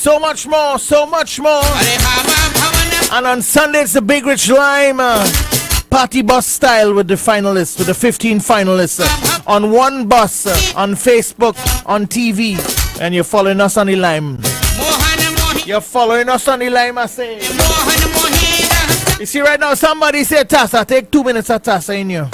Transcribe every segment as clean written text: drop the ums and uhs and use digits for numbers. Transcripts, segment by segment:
so much more, so much more. And on Sunday it's the Big Rich Lime party bus style with the finalists, with the 15 finalists on one bus, on Facebook, on TV. And you're following us on the Lime. You're following us on the Lime, I say. You see right now somebody say Tassa, take 2 minutes of Tassa in you.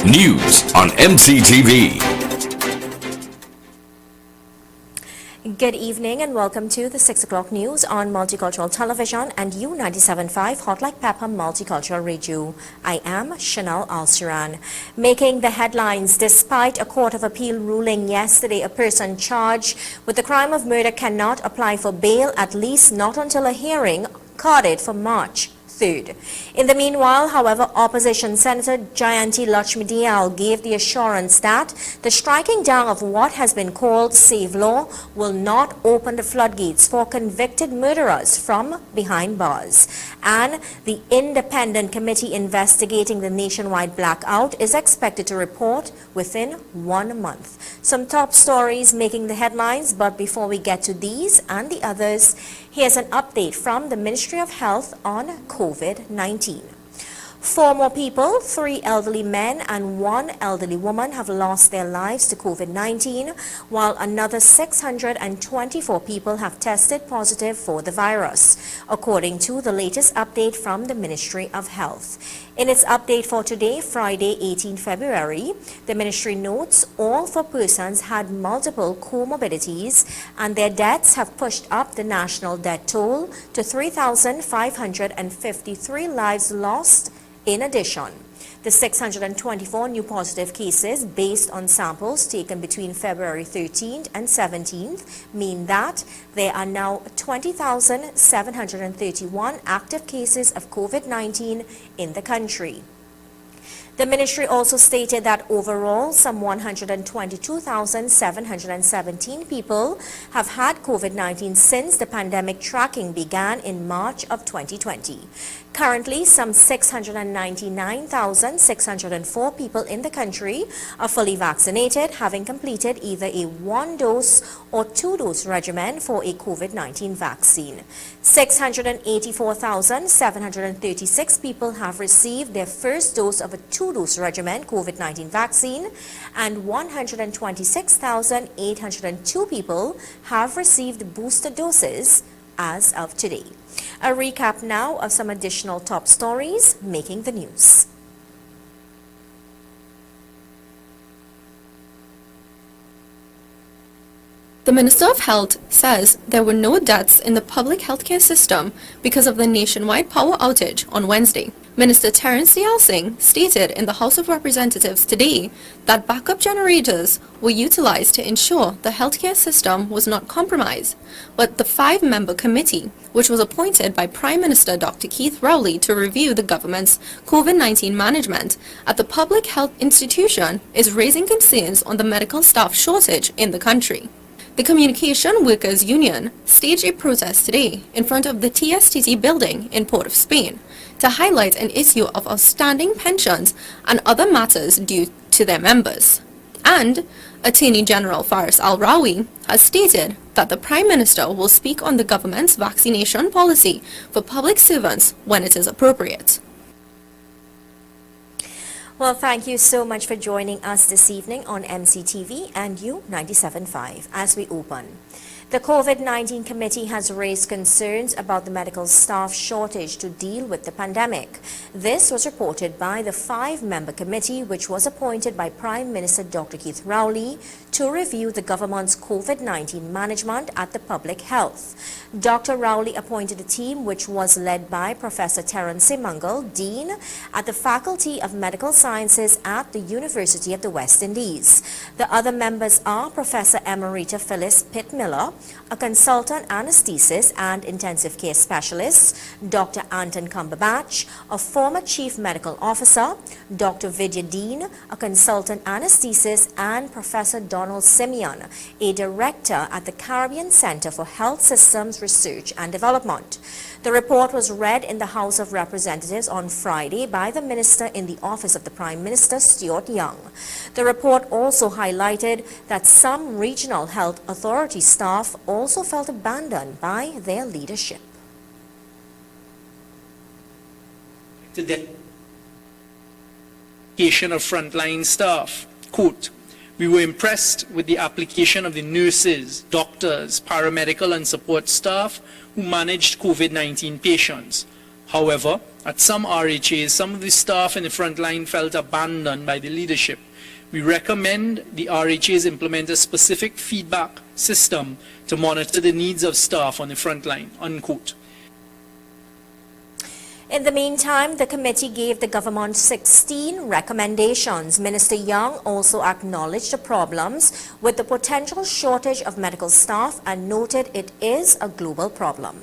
News on MCTV. Good evening and welcome to the 6 o'clock news on Multicultural Television and U97.5 Hot Like Pepper Multicultural Radio. I am Chanel Alciran. Making the headlines despite a Court of Appeal ruling yesterday, a person charged with the crime of murder cannot apply for bail, at least not until a hearing carded for March 3rd. In the meanwhile, however, opposition Senator Jayanti Lakshmi Dayal gave the assurance that the striking down of what has been called save law will not open the floodgates for convicted murderers from behind bars. And the independent committee investigating the nationwide blackout is expected to report within 1 month. Some top stories making the headlines, but before we get to these and the others, here's an update from the Ministry of Health on COVID-19. 4 more people, 3 elderly men and 1 elderly woman have lost their lives to COVID-19, while another 624 people have tested positive for the virus, according to the latest update from the Ministry of Health. In its update for today, Friday, 18 February, the ministry notes all 4 persons had multiple comorbidities and their deaths have pushed up the national death toll to 3,553 lives lost. In addition, the 624 new positive cases based on samples taken between February 13th and 17th mean that there are now 20,731 active cases of COVID-19 in the country. The ministry also stated that overall, some 122,717 people have had COVID-19 since the pandemic tracking began in March of 2020. Currently, some 699,604 people in the country are fully vaccinated, having completed either a 1-dose or 2-dose regimen for a COVID-19 vaccine. 684,736 people have received their first dose of a 2-dose regimen COVID-19 vaccine, and 126,802 people have received booster doses as of today. A recap now of some additional top stories making the news. The Minister of Health says there were no deaths in the public healthcare system because of the nationwide power outage on Wednesday. Minister Terence Dayal Singh stated in the House of Representatives today that backup generators were utilized to ensure the healthcare system was not compromised, but the 5-member committee, which was appointed by Prime Minister Dr. Keith Rowley to review the government's COVID-19 management at the public health institution, is raising concerns on the medical staff shortage in the country. The Communication Workers Union staged a protest today in front of the TSTT building in Port of Spain to highlight an issue of outstanding pensions and other matters due to their members. And Attorney General Faris Al-Rawi has stated that the Prime Minister will speak on the government's vaccination policy for public servants when it is appropriate. Well, thank you so much for joining us this evening on MCTV and U97.5 as we open. The COVID-19 committee has raised concerns about the medical staff shortage to deal with the pandemic. This was reported by the 5-member committee, which was appointed by Prime Minister Dr. Keith Rowley to review the government's COVID-19 management at the public health. Dr. Rowley appointed a team which was led by Professor Terence Mangal, Dean at the Faculty of Medical Sciences at the University of the West Indies. The other members are Professor Emerita Phyllis Pitt-Miller, a consultant anesthetist and intensive care specialist, Dr. Anton Cumberbatch, a former chief medical officer, Dr. Vidya Dean, a consultant anesthetist, and Professor Donald Simeon, a director at the Caribbean Center for Health Systems Research and Development. The report was read in the House of Representatives on Friday by the Minister in the Office of the Prime Minister, Stuart Young. The report also highlighted that some regional health authority staff also felt abandoned by their leadership. The dedication of frontline staff, quote, "We were impressed with the application of the nurses, doctors, paramedical and support staff who managed COVID-19 patients. However, at some RHAs, some of the staff in the front line felt abandoned by the leadership. We recommend the RHAs implement a specific feedback system to monitor the needs of staff on the front line," unquote. In the meantime, the committee gave the government 16 recommendations. Minister Young also acknowledged the problems with the potential shortage of medical staff and noted it is a global problem.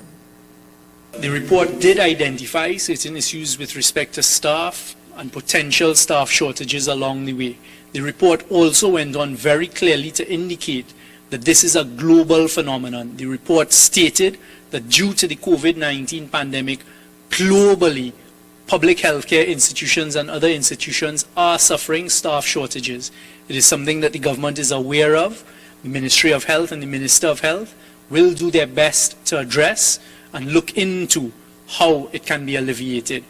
The report did identify certain issues with respect to staff and potential staff shortages along the way. The report also went on very clearly to indicate that this is a global phenomenon. The report stated that due to the COVID-19 pandemic, globally, public healthcare institutions and other institutions are suffering staff shortages. It is something that the government is aware of. The Ministry of Health and the Minister of Health will do their best to address and look into how it can be alleviated.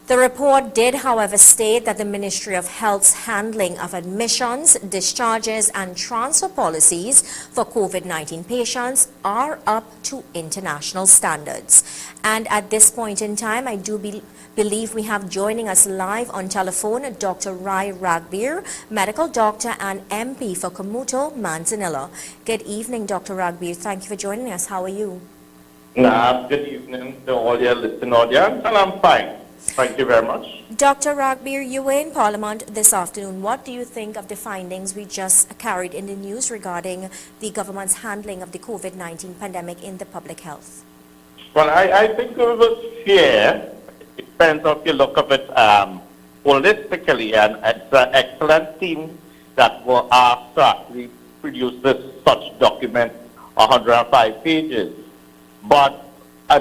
The report did, however, state that the Ministry of Health's handling of admissions, discharges and transfer policies for COVID-19 patients are up to international standards. And at this point in time, I do believe we have joining us live on telephone Dr. Ragbir, medical doctor and MP for Kamuto, Manzanilla. Good evening, Dr. Ragbir. Thank you for joining us. How are you? Good evening to all your listening audience, and I'm fine. Thank you very much. Dr. Ragbir, you were in Parliament this afternoon. What do you think of the findings we just carried in the news regarding the government's handling of the COVID-19 pandemic in the public health? Well, I think it was fair. It depends on if you look at it holistically, and it's an excellent team that were asked to actually produce this such document, 105 pages. But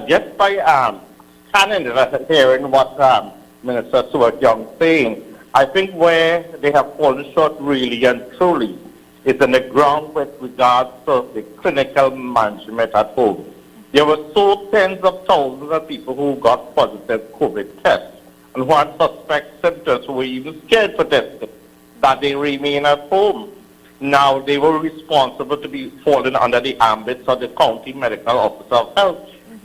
just by hearing what Minister Stuart Young saying, I think where they have fallen short really and truly is on the ground with regards to the clinical management at home. There were so tens of thousands of people who got positive COVID tests and who had suspect symptoms, who were even scared for testing, that they remain at home. Now they were responsible to be falling under the ambit of the County Medical Officer of Health.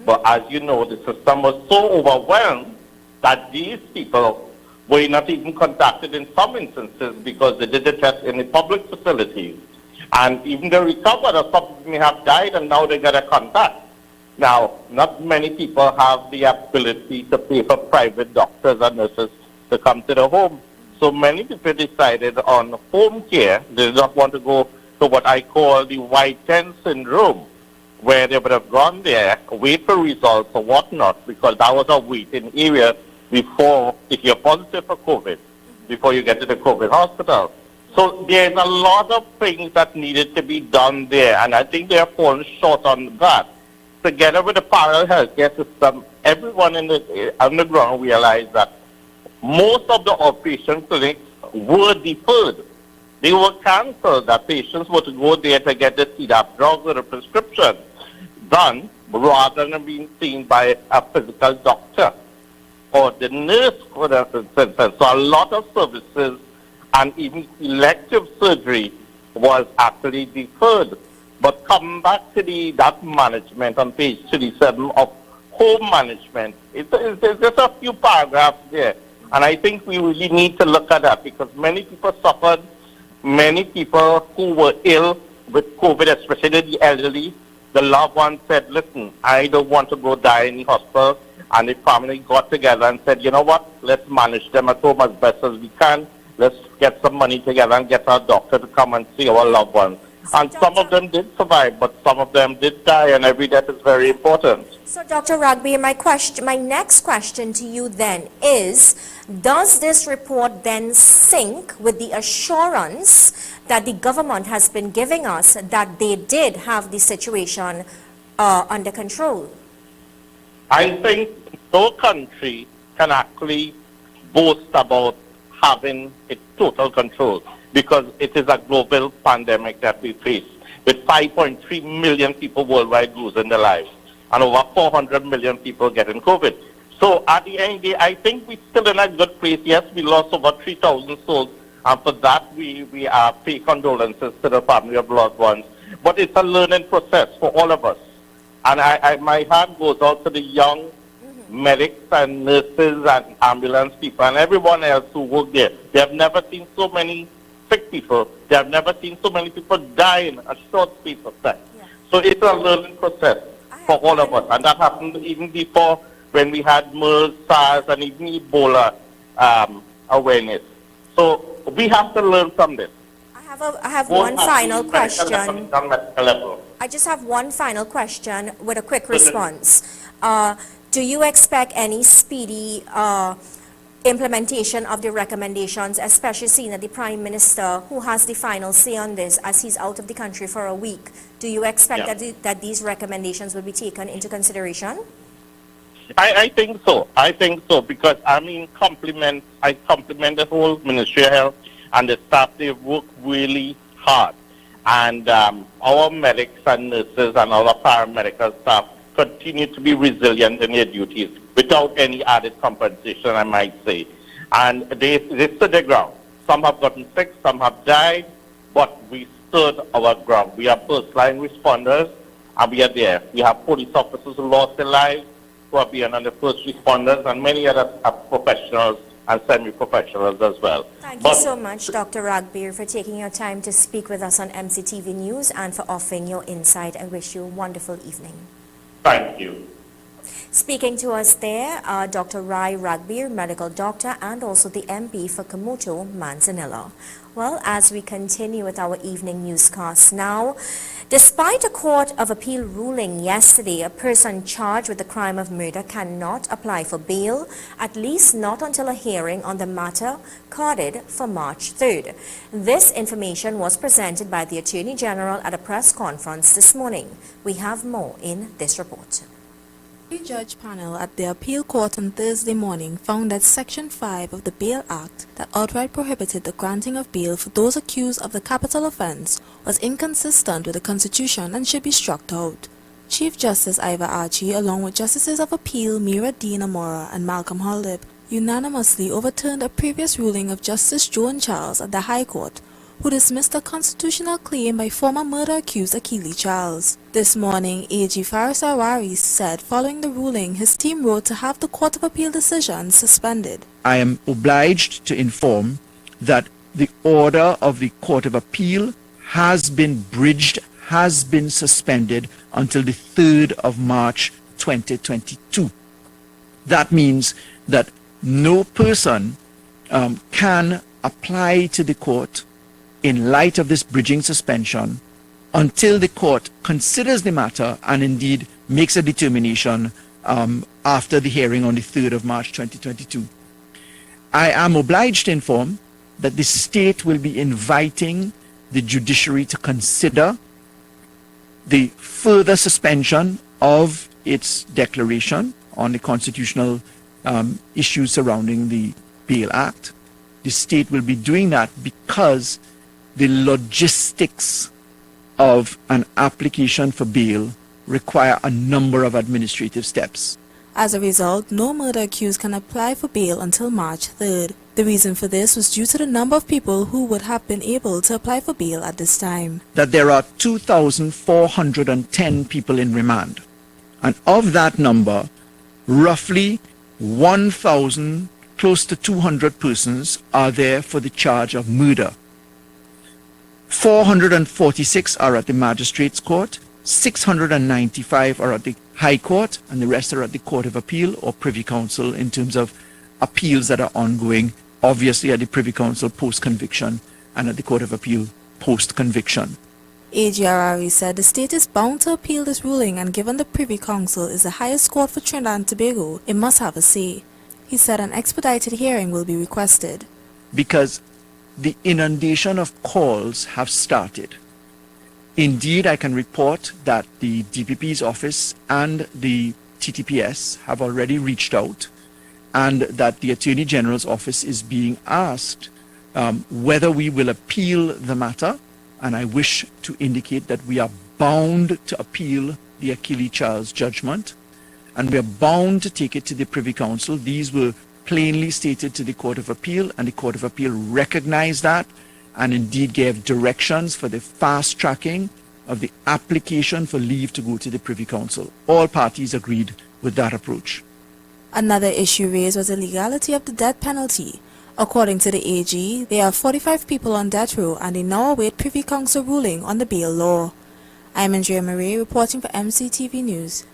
But as you know, the system was so overwhelmed that these people were not even contacted in some instances because they did the test in the public facilities. And even they recovered, or some people may have died, and now they got a contact. Now, not many people have the ability to pay for private doctors and nurses to come to the home. So many people decided on home care. They did not want to go to what I call the white tent syndrome, where they would have gone there, wait for results or whatnot, because that was a waiting area before, if you're positive for COVID, before you get to the COVID hospital. So there's a lot of things that needed to be done there, and I think they have fallen short on that. Together with the parallel healthcare system, everyone on the ground realized that most of the outpatient clinics were deferred. They were cancelled. That patients were to go there to get the Tdap drugs or a prescription done rather than being seen by a physical doctor or the nurse, for instance. So a lot of services and even elective surgery was actually deferred. But coming back to that management on page 37 of home management, it's just a few paragraphs there. And I think we really need to look at that because many people suffered, many people who were ill with COVID, especially the elderly, the loved ones said, listen, I don't want to go die in the hospital. And the family got together and said, you know what, let's manage them at home as best as we can. Let's get some money together and get our doctor to come and see our loved ones. And some of them did survive, but some of them did die, and every death is very important. So, Dr. Ragbir, my next question to you then is, does this report then sync with the assurance that the government has been giving us that they did have the situation under control? I think no country can actually boast about having it total control because it is a global pandemic that we face with 5.3 million people worldwide losing their lives and over 400 million people getting COVID. So at the end of the day, I think we're still in a good place. Yes, we lost over 3,000 souls, and for that we pay condolences to the family of loved ones. But it's a learning process for all of us. And my heart goes out to the young medics and nurses and ambulance people and everyone else who work there. They have never seen so many sick people. They have never seen so many people die in a short space of time. Yeah. So it's a learning process for all of us. And that happened even before when we had MERS, SARS, and even Ebola awareness. So we have to learn from this. I have one final question. I just have one final question with a quick response. Do you expect any speedy implementation of the recommendations, especially seeing that the Prime Minister, who has the final say on this as he's out of the country for a week, do you expect that these recommendations will be taken into consideration? I think so. I think so because, I mean, I compliment the whole Ministry of Health and the staff. They work really hard. And our medics and nurses and our paramedical staff continue to be resilient in their duties without any added compensation, I might say. And they stood their ground. Some have gotten sick, some have died, but we stood our ground. We are first-line responders, and we are there. We have police officers who lost their lives, who are being on the first responders, and many other professionals and semi-professionals as well. Thank you so much, Dr. Ragbir, for taking your time to speak with us on MCTV News and for offering your insight. I wish you a wonderful evening. Thank you. Speaking to us there, Dr. Ragbir, medical doctor, and also the MP for Kamuto, Manzanilla. Well, as we continue with our evening newscast now, despite a Court of Appeal ruling yesterday, a person charged with the crime of murder cannot apply for bail, at least not until a hearing on the matter carded for March 3rd. This information was presented by the Attorney General at a press conference this morning. We have more in this report. The judge panel at the appeal court on Thursday morning found that Section 5 of the Bail Act that outright prohibited the granting of bail for those accused of the capital offense was inconsistent with the Constitution and should be struck out. Chief Justice Ivor Archie, along with Justices of Appeal Mira Dean Amora and Malcolm Holdip, unanimously overturned a previous ruling of Justice Joan Charles at the High Court, who dismissed a constitutional claim by former murder-accused Akili Charles. This morning, AG Faris Awari said following the ruling, his team wrote to have the Court of Appeal decision suspended. I am obliged to inform that the order of the Court of Appeal has been bridged, has been suspended until the 3rd of March 2022. That means that no person can apply to the court in light of this bridging suspension until the court considers the matter and indeed makes a determination after the hearing on the 3rd of March 2022. I am obliged to inform that the state will be inviting the judiciary to consider the further suspension of its declaration on the constitutional issues surrounding the Bail Act. the state will be doing that because the logistics of an application for bail require a number of administrative steps. As a result, no murder accused can apply for bail until March 3rd. The reason for this was due to the number of people who would have been able to apply for bail at this time. That there are 2,410 people in remand. And of that number, roughly 1,000, close to 200 persons are there for the charge of murder. 446 are at the magistrates court, 695 are at the High Court, and the rest are at the Court of Appeal or Privy Council in terms of appeals that are ongoing, obviously at the Privy Council post-conviction and at the Court of Appeal post-conviction. AGRRE said the state is bound to appeal this ruling, and given the Privy Council is the highest court for Trinidad and Tobago, it must have a say. He said an expedited hearing will be requested. Because the inundation of calls have started. Indeed, I can report that the DPP's office and the TTPS have already reached out, and that the Attorney General's office is being asked whether we will appeal the matter, and I wish to indicate that we are bound to appeal the Achille Charles judgment, and we are bound to take it to the Privy Council. These were plainly stated to the Court of Appeal, and the Court of Appeal recognized that and indeed gave directions for the fast tracking of the application for leave to go to the Privy Council. All parties agreed with that approach. Another issue raised was the legality of the death penalty. According to the AG, there are 45 people on death row and they now await Privy Council ruling on the bail law. I'm Andrea Marie reporting for MCTV News.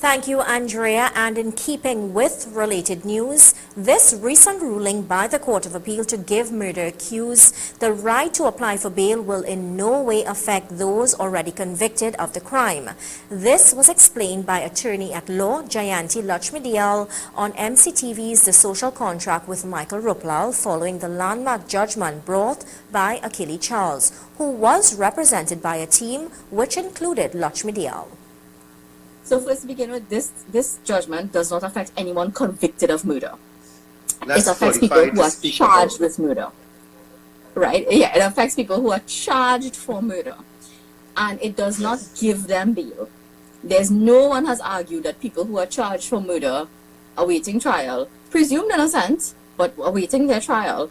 Thank you, Andrea. And in keeping with related news, this recent ruling by the Court of Appeal to give murder accused the right to apply for bail will in no way affect those already convicted of the crime. This was explained by attorney at law Jayanti Lakshmidiyal on MCTV's The Social Contract with Michael Ruplal following the landmark judgment brought by Achille Charles, who was represented by a team which included Lakshmidiyal. So first to begin with, this judgment does not affect anyone convicted of murder. It affects people who are charged with murder. Right? Yeah, it affects people who are charged for murder. And it does not give them bail. There's no one has argued that people who are charged for murder awaiting trial, presumed innocent, but awaiting their trial,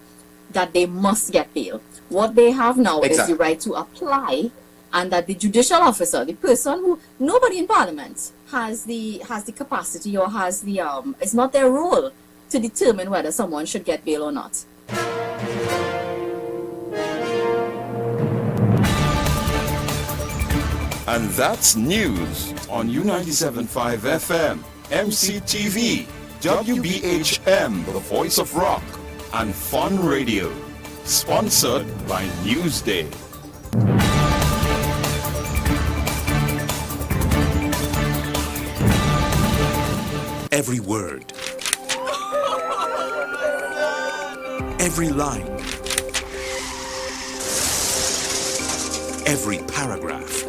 that they must get bail. What they have now is the right to apply, and that the judicial officer, the person who, nobody in Parliament has the capacity or has the, it's not their role to determine whether someone should get bail or not. And that's news on U97.5 FM, MCTV, WBHM, the voice of rock, and Fun Radio. Sponsored by Newsday. Every word, every line, every paragraph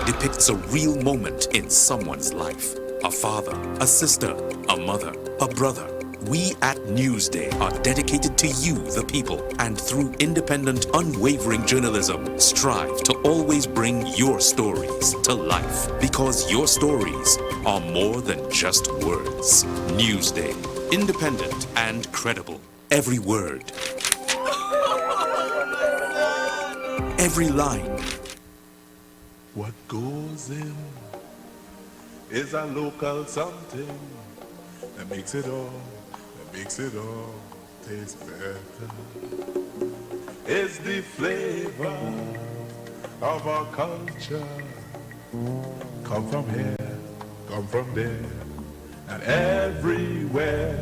depicts a real moment in someone's life. A father, a sister, a mother, a brother. We at Newsday are dedicated to you, the people, and through independent, unwavering journalism, strive to always bring your stories to life. Because your stories are more than just words. Newsday, independent and credible. Every word, every line. What goes in is a local something that makes it all taste better. It's the flavor of our culture. Come from here, come from there, and everywhere.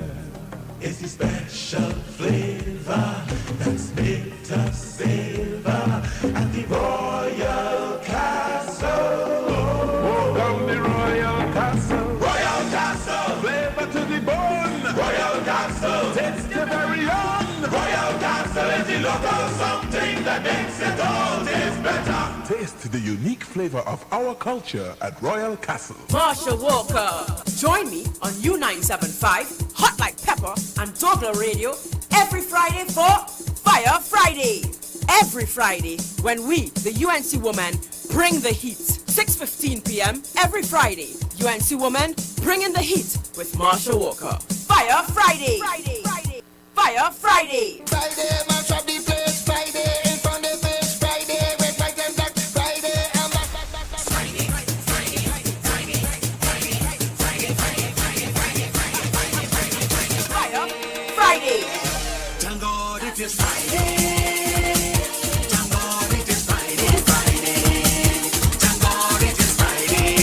It's the special flavor that's made to savor at the Royal Castle. Oh, come the Royal Castle. Royal Castle. Flavor to the bone. Royal Castle. Taste the very own. Royal Castle is the local something that makes it all taste better. Taste the unique flavor of our culture at Royal Castle. Marsha Walker. Join me on U975, Hot Like Pepper, and Douglar Radio every Friday for Fire Friday. Every Friday when we, the UNC Women, bring the heat. 6:15 p.m. every Friday. UNC Women bringing the heat with Marsha Walker. Fire Friday. Friday. Friday. Fire Friday. Friday, mash up the place. Friday, in front of fish. Friday, red, white, and black. Friday, and black. Friday, Friday, Friday, Friday, Friday, Friday, Friday, Friday, Friday, Fire Friday. Thank God it is Friday. Thank God it is Friday. Friday. Thank God it is Friday.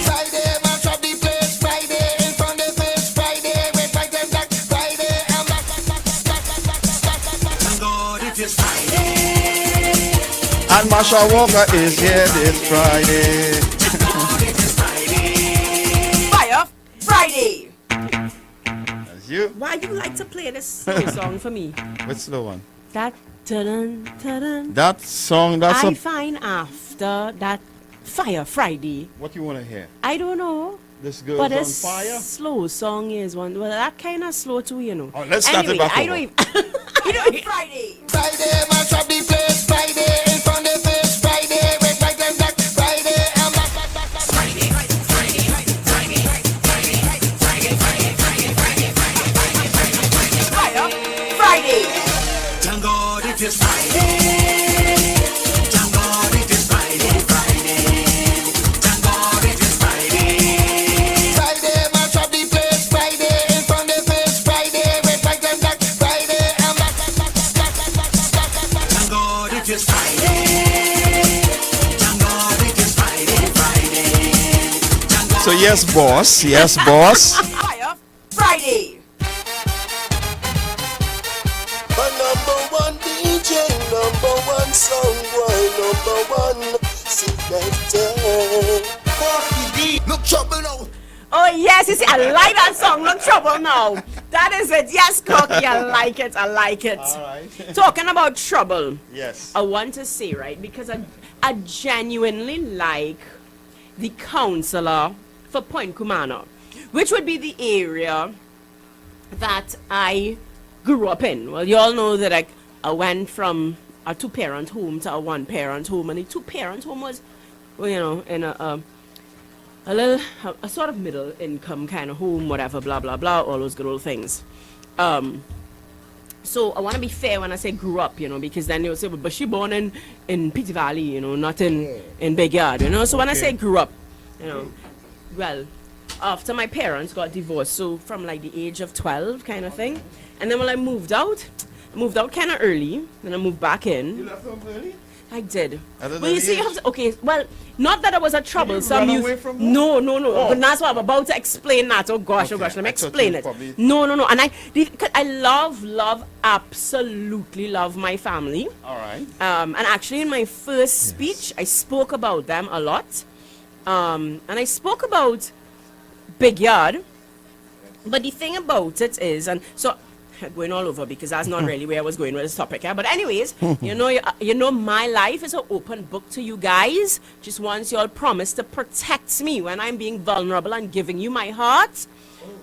Friday, mash up the place. Friday, in front of fish. Friday, red, white, and black. Friday, and black. Thank God it is Friday. And Marsha Walker is here this Friday. Fire Friday. That's you. Why you like to play this slow song for me? What's the one? That ta-dun, ta-dun. That song, that's I find after that Fire Friday. what you want to hear. I don't know. This girl's But on a fire. slow song is one. Well, that kind of slow too, you know. Oh, let's start anyway, it back I over. don't even. You know, Friday. Friday, mash up the place. Friday, in front of fish. Friday, red, white, and black. Friday, and black. Friday, Friday, Friday, Friday, Friday, Friday, Friday, Friday, Fire Friday. Thank God it is Friday. Thank God it is Friday. Friday. Thank God it is Friday. Friday, mash up the place. Friday, in front of fish. Friday, red, white, and black. Friday, and black. Thank God it is Friday. Thank God it is Friday. Friday. So yes, boss. Yes, boss. Fire Friday. My number one DJ, number one song boy, number one selector. Look trouble now. oh yes, you see, I like that song. No trouble now. That is it. Yes, Cocky, I like it. I like it. All right. Talking about trouble. Yes. I want to say, right, because I genuinely like the counselor for Point Kumana, which would be the area that I grew up in. Well, you all know that I went from a two-parent home to a one-parent home, and the two-parent home was, well, you know, in a sort of middle-income kind of home, whatever, blah, blah, blah, all those good old things. So I want to be fair when I say grew up, you know, because then you'll say, well, but she born in Pity Valley, you know, not in Big Yard, you know. So when I say grew up, you know, well, after my parents got divorced, so from like the age of 12 kind of thing. And then when I moved out kind of early, then I moved back in. You left home early? I did. At an Well, you early see, age? okay, well, not that I was a troublesome run youth. away from home? No. Oh. But that's why I'm about to explain that. Oh gosh, Okay, let me I thought explain you it. probably- No. And I absolutely love my family. All right. And actually in my first speech, I spoke about them a lot. And I spoke about Big Yard. But the thing about it is, and so going all over because that's not really where I was going with this topic. Yeah? But anyways, you know, my life is an open book to you guys. Just once you all promise to protect me when I'm being vulnerable and giving you my heart,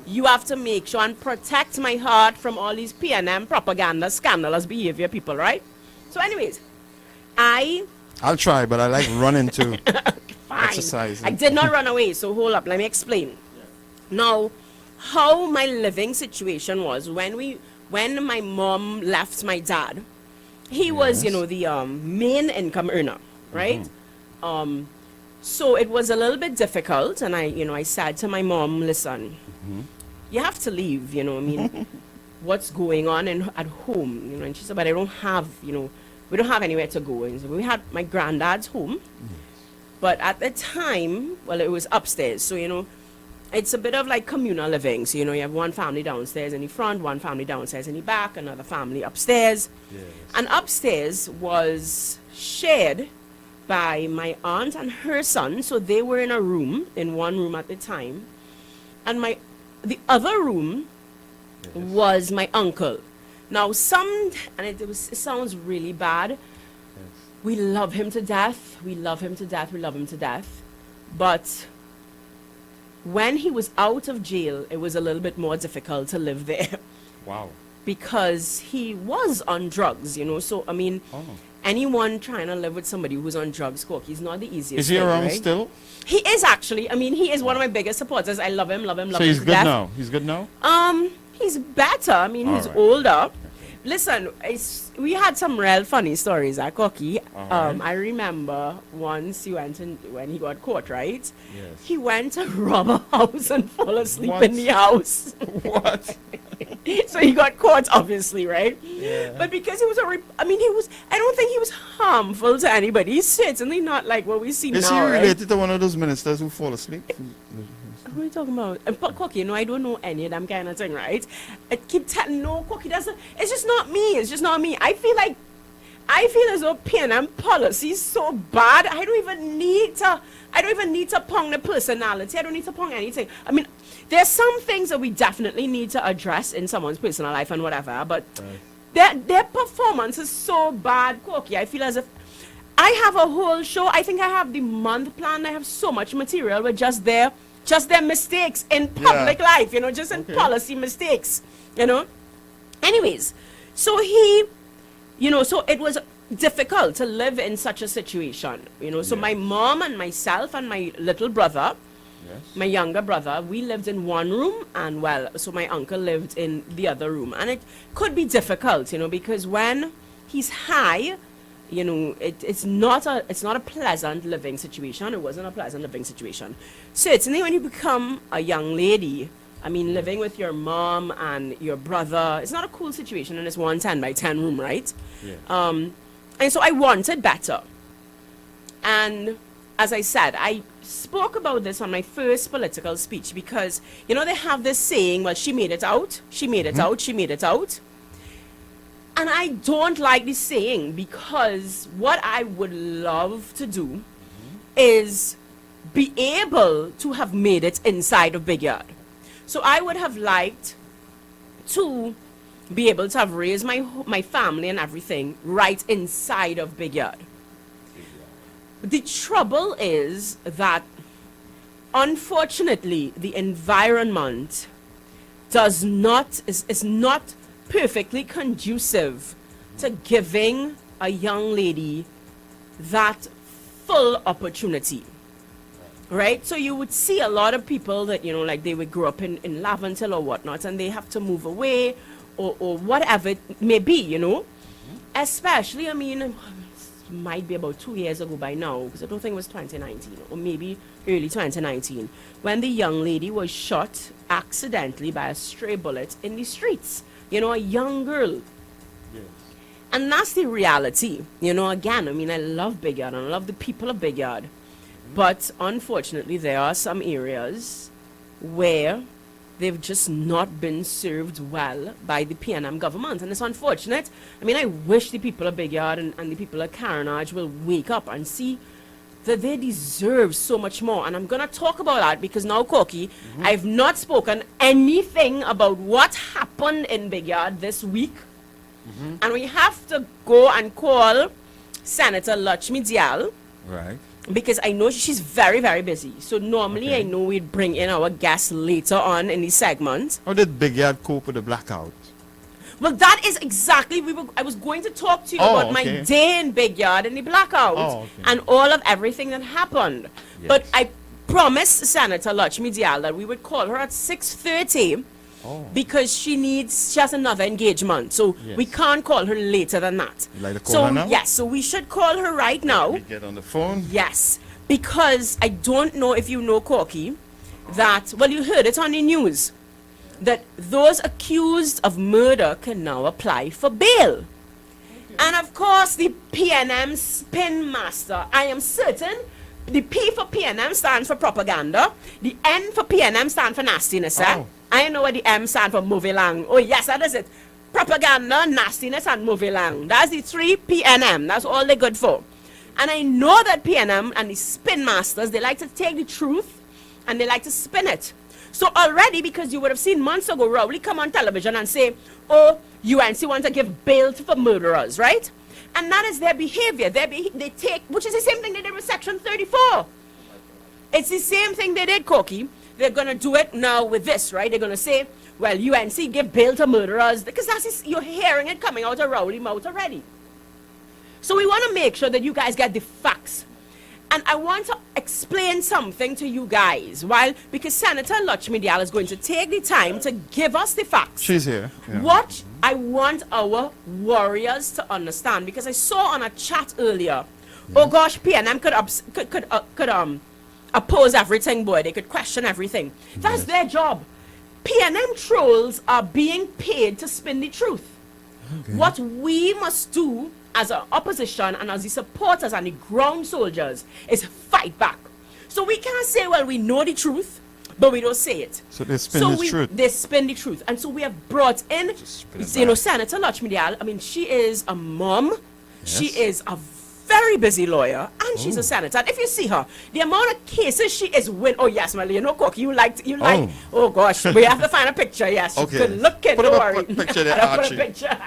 you have to make sure and protect my heart from all these PNM propaganda, scandalous behavior people, right? So anyways, I'll try, but I like running too. Fine. Exercise. I did not run away, so hold up, let me explain. Now, how my living situation was when my mom left my dad. He was, you know, the main income earner, right? So it was a little bit difficult, and I said to my mom, listen, you have to leave, you know, I mean, what's going on at home, you know? And she said, but I don't have, you know, we don't have anywhere to go. And so we had my granddad's home, but at the time, well, it was upstairs, so, you know, it's a bit of like communal living. So, you know, you have one family downstairs in the front, one family downstairs in the back, another family upstairs. Yes. And upstairs was shared by my aunt and her son. So they were in one room at the time. And the other room was my uncle. Now, it sounds really bad. We love him to death. We love him to death. We love him to death. But when he was out of jail, it was a little bit more difficult to live there. Wow. Because he was on drugs, you know. So, I mean, anyone trying to live with somebody who's on drugs, he's not the easiest. Is he thing, around right? still? He is actually. I mean, he is one of my biggest supporters. I love him, love him, love So him he's to good death. now? He's good now? He's better. I mean, he's Alright. older. Listen, we had some real funny stories at Cocky. Alright. I remember once when he got caught, right? Yes. He went to rob a house and fall asleep What? in the house. What? So he got caught, obviously, right? Yeah. But because he was I don't think he was harmful to anybody. He's certainly not like what we see Is now, he right? related to one of those ministers who fall asleep? What are you talking about? Cocky, I don't know any of them kind of thing, right? I keep telling, no, Cocky doesn't. It's just not me. It's just not me. I feel as though PNM policy is so bad. I don't even need to pong the personality. I don't need to pong anything. I mean, there's some things that we definitely need to address in someone's personal life and whatever, but their performance is so bad, Cocky. I feel as if I have a whole show. I think I have the month planned. I have so much material with just their mistakes in public life, you know, just in policy mistakes, you know. Anyways, so so it was difficult to live in such a situation, you know. So my mom and myself and my little brother, my younger brother, we lived in one room, and so my uncle lived in the other room, and it could be difficult, you know, because when he's high, you know, it's not a pleasant living situation. It wasn't a pleasant living situation. Certainly when you become a young lady, I mean, living with your mom and your brother, it's not a cool situation in this 110 by 10 room, right? Yeah. And so I wanted better. And as I said, I spoke about this on my first political speech because, you know, they have this saying, well, she made it out, she made it out, she made it out. And I don't like this saying because what I would love to do is be able to have made it inside of Big Yard. So I would have liked to be able to have raised my family and everything right inside of Big Yard. The trouble is that, unfortunately, the environment is not perfectly conducive to giving a young lady that full opportunity. Right? So you would see a lot of people that, you know, like they would grow up in Laventille or whatnot, and they have to move away or whatever it may be, you know. Especially, I mean, it might be about 2 years ago by now, because I don't think it was 2019, or maybe early 2019, when the young lady was shot accidentally by a stray bullet in the streets. You know, a young girl. Yes. And that's the reality. You know, again, I mean, I love Big Yard and I love the people of Big Yard. But unfortunately, there are some areas where they've just not been served well by the PNM government. And it's unfortunate. I mean, I wish the people of Big Yard and the people of Carenage will wake up and see that they deserve so much more. And I'm going to talk about that because now, Corky, I've not spoken anything about what happened in Big Yard this week. And we have to go and call Senator Lakshmi Dial. Right. Because I know she's very, very busy. So normally I know we'd bring in our guests later on in the segment. How did Big Yard cope with the blackout? Well, that is exactly, I was going to talk to you about my day in Big Yard and the blackout and all of everything that happened. Yes. But I promised Senator Lakshmi Dial that we would call her at 6:30 because she has another engagement. So we can't call her later than that. You'd like to call her now? Yes, so we should call her right now. We get on the phone. Yes, because I don't know if you know, Corky, that, well, you heard it on the news, that those accused of murder can now apply for bail. And of course, the PNM spin master, I am certain, the P for PNM stands for propaganda, the N for PNM stands for nastiness. I know what the M stands for, movie lang. Oh yes, that is it. Propaganda, nastiness, and movie lang. That's the 3 PNM. That's all they're good for. And I know that PNM and the spin masters, they like to take the truth and they like to spin it. So already, because you would have seen months ago Rowley come on television and say, oh, UNC wants to give bail for murderers, right? And that is their behavior. They take, which is the same thing they did with Section 34. It's the same thing they did, Corky. They're going to do it now with this, right? They're going to say, well, UNC give bail to murderers, because you're hearing it coming out of Rowley mouth already. So we want to make sure that you guys get the facts. And I want to explain something to you guys, because Senator Lakshmi Dayal is going to take the time to give us the facts. She's here. Yeah. What I want our warriors to understand, because I saw on a chat earlier, oh gosh, PNM could oppose everything, boy. They could question everything. That's their job. PNM trolls are being paid to spin the truth. Okay. What we must do as an opposition and as the supporters and the ground soldiers is fight back. So we can't say, well, we know the truth, but we don't say it. So they spin the truth. They spin the truth. And so we have brought in, Senator Lakshmi Dayal. I mean, she is a mom. Yes. She is a very busy lawyer, and she's a senator. And if you see her, the amount of cases she is winning. Oh yes, Melly, you know, Cook, you like. Oh gosh, we have to find a picture. Yes, she's good looking. Don't worry. Picture there, Archie. Put a picture.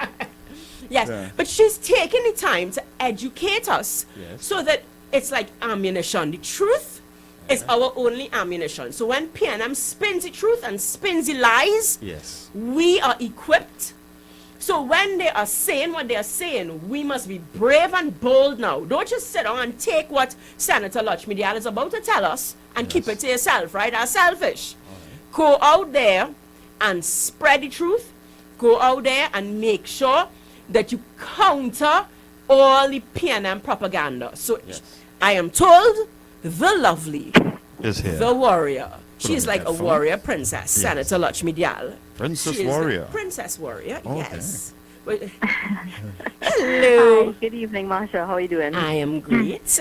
Yes, yeah. But she's taking the time to educate us, so that it's like ammunition. The truth is our only ammunition. So when PNM spins the truth and spins the lies, we are equipped. So when they are saying what they are saying, we must be brave and bold now. Don't just sit down and take what Senator Lakshmi Dayal is about to tell us and keep it to yourself, right? That's selfish. Right. Go out there and spread the truth. Go out there and make sure that you counter all the PNM propaganda. So I am told the lovely is here. The warrior. She's like a warrior princess, Senator Lakshmi Dayal. Princess warrior. Princess warrior, yes. Hello. Hi, good evening, Marsha. How are you doing? I am great.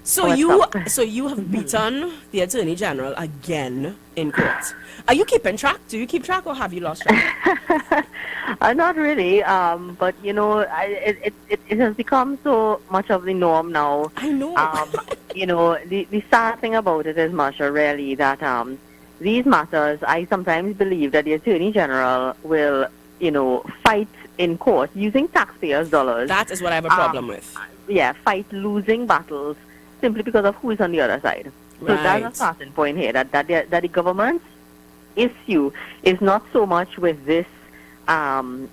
So you have beaten the Attorney General again in court. Are you keeping track? Do you keep track, or have you lost track? Not really, but you know, it has become so much of the norm now. I know. You know, the sad thing about it is, Marsha, really, that these matters, I sometimes believe that the Attorney General will, you know, fight in court using taxpayers' dollars. That is what I have a problem with. Yeah, fight losing battles simply because of who is on the other side. Right. So that's a starting point here, that the government's issue is not so much with this,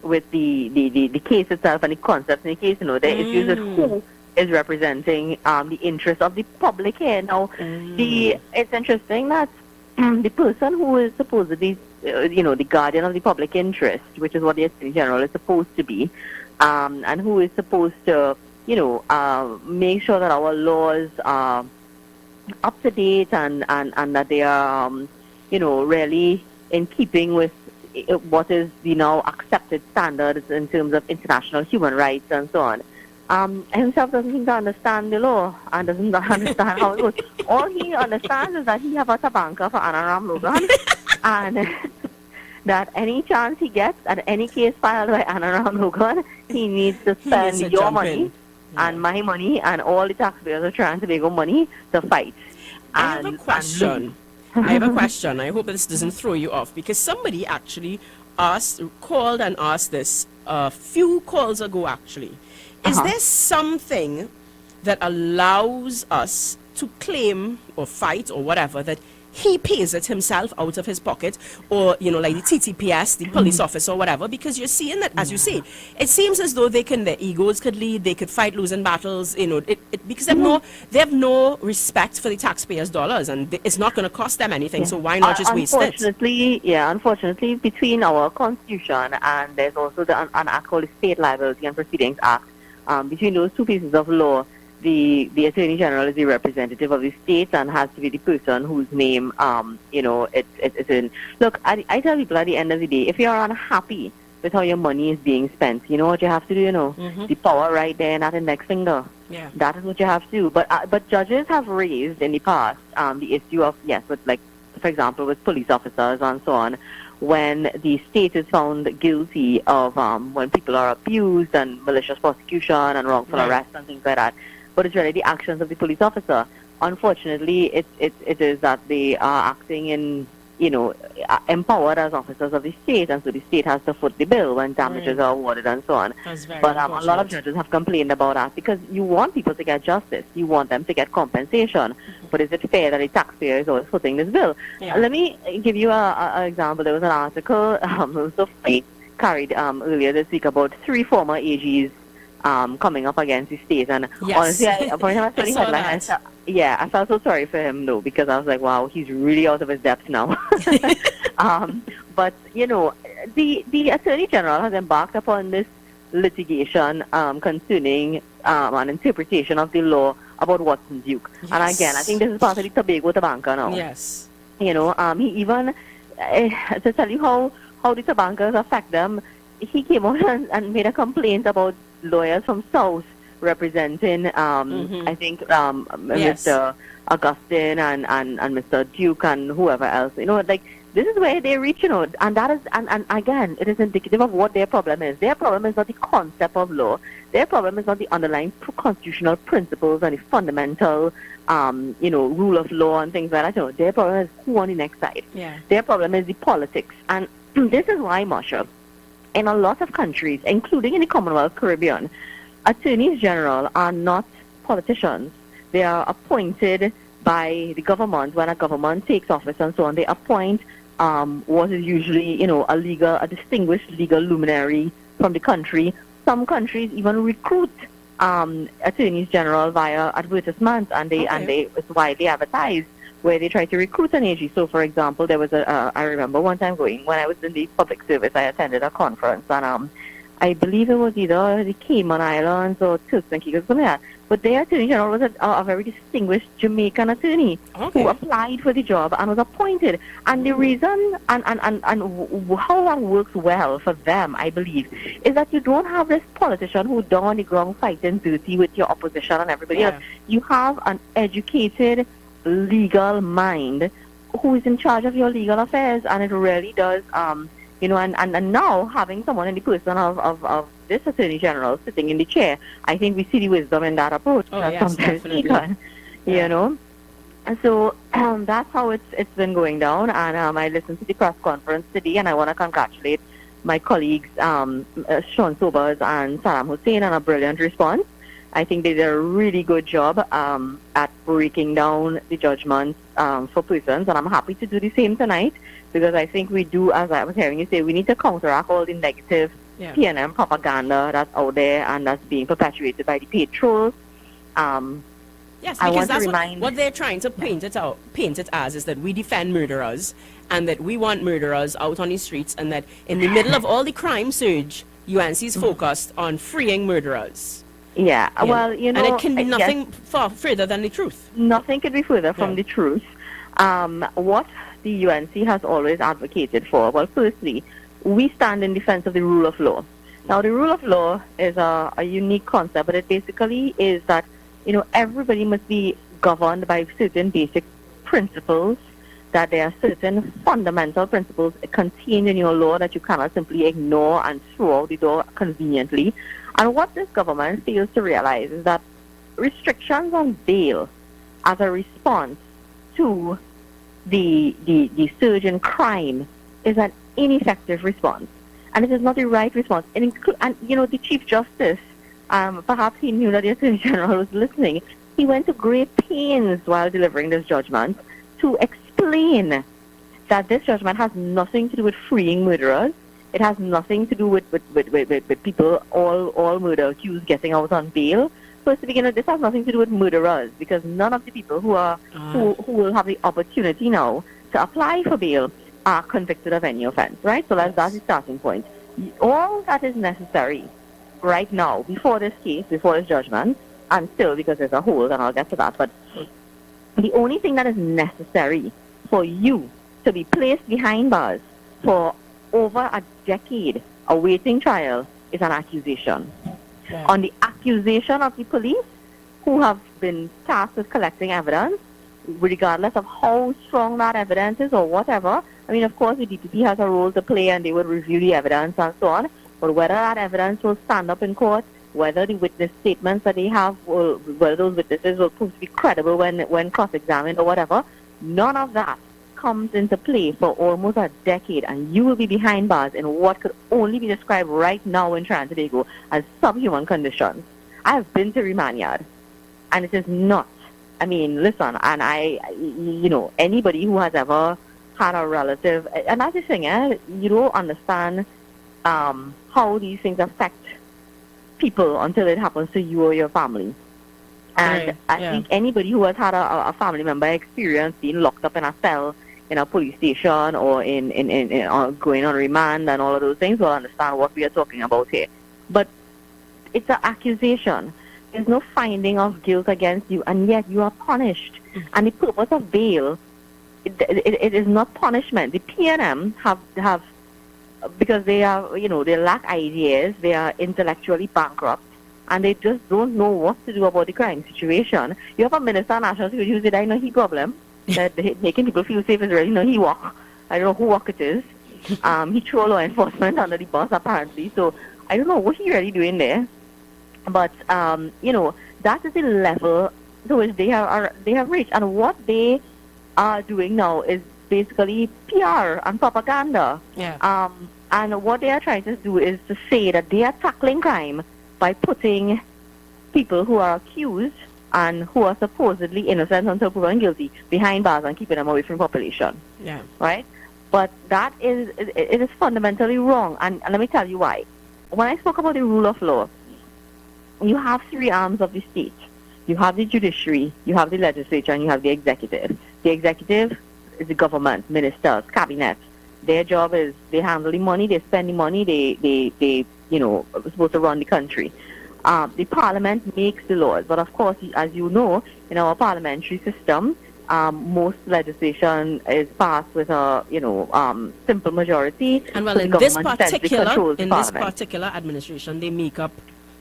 with the case itself and the concept in the case, you know, the issues is who is representing the interest of the public here. Now, it's interesting that the person who is supposedly, you know, the guardian of the public interest, which is what the Attorney General is supposed to be, and who is supposed to, you know, make sure that our laws are up to date and that they are, you know, really in keeping with what is the now accepted standards in terms of international human rights and so on. Himself doesn't seem to understand the law and doesn't understand how it goes. All he understands is that he have a tabanka for Anaram Logan, and that any chance he gets at any case filed by Anaram Logan, he needs to spend your money and my money and all the taxpayers are trying to make money to fight. I have a question. I have a question. I hope this doesn't throw you off, because somebody actually called and asked this a few calls ago, actually. Is there something that allows us to claim or fight or whatever that he pays it himself out of his pocket, or, you know, like the TTPS, the police officer or whatever? Because you're seeing that, as you say, it seems as though their egos could lead, they could fight losing battles, you know, because they have no respect for the taxpayers' dollars, and it's not going to cost them anything, so why not just waste it? Unfortunately, between our Constitution and there's also an act called the State Liability and Proceedings Act, between those two pieces of law, the Attorney General is the representative of the state and has to be the person whose name, you know, it's in. Look, I tell people at the end of the day, if you're unhappy with how your money is being spent, you know what you have to do, you know? The power right there in that index finger. Yeah. That is what you have to do. But judges have raised in the past the issue of, with, like, for example, with police officers and so on, when the state is found guilty of when people are abused and malicious prosecution and wrongful arrest and things like that. But it's really the actions of the police officer. Unfortunately, it is that they are acting in empowered as officers of the state, and so the state has to foot the bill when damages are awarded and so on. But a lot of judges have complained about that because you want people to get justice, you want them to get compensation, but is it fair that the taxpayer is always footing this bill? Let me give you an example. There was an article so funny, carried earlier this week about 3 former AGs coming up against the state, and honestly, I felt so sorry for him though, because I was like, wow, he's really out of his depth now. But the Attorney General has embarked upon this litigation concerning an interpretation of the law about Watson Duke. And again, I think this is part of the Tobago Tabanca now. Yes. He even to tell you how the Tabancas affect them, he came out and made a complaint about lawyers from South representing, I think, Mr. Augustine and Mr. Duke and whoever else. This is where they reach, and that is, and again, it is indicative of what their problem is. Their problem is not the concept of law. Their problem is not the underlying constitutional principles and the fundamental, rule of law and things like that. Their problem is who on the next side. Yeah. Their problem is the politics. And this is why, Marsha, in a lot of countries, including in the Commonwealth Caribbean, attorneys general are not politicians. They are appointed by the government. When a government takes office and so on, they appoint what is usually, a distinguished legal luminary from the country. Some countries even recruit attorneys general via advertisements, and it's widely advertised, where they try to recruit an AG. So, for example, there was I remember one time when I was in the public service, I attended a conference, and I believe it was either the Cayman Islands or Turks and Caicos, something like that. But their attorney general was a very distinguished Jamaican attorney who applied for the job and was appointed. And the reason and how that works well for them, I believe, is that you don't have this politician who's down on the ground fighting dirty with your opposition and everybody else. You have an educated legal mind who is in charge of your legal affairs, and it really does and now having someone in the person of this Attorney General sitting in the chair, I think we see the wisdom in that approach. Sometimes taken, And so that's how it's been going down. And I listened to the press conference today, and I want to congratulate my colleagues, Sean Sobers and Saram Hussein, on a brilliant response. I think they did a really good job at breaking down the judgments for persons, and I'm happy to do the same tonight, because I think we do, as I was hearing you say, we need to counteract all the negative PNM propaganda that's out there and that's being perpetuated by the paid trolls. Yes, because that's what they're trying to paint it as is that we defend murderers, and that we want murderers out on the streets, and that in the middle of all the crime surge, UNC is focused on freeing murderers. Yeah, well, and it can be nothing far further than the truth. Nothing could be further from the truth. What the UNC has always advocated for, well, firstly, we stand in defense of the rule of law. Now, the rule of law is a unique concept, but it basically is that, everybody must be governed by certain basic principles, that there are certain fundamental principles contained in your law that you cannot simply ignore and throw out the door conveniently. And what this government fails to realize is that restrictions on bail as a response to the surge in crime is an ineffective response. And it is not the right response. And the Chief Justice, perhaps he knew that the Attorney General was listening. He went to great pains while delivering this judgment to explain that this judgment has nothing to do with freeing murderers. It has nothing to do with people, all murder accused getting out on bail. First to begin with, this has nothing to do with murderers, because none of the people who will have the opportunity now to apply for bail are convicted of any offense, right? So that's the starting point. All that is necessary right now, before this case, before this judgment, and still because there's a hold, and I'll get to that, but the only thing that is necessary for you to be placed behind bars for over a decade awaiting trial is an accusation. Yeah. On the accusation of the police, who have been tasked with collecting evidence, regardless of how strong that evidence is or whatever. I mean, of course, the DPP has a role to play, and they would review the evidence and so on. But whether that evidence will stand up in court, whether the witness statements that they have, whether those witnesses will prove to be credible when cross-examined or whatever, none of that comes into play for almost a decade, and you will be behind bars in what could only be described right now in Trinidad and Tobago as subhuman conditions. I have been to remand yard, and it is not. I mean, listen, and anybody who has ever had a relative, and that's the thing, you don't understand how these things affect people until it happens to you or your family. And I think anybody who has had a family member experience being locked up in a cell in a police station or in going on remand and all of those things will understand what we are talking about here. But it's an accusation. There's no finding of guilt against you, and yet you are punished. And the purpose of bail, it is not punishment. The PNM have because they are, they lack ideas, they are intellectually bankrupt, and they just don't know what to do about the crime situation. You have a minister of national security who said, I know he problem, that making people feel safe is really, he walk. I don't know who walk it is. He threw law enforcement under the bus apparently, so I don't know what he really doing there. But, that is the level to which they have reached, and what they are doing now is basically PR and propaganda. Yeah. And what they are trying to do is to say that they are tackling crime by putting people who are accused and who are supposedly innocent until proven guilty behind bars and keeping them away from population. Yeah. Right? But it is fundamentally wrong, and let me tell you why. When I spoke about the rule of law, you have three arms of the state. You have the judiciary, you have the legislature, and you have the executive. The executive is the government, ministers, cabinet. Their job is they handle the money, they spend the money, they supposed to run the country. The parliament makes the laws, but of course, as you know, in our parliamentary system, most legislation is passed with a simple majority. And well, in this particular administration, they make up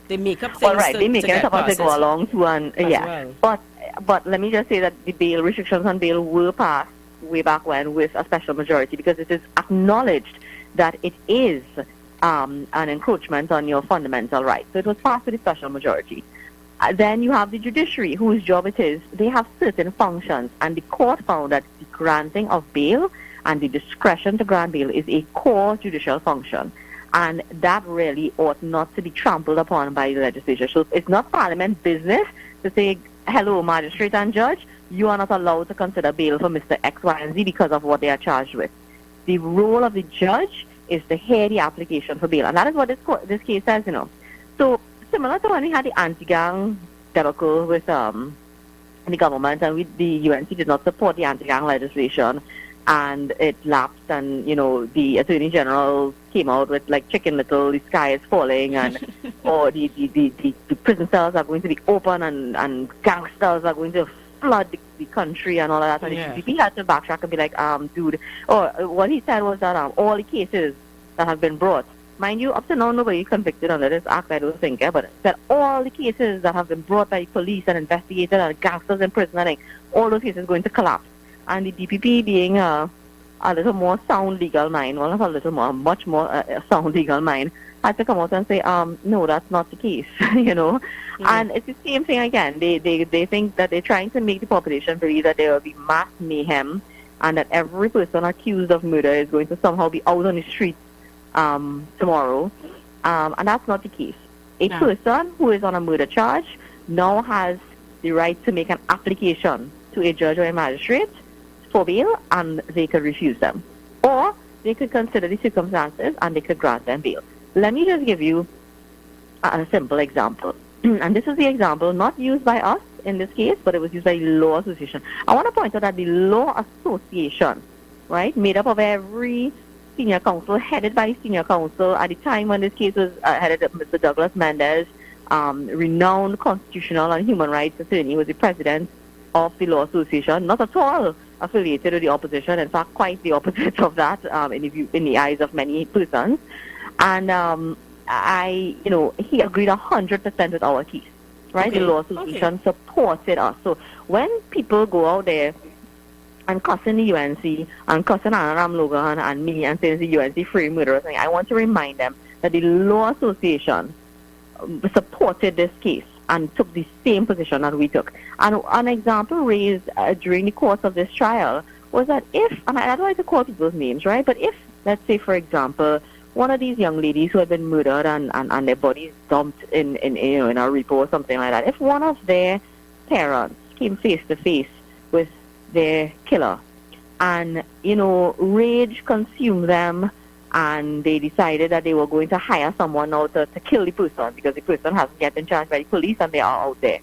things. All right, they make it up as they go along to well. But let me just say that the bail restrictions on bail were passed way back when with a special majority, because it is acknowledged that it is an encroachment on your fundamental rights. So it was passed with a special majority. Then you have the judiciary, whose job it is. They have certain functions, and the court found that the granting of bail and the discretion to grant bail is a core judicial function. And that really ought not to be trampled upon by the legislature. So it's not Parliament business to say, hello, magistrate and judge, you are not allowed to consider bail for Mr. X, Y, and Z because of what they are charged with. The role of the judge is to hear the application for bail. And that is what this case says, So similar to when we had the anti-gang debacle with the government, and the UNC did not support the anti-gang legislation, and it lapsed, and the Attorney General came out with like Chicken Little, the sky is falling, and or the prison cells are going to be open, and gangsters are going to flood the country and all of that. And the CCP had to backtrack and be like, dude, or what he said was that all the cases that have been brought, mind you, up to now nobody is convicted under this act, I don't think, but that all the cases that have been brought by police and investigated and gangsters in prison, I think all those cases are going to collapse. And the DPP being a little more sound legal mind, well, not a little more, much more sound legal mind, had to come out and say, no, that's not the case, And it's the same thing again. They think that they're trying to make the population believe that there will be mass mayhem and that every person accused of murder is going to somehow be out on the streets tomorrow. And that's not the case. A person who is on a murder charge now has the right to make an application to a judge or a magistrate for bail, and they could refuse them. Or they could consider the circumstances and they could grant them bail. Let me just give you a simple example. And this is the example not used by us in this case, but it was used by the Law Association. I want to point out that the Law Association, right, made up of every senior counsel, headed by senior counsel, at the time when this case was headed by Mr. Douglas Mendez, renowned constitutional and human rights attorney, was the president of the Law Association, not at all affiliated with the opposition, in fact, quite the opposite of that in the eyes of many persons. And he agreed 100% with our case, right? Okay. The Law Association supported us. So when people go out there and cussing the UNC and cussing Anaram Logan and me and saying the UNC free murderers, I want to remind them that the Law Association supported this case and took the same position that we took. And an example raised during the course of this trial was that if, and I don't like to call people's names, right? But if, let's say, for example, one of these young ladies who had been murdered and their bodies dumped in a repo or something like that, if one of their parents came face to face with their killer and, rage consumed them and they decided that they were going to hire someone now to kill the person because the person hasn't yet been charged by the police and they are out there.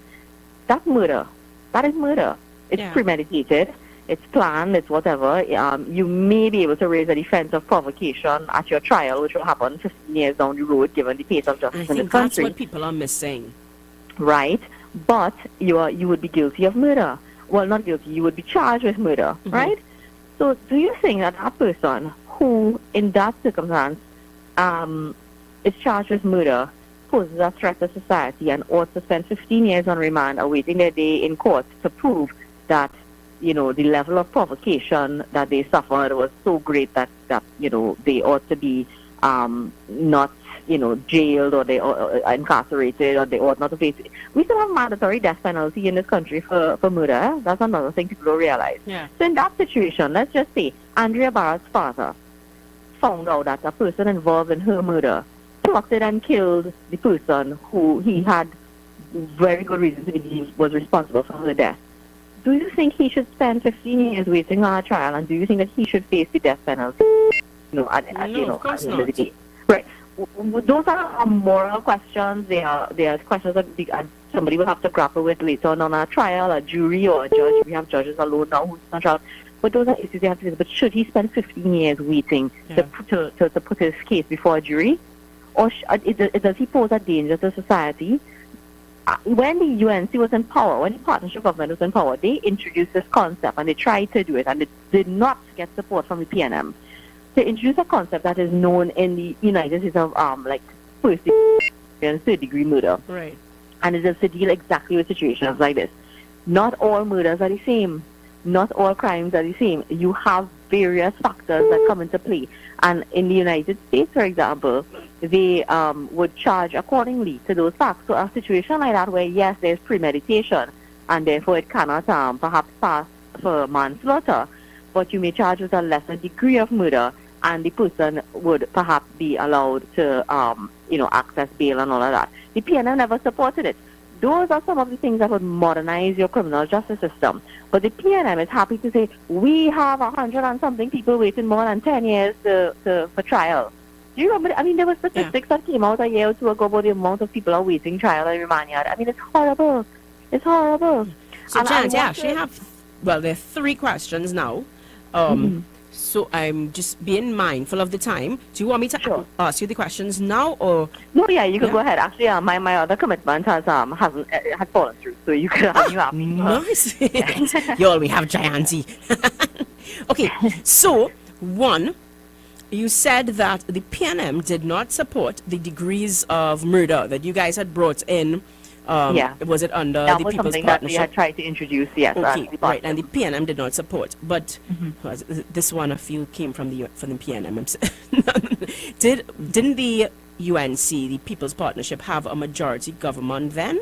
That's murder. That is murder. It's premeditated. It's planned. It's whatever. You may be able to raise a defense of provocation at your trial, which will happen 15 years down the road, given the pace of justice in this country. That's what people are missing. Right. But you would be guilty of murder. Well, not guilty. You would be charged with murder. Right? So do you think that that person who, in that circumstance, is charged with murder poses a threat to society and ought to spend 15 years on remand awaiting their day in court to prove that, the level of provocation that they suffered was so great that they ought to be not, jailed or they incarcerated or they ought not to face it. We still have mandatory death penalty in this country for murder. That's another thing people don't realize. Yeah. So in that situation, let's just say Andrea Barrett's father found out that a person involved in her murder plotted and killed the person who he had very good reason to believe was responsible for her death. Do you think he should spend 15 years waiting on a trial, and do you think that he should face the death penalty? Of course not. Right. Those are moral questions. They are questions that somebody will have to grapple with later on a trial, a jury, or a judge. We have judges alone now who's on trial. But those are issues they have to face. But should he spend 15 years waiting to put his case before a jury? Or does he pose a danger to society? When the UNC was in power, when the partnership government was in power, they introduced this concept and they tried to do it and they did not get support from the PNM. They introduced a concept that is known in the United States of first degree and third degree murder. Right. And it is to deal exactly with situations like this. Not all murders are the same. Not all crimes are the same. You have various factors that come into play. And in the United States, for example, they would charge accordingly to those facts. So a situation like that where, yes, there's premeditation, and therefore it cannot perhaps pass for manslaughter, but you may charge with a lesser degree of murder, and the person would perhaps be allowed to, access bail and all of that. The PNM never supported it. Those are some of the things that would modernize your criminal justice system. But the PNM is happy to say, we have 100 and something people waiting more than 10 years for trial. Do you remember? I mean, there were statistics that came out a year or two ago about the amount of people are waiting trial in remand yard. I mean, it's horrible. It's horrible. So, Janet, actually have, there are 3 questions now. So I'm just being mindful of the time. Do you want me to ask you the questions now, or? No, yeah, you can go ahead. Actually, my other commitment has fallen through, so you can have me. Nice. Y'all, we have Jayanti. Okay, so 1, you said that the PNM did not support the degrees of murder that you guys had brought in. Was it under that the was People's something Partnership? that we had tried to introduce, yes. Okay, right, and the PNM did not support, but this one I feel came from the PNM. Didn't the UNC, the People's Partnership, have a majority government then?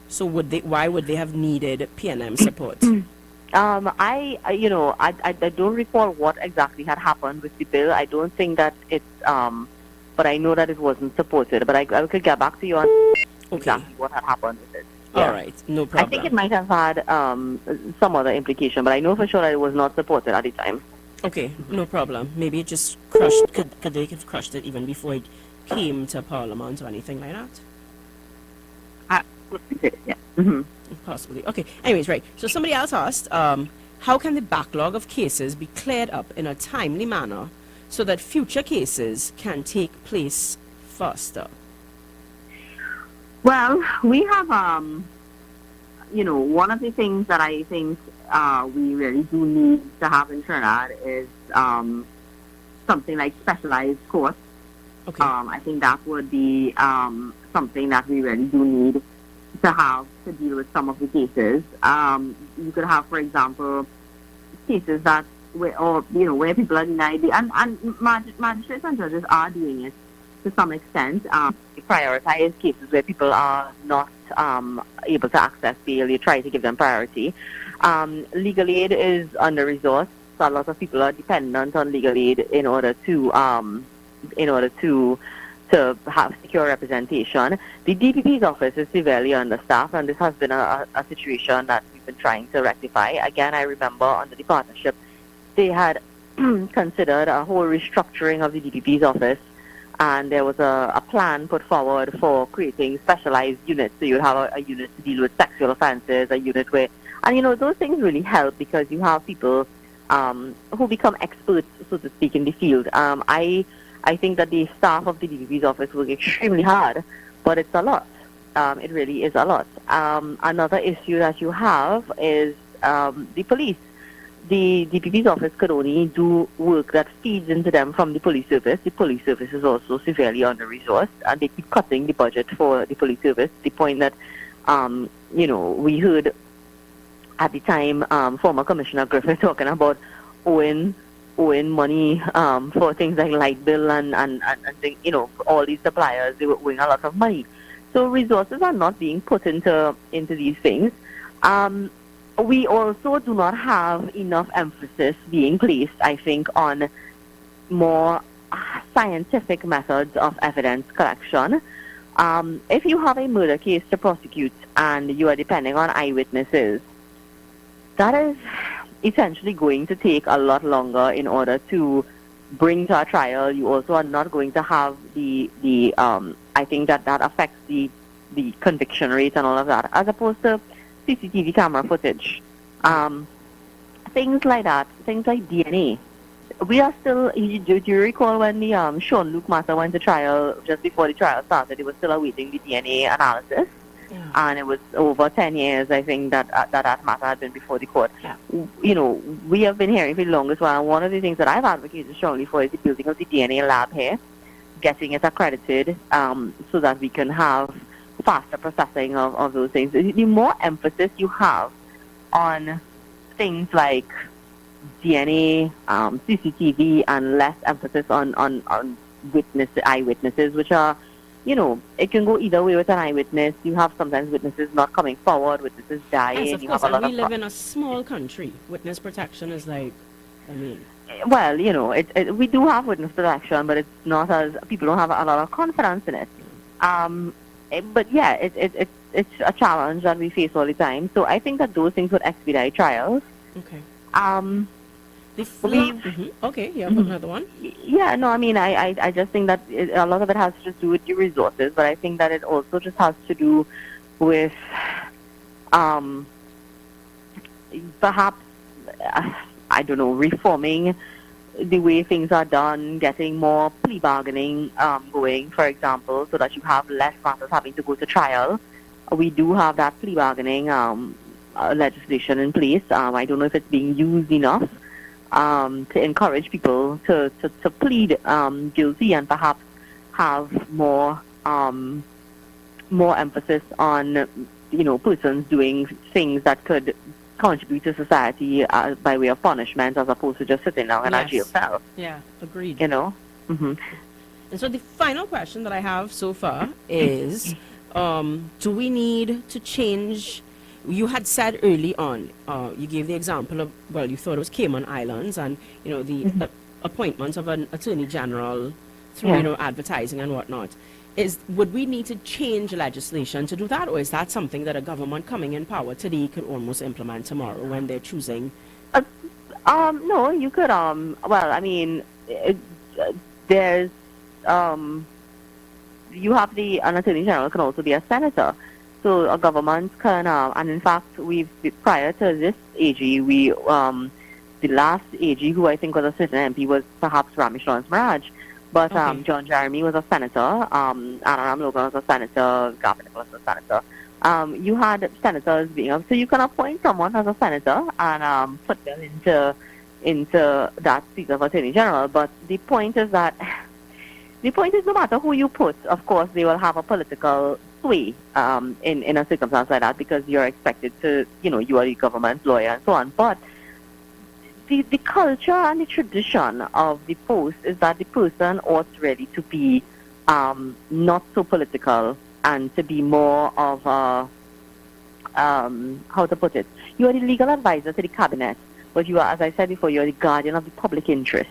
So why would they have needed PNM support? I don't recall what exactly had happened with the bill. I don't think that it's, but I know that it wasn't supported. But I could get back to you on exactly what had happened with it. Yeah. All right, no problem. I think it might have had some other implication, but I know for sure that it was not supported at the time. Okay, no problem. Maybe it just crushed. Could they have crushed it even before it came to Parliament or anything like that? Yeah. Possibly. Okay. Anyways, right. So somebody else asked, how can the backlog of cases be cleared up in a timely manner so that future cases can take place faster? Well, we have, one of the things that I think we really do need to have in Trinidad is something like specialized courts. Okay. I think that would be something that we really do need to have to deal with some of the cases. You could have, for example, cases where people are denied, and magistrates and judges are doing it to some extent. You prioritize cases where people are not able to access bail. You try to give them priority. Legal aid is under-resourced. So a lot of people are dependent on legal aid in order to have secure representation. The DPP's office is severely understaffed, and this has been a situation that we've been trying to rectify. Again, I remember under the partnership, they had considered a whole restructuring of the DPP's office, and there was a plan put forward for creating specialized units. So you'd have a unit to deal with sexual offenses, a unit where, and those things really help because you have people who become experts, so to speak, in the field. I think that the staff of the DPP's office work extremely hard, but it's a lot. It really is a lot. Another issue that you have is the police. The DPP's office could only do work that feeds into them from the police service. The police service is also severely under-resourced, and they keep cutting the budget for the police service to the point that, we heard at the time former Commissioner Griffith talking about owing money for things like light bill and all these suppliers. They were owing a lot of money. So resources are not being put into these things. We also do not have enough emphasis being placed, I think, on more scientific methods of evidence collection. If you have a murder case to prosecute and you are depending on eyewitnesses, that is essentially going to take a lot longer in order to bring to a trial. You also are not going to have the I think that affects the conviction rate and all of that, as opposed to CCTV camera footage. Things like that, things like DNA. We are still, do you recall when the Sean Luke matter went to trial, just before the trial started, they were still awaiting the DNA analysis? Yeah. And it was over 10 years, I think, that matter had been before the court. Yeah. We have been hearing for the longest while, and one of the things that I've advocated strongly for is the building of the DNA lab here, getting it accredited so that we can have faster processing of those things. The more emphasis you have on things like DNA, CCTV, and less emphasis on eyewitnesses, which are, it can go either way with an eyewitness. You have sometimes witnesses not coming forward, witnesses dying. Yes, of course, and we live in a small country. Witness protection is well, we do have witness protection, but it's not as, people don't have a lot of confidence in it. But yeah, it's a challenge that we face all the time. So I think that those things would expedite trials. Okay. Okay, you have another one? Yeah, no, I just think that a lot of it has to do with the resources, but I think that it also just has to do with perhaps, I don't know, reforming the way things are done, getting more plea bargaining going, for example, so that you have less matters having to go to trial. We do have that plea bargaining legislation in place. I don't know if it's being used enough to encourage people to plead guilty and perhaps have more emphasis on persons doing things that could contribute to society by way of punishment, as opposed to just sitting down in a jail cell. Yeah, agreed. Mm-hmm. And so the final question that I have so far is, do we need to change? You had said early on, you gave the example of, well, you thought it was Cayman Islands, and the appointments of an attorney general through advertising and whatnot. Would we need to change legislation to do that, or is that something that a government coming in power today could almost implement tomorrow when they're choosing? No, you could. There's you have an attorney general can also be a senator, so a government can. And in fact, prior to this AG, the last AG who I think was a sitting MP was perhaps Ramesh Lawrence Maraj. But John Jeremy was a senator, Anaram Logan was a senator, Gavin Nicholas was a senator. You had senators being so you can appoint someone as a senator and put them into that seat of attorney general. But the point is no matter who you put, of course they will have a political sway in a circumstance like that, because you're expected to, you are the government lawyer and so on. But the culture and the tradition of the post is that the person ought really to be not so political and to be more of a, how to put it, you are the legal advisor to the cabinet, but you are, as I said before, you are the guardian of the public interest.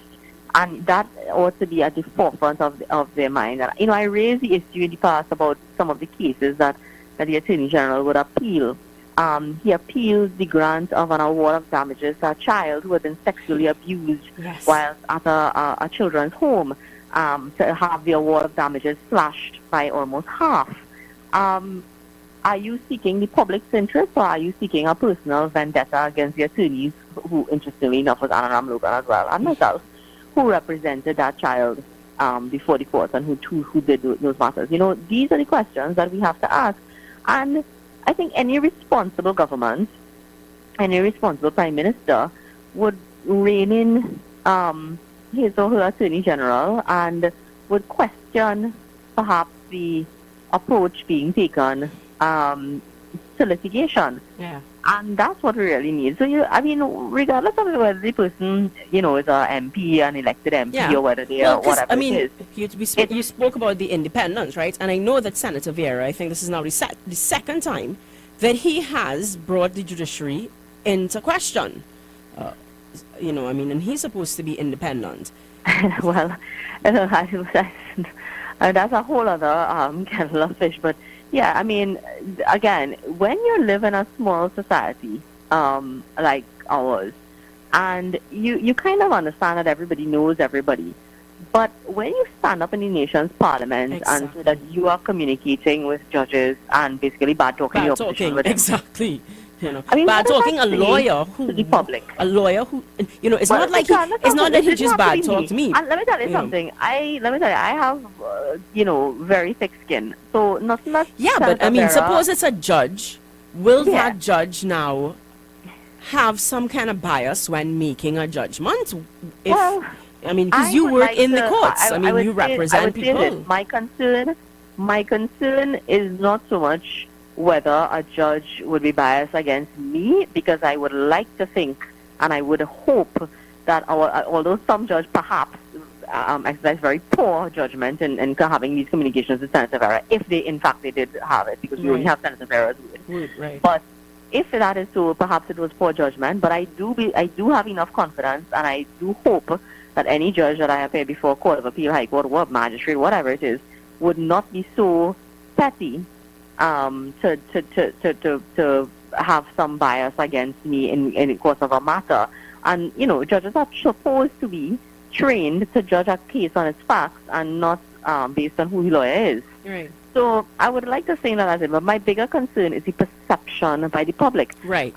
And that ought to be at the forefront of their mind. And, I raised the issue in the past about some of the cases that the Attorney General would appeal. He appealed the grant of an award of damages to a child who had been sexually abused while at a children's home, to have the award of damages slashed by almost half. Are you seeking the public's interest, or are you seeking a personal vendetta against the attorneys who, interestingly enough, was Ananam Logan as well, and myself, who represented that child before the court and who did those matters? These are the questions that we have to ask. And I think any responsible government, any responsible prime minister would rein in his or her attorney general and would question perhaps the approach being taken to litigation. Yeah. And that's what we really need. So, regardless of whether the person, is an MP, an elected MP, or whether they are whatever it is. You spoke about the independence, right? And I know that Senator Vieira, I think this is now the second time that he has brought the judiciary into question. And he's supposed to be independent. Well, that's a whole other kettle of fish, but yeah, again, when you live in a small society like ours, and you kind of understand that everybody knows everybody, but when you stand up in the nation's parliament and so that you are communicating with judges and basically bad talking the opposition with them, exactly. Bad talking a lawyer who to the public. A lawyer who, it's not like it's not that he just bad talked me. And let me tell you something. I have very thick skin, so not. Yeah, but suppose it's a judge. Will that judge now have some kind of bias when making a judgment? Because you work in the courts. You represent people. My concern is not so much whether a judge would be biased against me, because I would like to think and I would hope that although some judge perhaps exercise very poor judgment in having these communications with Senator Vera, if they in fact they did have it, because we only have Senator Vera do it. Right. But if that is so, perhaps it was poor judgment. But I do have enough confidence, and I do hope that any judge that I appear before Court of Appeal, High Court, or magistrate, whatever it is, would not be so petty to have some bias against me in the course of a matter. And, judges are supposed to be trained to judge a case on its facts and not based on who the lawyer is. Right. So I would like to say that as it, but my bigger concern is the perception by the public. Right.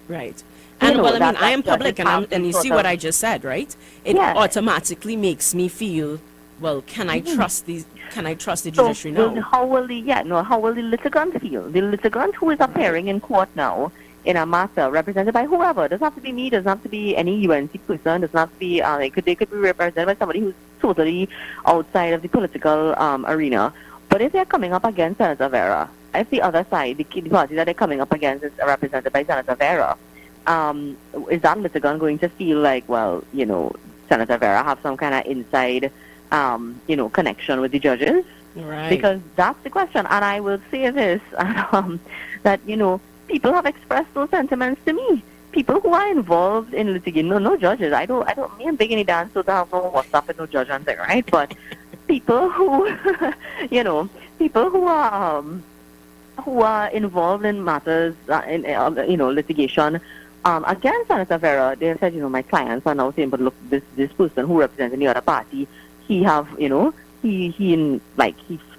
Right. And I am public, and you see what I just said, right? It automatically makes me feel, well, can I trust these? Can I trust the judiciary now? How will the litigant feel? The litigant who is appearing in court now in a matter represented by whoever. It doesn't have to be me. It doesn't have to be any UNC person. It doesn't have to be. They could be represented by somebody who's totally outside of the political arena. But if they're coming up against Senator Vera, if the other side, the party that they're coming up against is represented by Senator Vera, is that litigant going to feel like, well, Senator Vera have some kind of inside connection with the judges? Right. Because that's the question. And I will say this, that, people have expressed those sentiments to me. People who are involved in litigation, no judges. Me and Big any dance, so to have no WhatsApp and no judge and thing, right? But people who, people who are involved in matters, litigation, against Senator Vera, they have said, my clients are now saying, but look, this person who represents the other party, he have, he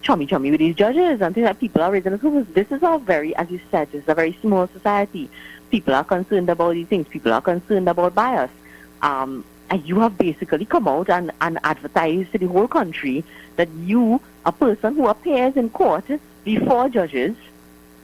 chummy with these judges and things like people are raising his. This is a very, as you said, this is a very small society. People are concerned about these things. People are concerned about bias. And you have basically come out and advertised to the whole country that you, a person who appears in court before judges,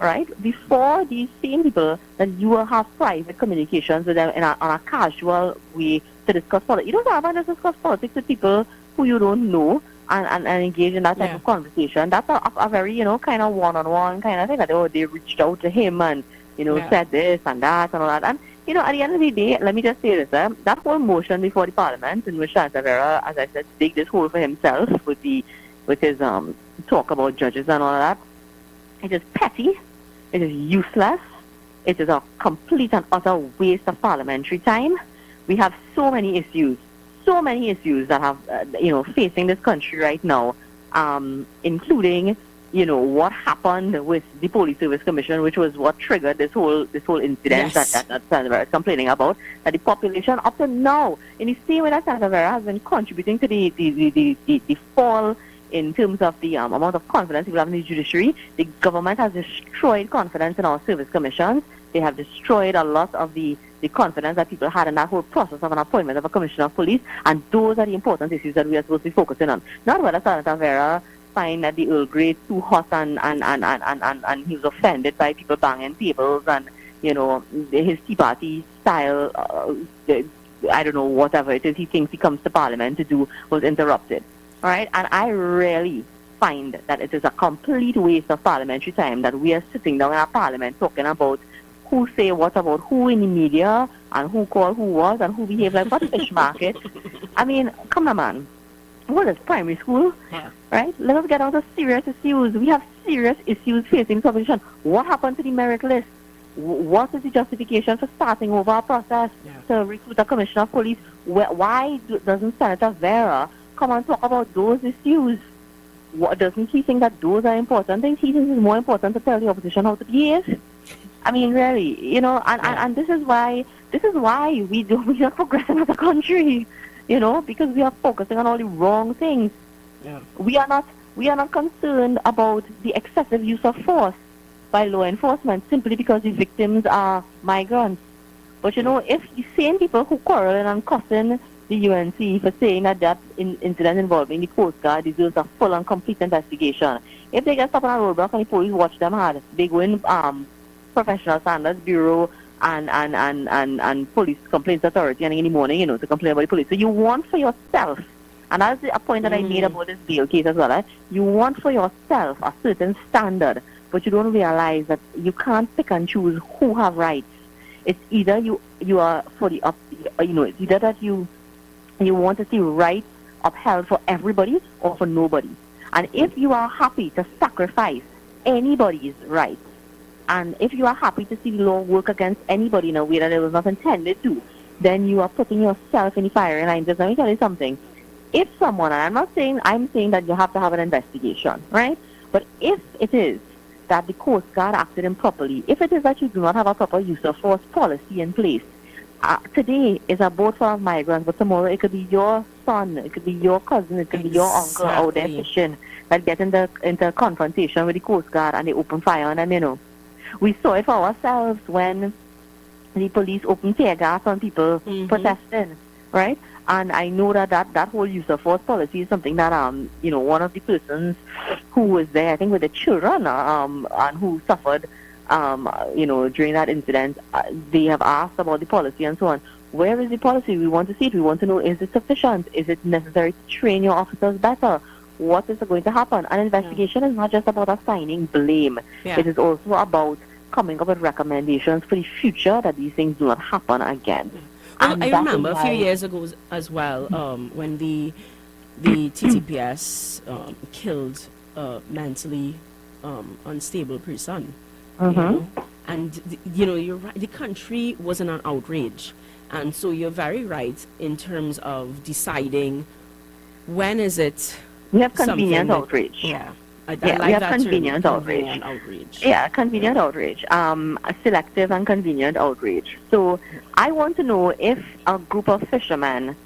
right, before these same people, that you will have private communications with them on a casual way to discuss politics. You don't have to discuss politics with people who you don't know and engage in that type of conversation. That's a very, kind of one-on-one kind of thing. That they reached out to him and, said this and that and all that. And, at the end of the day, let me just say this, that whole motion before the Parliament in which Senator Vera, as I said, dig this hole for himself with the with his talk about judges and all of that. It is petty. It is useless. It is a complete and utter waste of parliamentary time. We have so many issues that have, facing this country right now, including, what happened with the Police Service Commission, which was what triggered this whole incident that Senator Vera is complaining about. That the population up to now, in the same way that Senator Vera has been contributing to the fall in terms of the amount of confidence people have in the judiciary, the government has destroyed confidence in our service commissions. They have destroyed a lot of the confidence that people had in that whole process of an appointment of a commissioner of police, and those are the important issues that we are supposed to be focusing on. Not whether Senator Vera find that the Earl Grey is too hot and he was offended by people banging tables and, his Tea Party style, I don't know, whatever it is he thinks he comes to Parliament to do was interrupted. All right? And I really find that it is a complete waste of parliamentary time that we are sitting down in our Parliament talking about who say what about who in the media and who called who was and who behaved like what fish market. I mean, come on, man. What is primary school? Yeah. Right? Let us get on to serious issues. We have serious issues facing the opposition. What happened to the merit list? What is the justification for starting over a process to recruit a commissioner of police? Why doesn't Senator Vera come and talk about those issues? Doesn't he think that those are important? He thinks it's more important to tell the opposition how to behave. I mean, really, and this is why we are not progressing as a country, because we are focusing on all the wrong things. Yeah. We are not concerned about the excessive use of force by law enforcement simply because the victims are migrants. But if the same people who quarreling and cussing the UNC for saying that incident involving the Coast Guard deserves a full and complete investigation, if they get stopped on a roadblock and the police watch them hard, they go in Professional Standards Bureau and Police Complaints Authority and in the morning, to complain about the police. So you want for yourself, and that's a point that I made about this bail case as well, you want for yourself a certain standard, but you don't realize that you can't pick and choose who have rights. It's either you are for the it's either that you want to see rights upheld for everybody or for nobody. And if you are happy to sacrifice anybody's rights, and if you are happy to see the law work against anybody in a way that it was not intended to, then you are putting yourself in the firing line. Just let me tell you something. If someone, and I'm saying that you have to have an investigation, right? But if it is that the Coast Guard acted improperly, if it is that you do not have a proper use of force policy in place, today is a boat full of migrants, but tomorrow it could be your son, it could be your cousin, it could be your uncle out there fishing that get into confrontation with the Coast Guard and they open fire on them, We saw it for ourselves when the police opened tear gas on people protesting, right? And I know that whole use of force policy is something that, one of the persons who was there, I think with the children, and who suffered, during that incident, they have asked about the policy and so on. Where is the policy? We want to see it. We want to know, is it sufficient? Is it necessary to train your officers better? What is going to happen? An investigation is not just about assigning blame. Yeah. It is also about coming up with recommendations for the future that these things do not happen again. Well, And I that remember is a few why- years ago when the TTPS killed a mentally unstable person. And you're right, the country was in an outrage, and so you're very right in terms of deciding when is it. We have convenient something that- outrage. Yeah. I Yeah, like we have that term, convenient outrage. convenient outrage. Yeah, convenient outrage. A selective and convenient outrage. So I want to know if a group of fishermen,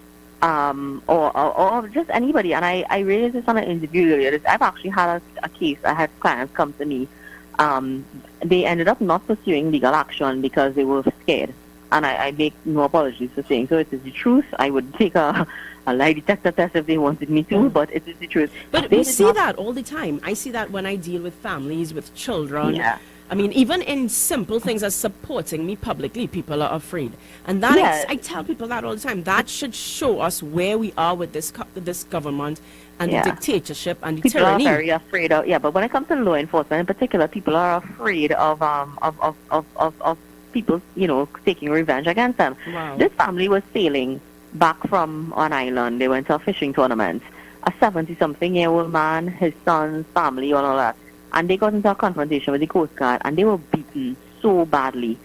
or just anybody, and I raised this on an interview earlier. I've actually had a case. I had clients come to me. They ended up not pursuing legal action because they were scared. And I make no apologies for saying so. It is the truth. I would take a lie detector test if they wanted me to, but it is the truth. But They we did see not- that all the time. I see that when I deal with families, with children. Yeah. I mean, even in simple things as supporting me publicly, people are afraid. And that Yeah. I tell people that all the time. That should show us where we are with this government and Yeah. the dictatorship and the People tyranny. are very afraid of, but when it comes to law enforcement in particular, people are afraid of people, taking revenge against them. Wow. This family was sailing back from an island. They went to a fishing tournament. a 70-something-year-old man, his son's family, and all that. And they got into a confrontation with the Coast Guard, and they were beaten so badly.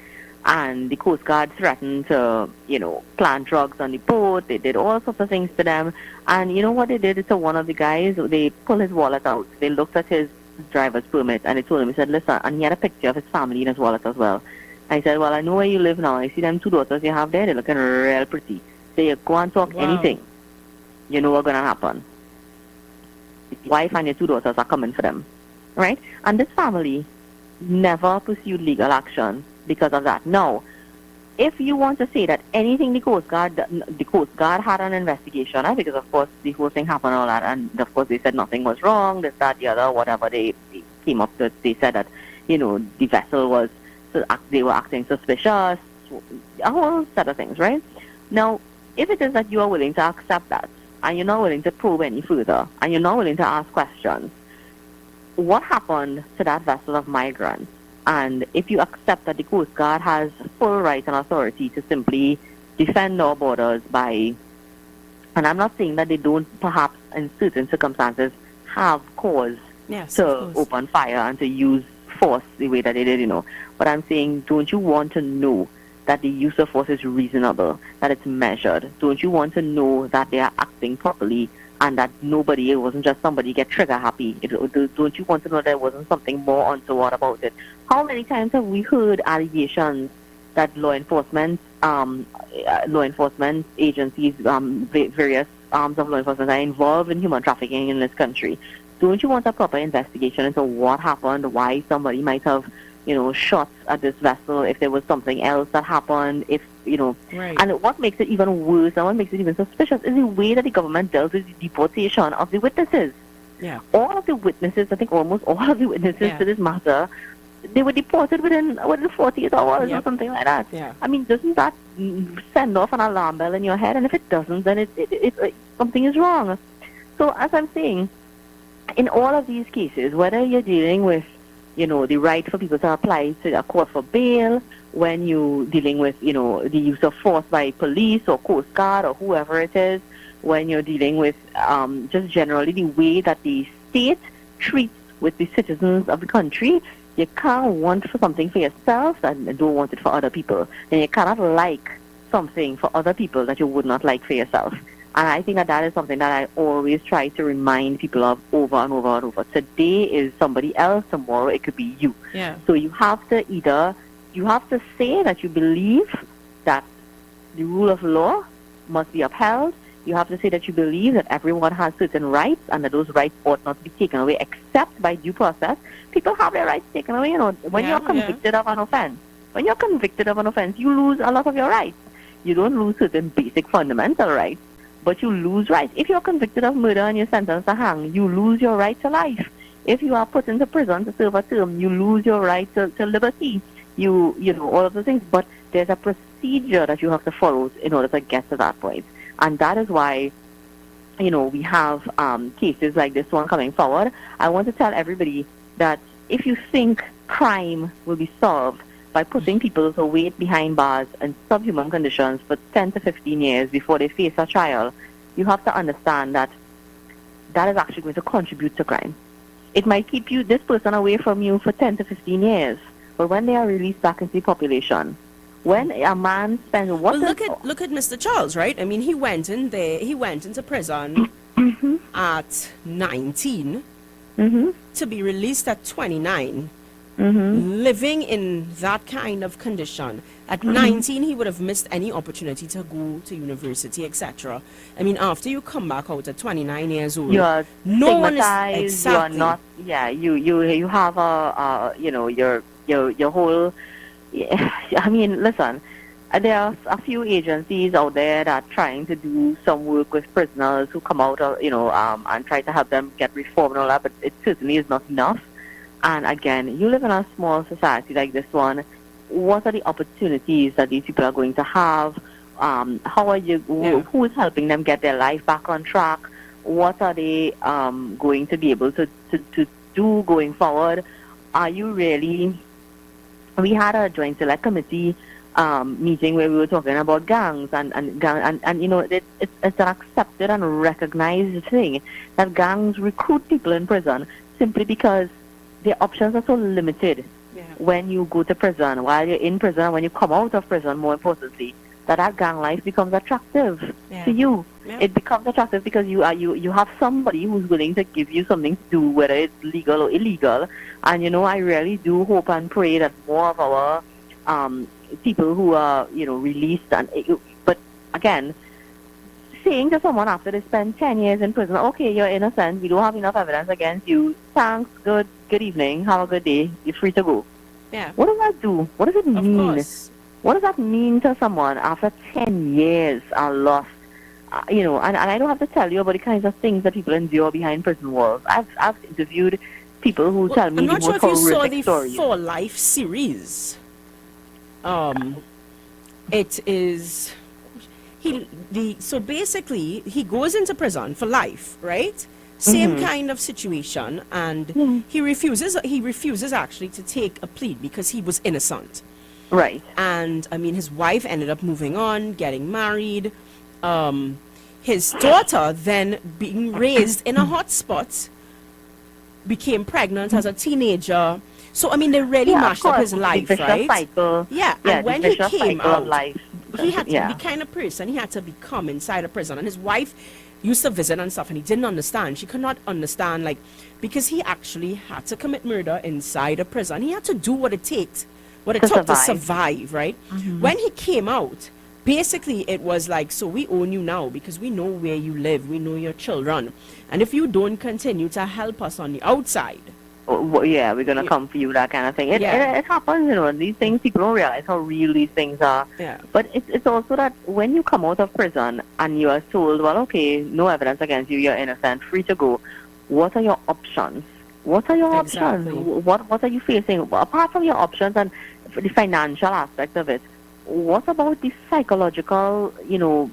And the Coast Guard threatened to, plant drugs on the boat. They did all sorts of things to them. And you know what they did to one of the guys? They pulled his wallet out. They looked at his driver's permit, and they told him, he said, listen, and he had a picture of his family in his wallet as well. And he said, well, I know where you live now. I see them 2 daughters you have there. They're looking real pretty. So you go and talk anything. You know what's going to happen. Your wife and your 2 daughters are coming for them. Right? And this family never pursued legal action because of that. Now, if you want to say that anything the Coast Guard had an investigation, because of course the whole thing happened and all that, and of course they said nothing was wrong, this, that, the other, whatever they came up with, they said that, the vessel was, they were acting suspicious, a whole set of things, right? Now, if it is that you are willing to accept that, and you're not willing to probe any further, and you're not willing to ask questions, what happened to that vessel of migrants? And if you accept that the Coast Guard has full right and authority to simply defend our borders by, and I'm not saying that they don't perhaps in certain circumstances have cause to open fire and to use force the way that they did, but I'm saying, don't you want to know that the use of force is reasonable, that it's measured? Don't you want to know that they are acting properly and that it wasn't just somebody get trigger happy? Don't you want to know there wasn't something more untoward about it? How many times have we heard allegations that law enforcement agencies, various arms of law enforcement are involved in human trafficking in this country? Don't you want a proper investigation into what happened, why somebody might have, shot at this vessel, if there was something else that happened, Right. And what makes it even worse and what makes it even suspicious is the way that the government dealt with the deportation of the witnesses. Yeah. All of the witnesses, I think almost all of the witnesses to this matter, they were deported within 48 hours or something like that. Yeah. I mean, doesn't that send off an alarm bell in your head? And if it doesn't, then it something is wrong. So as I'm saying, in all of these cases, whether you're dealing with, the right for people to apply to a court for bail, when you're dealing with, the use of force by police or Coast Guard or whoever it is, when you're dealing with just generally the way that the state treats with the citizens of the country, you can't want for something for yourself and don't want it for other people. And you cannot like something for other people that you would not like for yourself. And I think that is something that I always try to remind people of over and over and over. Today is somebody else, tomorrow it could be you. Yeah. So you have to say that you believe that the rule of law must be upheld. You have to say that you believe that everyone has certain rights and that those rights ought not to be taken away except by due process. People have their rights taken away, when you're convicted of an offense. When you're convicted of an offense, you lose a lot of your rights. You don't lose certain basic fundamental rights, but you lose rights. If you're convicted of murder and you're sentenced to hang, you lose your right to life. If you are put into prison to serve a term, you lose your right to liberty. All of the things. But there's a procedure that you have to follow in order to get to that point. And that is why, we have cases like this one coming forward. I want to tell everybody that if you think crime will be solved by putting people to wait behind bars in subhuman conditions for 10 to 15 years before they face a trial, you have to understand that is actually going to contribute to crime. It might keep this person away from you for 10 to 15 years, but when they are released back into the population, when a man spends look at Mr. Charles, right? I mean, he went into prison at 19 to be released at 29. Living in that kind of condition. At 19, he would have missed any opportunity to go to university, etc. I mean, after you come back out at 29 years old, you are no one is stigmatized. You are not. Yeah, you have your whole. I mean, listen. There are a few agencies out there that are trying to do some work with prisoners who come out, and try to help them get reform and all that. But it certainly is not enough. And again, you live in a small society like this one. What are the opportunities that these people are going to have? How are you? Who is helping them get their life back on track? What are they going to be able to do going forward? Are you really? We had a joint select committee meeting where we were talking about gangs and you know, it's an accepted and recognized thing that gangs recruit people in prison simply because their options are so limited when you go to prison, while you're in prison, when you come out of prison, more importantly, that gang life becomes attractive to you. It becomes attractive because you have somebody who's willing to give you something to do, whether it's legal or illegal. And you know, I really do hope and pray that more of our people who are, you know, released but again, saying to someone after they spend 10 years in prison, okay, you're innocent, we don't have enough evidence against you, thanks, good evening, have a good day, you're free to go. What does that do? What does it mean? What does that mean to someone after 10 years are lost? You know, and I don't have to tell you about the kinds of things that people endure behind prison walls. I've interviewed people who tell me I'm the not most sure if you saw horrific the stories. For Life series. It is so basically he goes into prison for life, right? Same kind of situation, and he refuses actually to take a plea because he was innocent. Right. And I mean, his wife ended up moving on, getting married. His daughter, then being raised in a hotspot, became pregnant as a teenager. So I mean, they really mashed up his life, right? Cycle. And when he came out, life. he had to be the kind of person he had to become inside a prison. And his wife used to visit and stuff, and he didn't understand. She could not understand, like, because he actually had to commit murder inside a prison. He had to do what it takes, what it took to survive, right? When he came out, basically it was like, so we own you now because we know where you live, we know your children, and if you don't continue to help us on the outside, we're gonna come for you, that kind of thing. It happens, you know, and these things, people don't realize how real these things are. But it's also that when you come out of prison and you are told, well, okay, no evidence against you, you're innocent, free to go, what are your options? What are your options? What are you facing? Apart from your options and the financial aspect of it, what about the psychological, you know,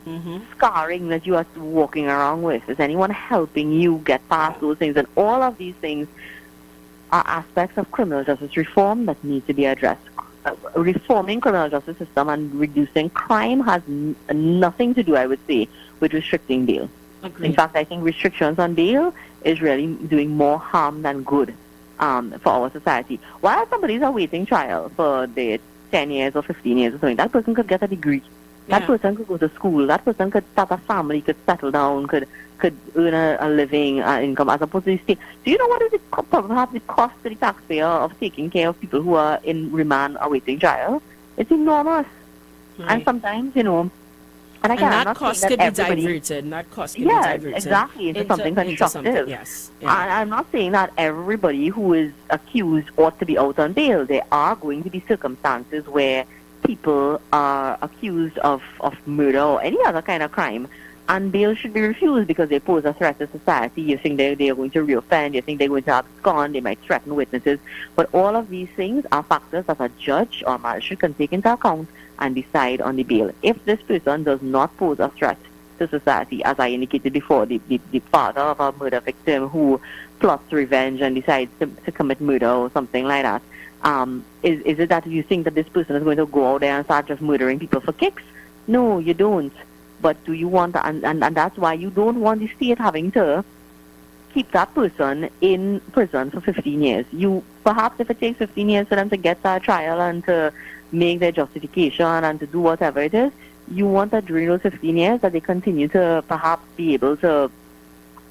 scarring that you are walking around with? Is anyone helping you get past those things? And all of these things are aspects of criminal justice reform that need to be addressed. Reforming criminal justice system and reducing crime has nothing to do, I would say, with restricting bail. In fact, I think restrictions on bail is really doing more harm than good for our society. While somebody's awaiting trial for their 10 years or 15 years or something, that person could get a degree. That person could go to school. That person could start a family, could settle down, could earn a living income, as opposed to the state. Do you know what is perhaps the cost to the taxpayer of taking care of people who are in remand awaiting trial? It's enormous. And sometimes, you know, and again, and I'm not cost saying could that be everybody... diverted. And that cost could be diverted. Exactly, into something constructive. Yes. And I'm not saying that everybody who is accused ought to be out on bail. There are going to be circumstances where people are accused of murder or any other kind of crime, and bail should be refused because they pose a threat to society. You think they are going to reoffend, you think they're going to abscond, they might threaten witnesses. But all of these things are factors that a judge or magistrate can take into account and decide on the bail. If this person does not pose a threat to society, as I indicated before, the father of a murder victim who plots revenge and decides to commit murder or something like that, is it that you think that this person is going to go out there and start just murdering people for kicks? No, you don't. But do you want, and that's why you don't want the state having to keep that person in prison for 15 years. You, perhaps if it takes 15 years for them to get that trial and to make their justification and to do whatever it is, you want that during those 15 years that they continue to perhaps be able to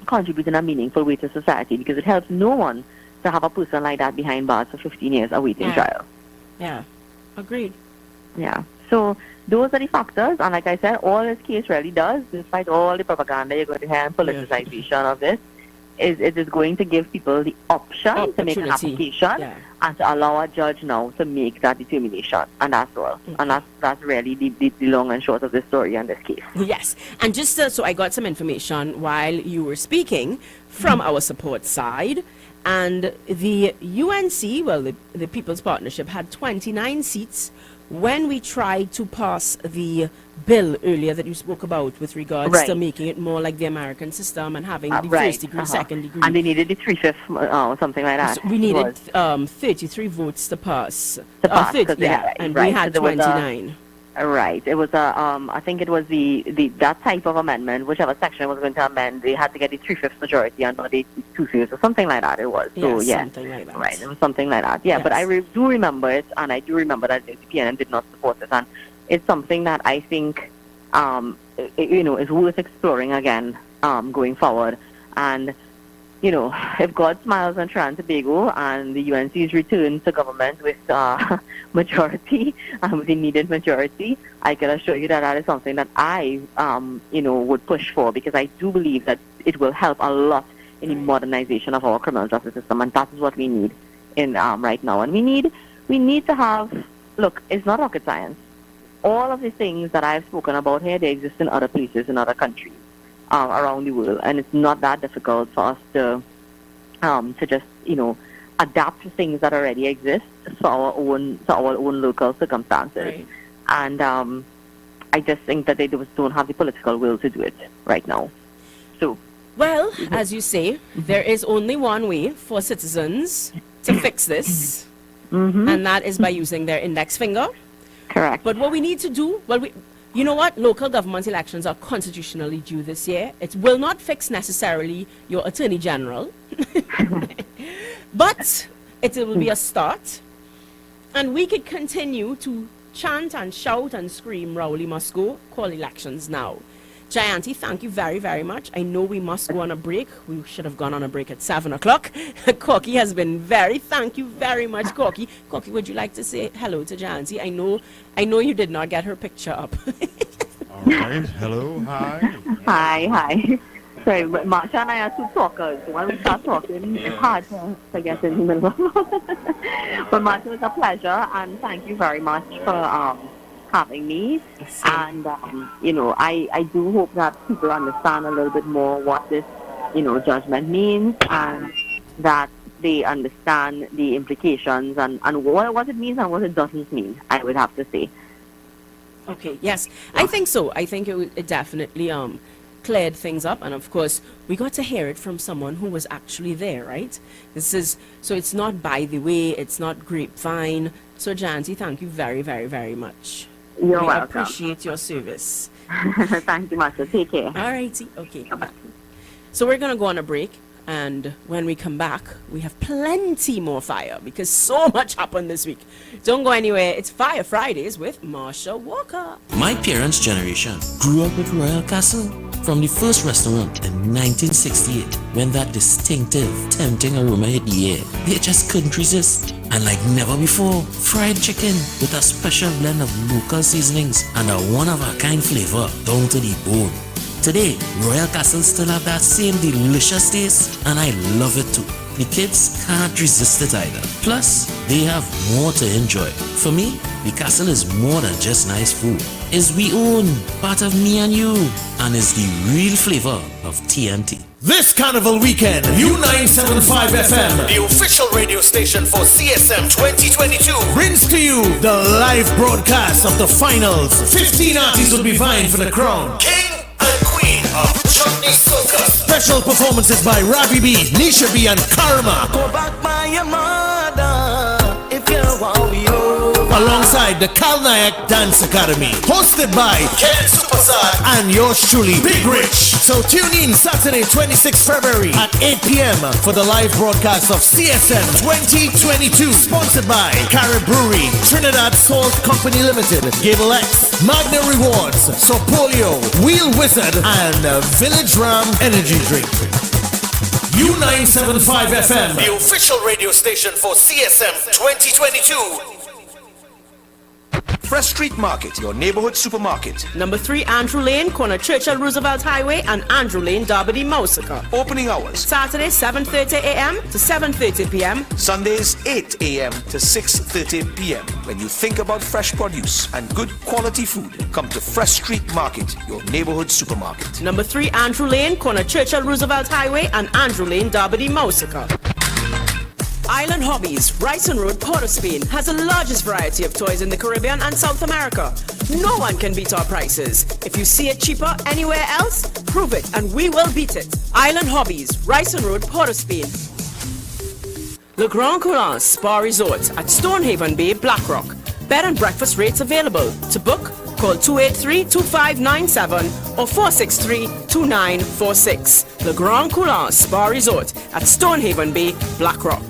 contribute in a meaningful way to society, because it helps no one to have a person like that behind bars for 15 years awaiting trial. Yeah, agreed. Yeah, so those are the factors, and like I said, all this case really does, despite all the propaganda you're going to hear and politicization of this, is it is going to give people the option to make an application and to allow a judge now to make that determination, and that's all. And that's really the long and short of the story on this case. Yes, and just so I got some information while you were speaking from our support side, And the UNC, well, the People's Partnership, had 29 seats when we tried to pass the bill earlier that you spoke about with regards to making it more like the American system and having the first degree, second degree. And they needed the 3/5, something like that. So we needed 33 votes to pass. To pass, 30, and we had so 29. Right. It was I think it was that type of amendment, whichever section was going to amend, they had to get the 3/5 majority and not the 2/3 or something like that. It was. So something like that. Right. It was something like that. Yeah. Yes. But I do remember it, and I do remember that the PNM did not support it, and it's something that I think, is worth exploring again, going forward. And if God smiles on Trinidad and Tobago and the UNC's return to government with majority, with the needed majority, I can assure you that is something that I, would push for, because I do believe that it will help a lot in the modernization of our criminal justice system, and that is what we need in right now. And we need to have, look, it's not rocket science. All of the things that I've spoken about here, they exist in other places, in other countries. Around the world, and it's not that difficult for us to just adapt to things that already exist for our own local circumstances. Right. And I just think that they just don't have the political will to do it right now. So, well, as you say, there is only one way for citizens to fix this, and that is by using their index finger. Correct. But what we need to do, you know what? Local government elections are constitutionally due this year. It will not fix necessarily your Attorney General, but it will be a start. And we could continue to chant and shout and scream, Rowley must go, call elections now. Jayanti, thank you very, very much. I know we must go on a break. We should have gone on a break at 7 o'clock. Corky has been thank you very much, Corky. Corky, would you like to say hello to Jayanti? I know you did not get her picture up. All right. Hello. Hi. Hi. Sorry, but Marsha and I are two talkers. So when we start talking, it's hard to get in the middle. But Marsha, it was a pleasure, and thank you very much for having me. And I do hope that people understand a little bit more what this judgment means, and that they understand the implications and what it means and what it doesn't mean, I would have to say. Okay, yes, I think so. I think it definitely cleared things up, and of course we got to hear it from someone who was actually there, right? So it's not by the way, it's not grapevine. So Janti, thank you very, very, very much. You're we welcome. Appreciate your service. Thank you, Marsha. Take care. All righty. Okay. So we're going to go on a break, and when we come back, we have plenty more fire, because so much happened this week. Don't go anywhere. It's Fire Fridays with Marsha Walker. My parents' generation grew up with Royal Castle. From the first restaurant in 1968, when that distinctive, tempting aroma hit the air, they just couldn't resist. And like never before, fried chicken with a special blend of local seasonings and a one-of-a-kind flavor down to the bone. Today, Royal Castle still have that same delicious taste, and I love it too. The kids can't resist it either. Plus, they have more to enjoy. For me, the castle is more than just nice food. It's we own, part of me and you, and is the real flavor of TNT. This Carnival weekend, U975 FM, the official radio station for CSM 2022, brings to you the live broadcast of the finals. 15 artists will be vying for the crown. King and Queen of Chutney Soca. Special performances by Ravi B, Nisha B, and Karma. Go back by your mother if you want you. Alongside the Kalnayak Dance Academy, hosted by Ken Superstar and yours truly, Big Rich. So tune in Saturday, 26th February at 8 p.m. for the live broadcast of CSN 2022, sponsored by Carib Brewery, Trinidad Salt Company Limited, Gable X, Magna Rewards, Sopolio, Wheel Wizard, and Village Ram Energy Drink. U975 FM, the official radio station for CSM 2022. Fresh Street Market, your neighborhood supermarket. Number 3 Andrew Lane, corner Churchill Roosevelt Highway and Andrew Lane, Derby, Mousica. Opening hours. Saturday 7:30 a.m. to 7:30 p.m. Sundays 8 a.m. to 6:30 p.m. When you think about fresh produce and good quality food, come to Fresh Street Market, your neighborhood supermarket. Number 3 Andrew Lane, corner Churchill Roosevelt Highway and Andrew Lane, Derby, Mousica. Island Hobbies, Ryson Road, Port of Spain, has the largest variety of toys in the Caribbean and South America. No one can beat our prices. If you see it cheaper anywhere else, prove it and we will beat it. Island Hobbies, Ryson Road, Port of Spain. Le Grand Coulon Spa Resort at Stonehaven Bay, Blackrock. Bed and breakfast rates available. To book, call 283-2597 or 463-2946. Le Grand Coulon Spa Resort at Stonehaven Bay, Blackrock.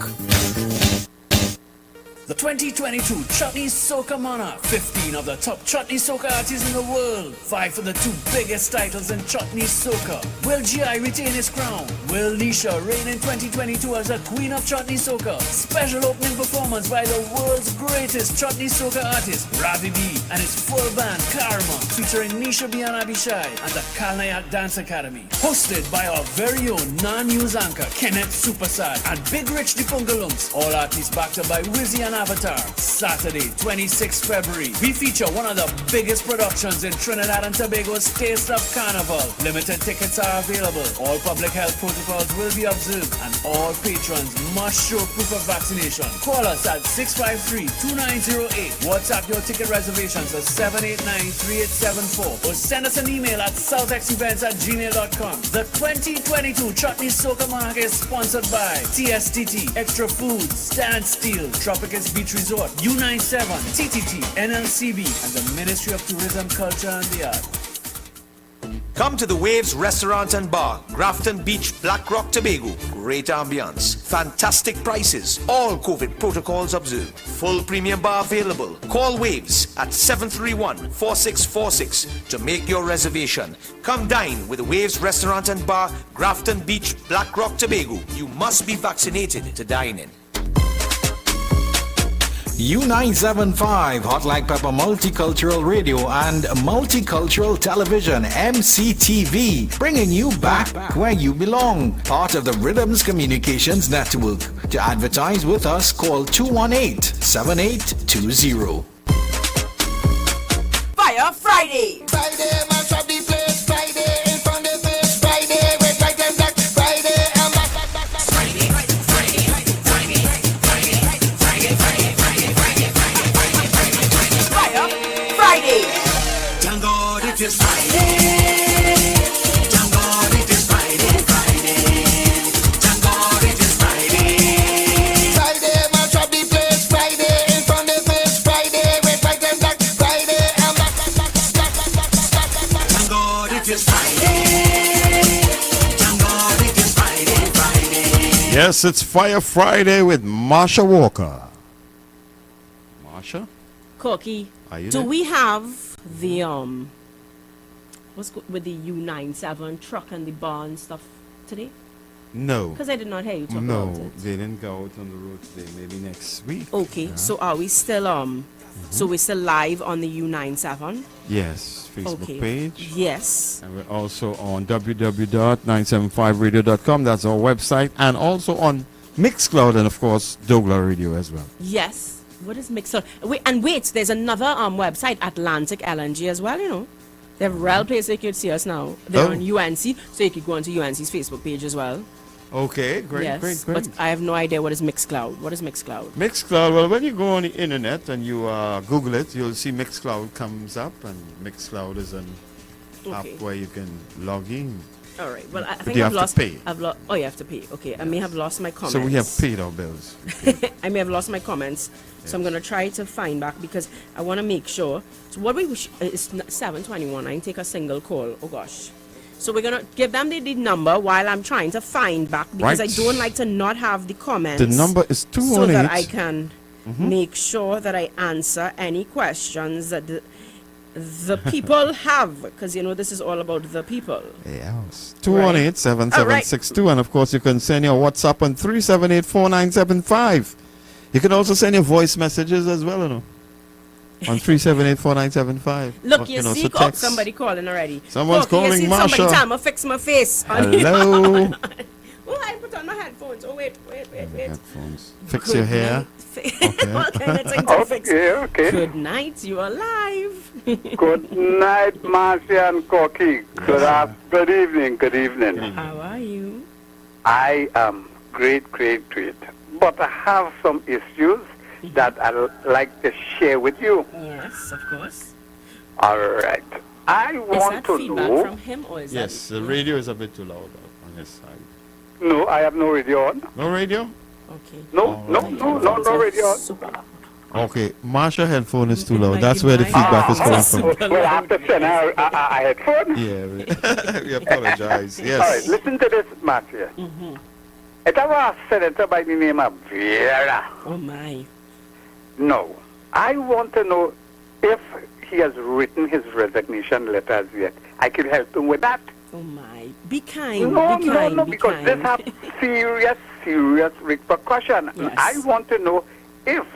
The 2022 Chutney Soca Monarch. 15 of the top Chutney Soca artists in the world. 5 for the 2 biggest titles in Chutney Soca. Will G.I. retain his crown? Will Nisha reign in 2022 as the Queen of Chutney Soca? Special opening performance by the world's greatest Chutney Soca artist, Ravi B, and his full band, Karma, featuring Nisha B and Abishai and the Kalnayak Dance Academy. Hosted by our very own non-news anchor, Kenneth Supersad, and Big Rich the Pungalums. All artists backed up by Wizzy and Avatar. Saturday, 26 February. We feature one of the biggest productions in Trinidad and Tobago's Taste of Carnival. Limited tickets are available. All public health protocols will be observed and all patrons must show proof of vaccination. Call us at 653-2908. WhatsApp your ticket reservations to 789-3874 or send us an email at southexevents@gmail.com. The 2022 Chutney Soca Monarch is sponsored by TSTT, Extra Foods, Stand Steel, Tropicus Beach Resort, U97, TTT, NLCB, and the Ministry of Tourism, Culture and the Arts. Come to the Waves Restaurant and Bar, Grafton Beach, Blackrock, Tobago. Great ambience, fantastic prices, all COVID protocols observed. Full premium bar available. Call Waves at 731-4646 to make your reservation. Come dine with the Waves Restaurant and Bar, Grafton Beach, Blackrock, Tobago. You must be vaccinated to dine in. U975 Hot Like Pepper Multicultural Radio and Multicultural Television MCTV, bringing you back where you belong. Part of the Rhythms Communications Network. To advertise with us, call 218-7820. Fire Friday! Friday, mash up the place. Friday, in front of the face. Friday, red, white, and black. Friday, and back. Friday, Friday, Friday, Friday, Friday, Friday, Friday, Friday, Friday, Fire Friday! Thank God it is Friday. Thank God it is Friday, Friday. Thank God it is Friday. Friday, mash up the place. Friday, in front of the face. Friday, red, white, and black. Friday, and back. Thank God it is Friday. Thank God it is Friday, Friday. Yes, it's Fire Friday with Marsha Walker. Marsha? Corky, Are you do there? we have the with the U97 truck and the bar and stuff today? No. Because I did not hear you talk about No, it. they didn't go out on the road today. Maybe next week. Okay, Yeah. so are we still so we're still live on the U97? Yes, Facebook Okay. page. Yes. And we're also on www.975radio.com. That's our website. And also on Mixcloud and, of course, Douglar Radio as well. Yes. What is Mixer? Wait, there's another website, Atlantic LNG as well, you know. They have real place you could see us now. They're Oh. on UNC, so you could go onto UNC's Facebook page as well. Okay, great, Yes, great. but I have no idea what is Mixcloud. What is Mixcloud? Mixcloud, well, when you go on the internet and you Google it, you'll see Mixcloud comes up, and Mixcloud is an Okay. app where you can log in. All right. Well, I But think you I've have lost. to pay. Oh, you have to pay. Okay. I may have lost my comments. So we have paid our bills. I may have lost my comments, so I'm gonna try to find back because I want to make sure. So what it's 7:21. I can take a single call. Oh gosh. So we're gonna give them the number while I'm trying to find back because Right. I don't like to not have the comments. The number is so 218. that I can make sure that I answer any questions that the people have, because you know this is all about the people. Yes. 218-7762. And of course, you can send your WhatsApp on 378-4975. You can also send your voice messages as well, you know, on 378-4975. Look, you know, see, so text. somebody calling already. Someone's Look, you calling see Marsha. Somebody time I fix my face. Hello. Oh, I put on my headphones. Oh, wait. Headphones. Fix your hair. Okay. What kind of thing to fix? Okay. Good night. You are live. Good night, Marsha and Corky. Good evening. Good evening. How are you? I am great. but I have some issues that I'd like to share with you. Yes, of course. All right. I Is want that to feedback know. from him or is Yes, that... the radio is a bit too loud on his side. No, I have no radio on. No radio? Okay. No radio on. Super loud. Okay, Marsha headphone is too loud. That's where the feedback is coming from. Well, I have to send her a headphone. Yeah, we apologize. Yes. All right, listen to this, Marsha. It was a senator by the name of Vera. Oh, my. No. I want to know if he has written his resignation letters yet. I can help him with that. Oh, my. Be kind. No, be kind, no, be because kind. this has serious repercussion. Yes. I want to know if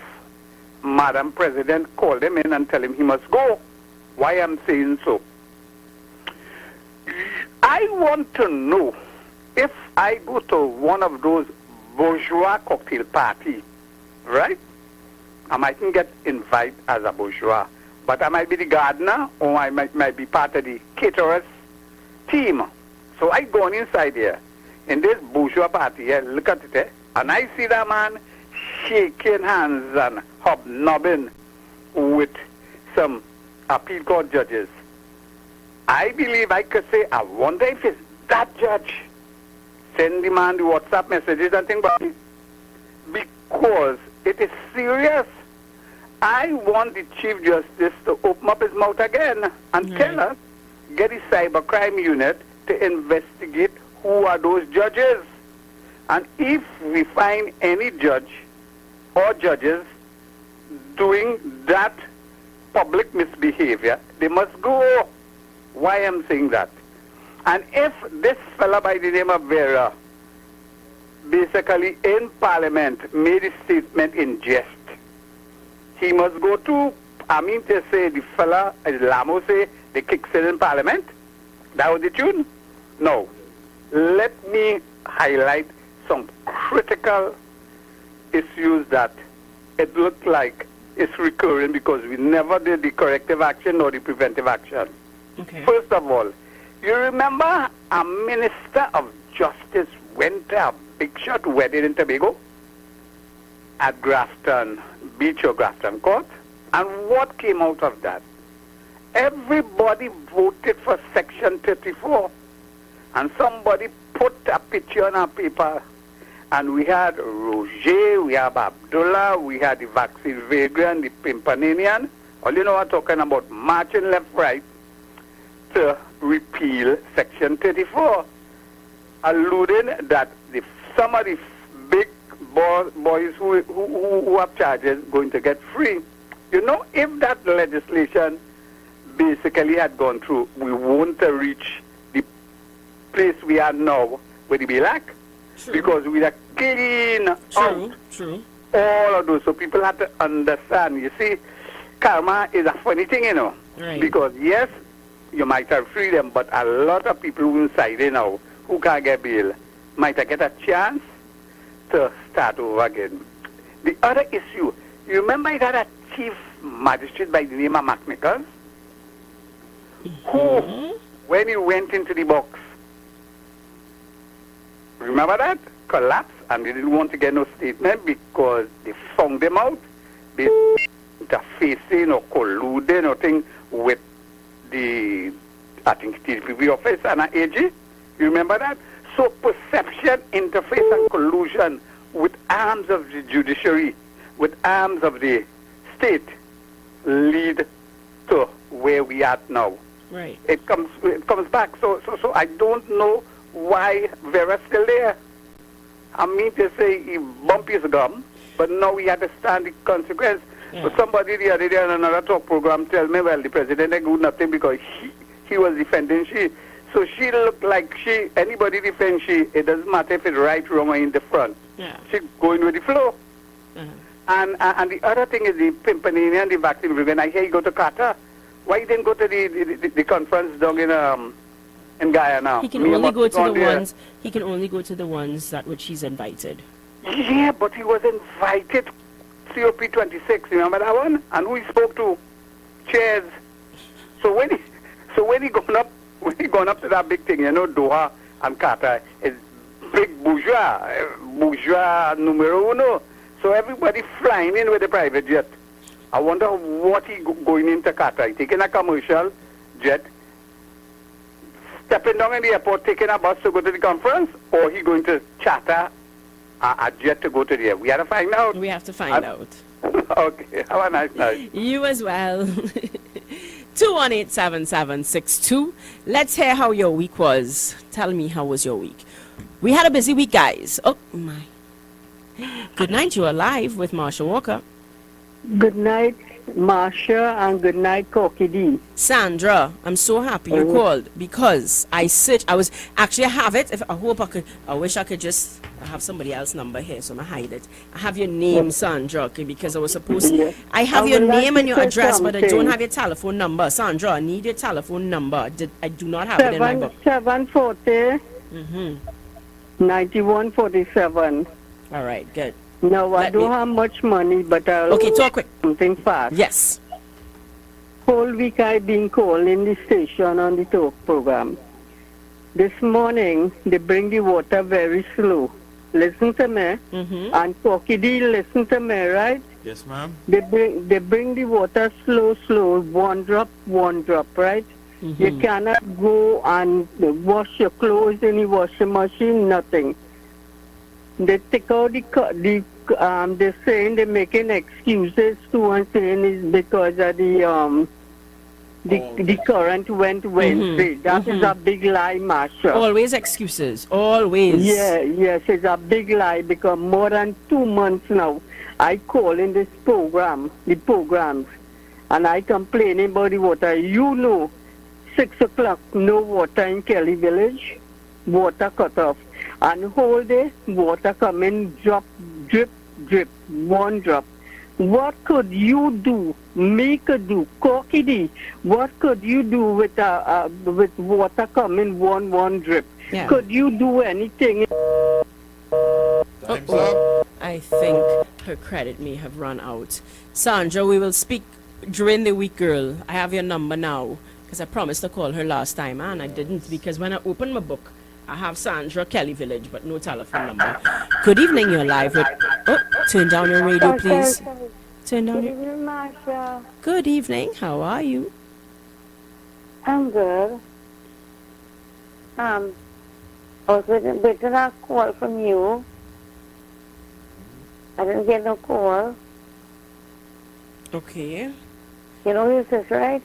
Madam President called him in and tell him he must go. Why I'm saying so. I want to know if I go to one of those bourgeois cocktail party, right? I mightn't get invited as a bourgeois, but I might be the gardener or I might be part of the caterers team. So I go on inside here in this bourgeois party here, look at it, and I see that man shaking hands and hobnobbing with some appeal court judges. I believe I could say, I wonder if it's that judge. Send the man the WhatsApp messages and things, but because it is serious. I want the Chief Justice to open up his mouth again and tell us, get the cybercrime unit to investigate who are those judges. And if we find any judge or judges doing that public misbehavior, they must go. Why I'm saying that? And if this fella by the name of Vera basically in Parliament made a statement in jest, he must go too. I mean to say the fella, Lamo say, they kick it in Parliament. That was the tune? No. Let me highlight some critical issues that it looked like it's recurring because we never did the corrective action or the preventive action. Okay. First of all, you remember a Minister of Justice went to a big shot wedding in Tobago at Grafton Beach or Grafton Court, and what came out of that? Everybody voted for Section 34, and somebody put a picture on a paper, and we had Roger, we have Abdullah, we had the vaccine vagrant, the Pimpanian, all you know I'm talking about marching left, right, to repeal Section 34, alluding that some of the big boys who have charges going to get free. You know, if that legislation basically had gone through, we won't reach the place we are now with the Bail Act. True. Because we are clean out all of those. So people have to understand. You see, karma is a funny thing, you know. Right. Because yes, you might have freedom, but a lot of people who inside there now who can't get bail might get a chance to start over again. The other issue, you remember I had a chief magistrate by the name of McNichols, who, when he went into the box, remember that? Collapsed, and they didn't want to get no statement because they found them out. They interfacing or colluding or thing with the, I think, TPP office and an AG. You remember that? So perception, interface, and collusion with arms of the judiciary, with arms of the state, lead to where we are now. Right. It comes back. So I don't know why Vera's still there. I mean to say he bumped his gum, but now we understand the consequence. Yeah. So somebody the other day on another talk program tell me, well, the president ain't good nothing because he was defending she. So she looked like anybody defend she, it doesn't matter if it's right, wrong, or in the front. Yeah. She going with the flow. Uh-huh. And the other thing is the Pimpanian and the vaccine brigade. I hear you go to Qatar. Why you didn't go to the conference down in Guyana? He can only go to the ones. He can only go to the ones that which he's invited. Yeah, but he was invited. COP26, remember that one? And who he spoke to? Chairs. So when he gone up to that big thing, you know, Doha and Qatar, it's big bourgeois numero uno. So everybody flying in with the private jet. I wonder what he going into Qatar. He taking a commercial jet, stepping down in the airport, taking a bus to go to the conference, or he going to charter a jet to go to the air. We have to find out. We have to find out. Okay, have a nice night. You as well. 218-7762. Let's hear how your week was. Tell me, how was your week? We had a busy week, guys. Oh, my. Good night, you're live with Marsha Walker. Good night, Marsha, and good night, Corky D. Sandra, I'm so happy you called because I have it. I wish I could just have somebody else's number here, so I'm going to hide it. I have your name, Sandra, okay, because I was supposed to. I have your name and your address, but I don't have your telephone number. Sandra, I need your telephone number. I do not have it in my book. 740 9147. All right, good. No, I don't have much money, but I'll talk quick. Something fast. Yes. Whole week I've been calling the station on the talk program. This morning, they bring the water very slow. Listen to me. And Corky D, listen to me, right? Yes, ma'am. They bring the water slow, one drop, right? You cannot go and wash your clothes in the washing machine, nothing. They take out they're saying they're making excuses to and saying it's because of the current went Wednesday. That is a big lie, Marsha. Always excuses. Always. Yes, it's a big lie because more than 2 months now I call in the programs, and I complaining about the water. 6 o'clock, no water in Kelly Village, water cut off. And whole day, water coming, drop, drip, one drop. What could you do? Me could do. Corky D, what could you do with water coming, one drip? Yeah. Could you do anything? Time's up. I think her credit may have run out. Sandra, we will speak during the week, girl. I have your number now because I promised to call her last time, and I didn't because when I opened my book, I have Sandra Kelly Village, but no telephone number. Good evening, you're live with... Oh, turn down your radio, please. Turn down your... Good evening, Marsha. Good evening, how are you? I'm good. I was waiting a call from you. I didn't get no call. Okay. You know who this is, right?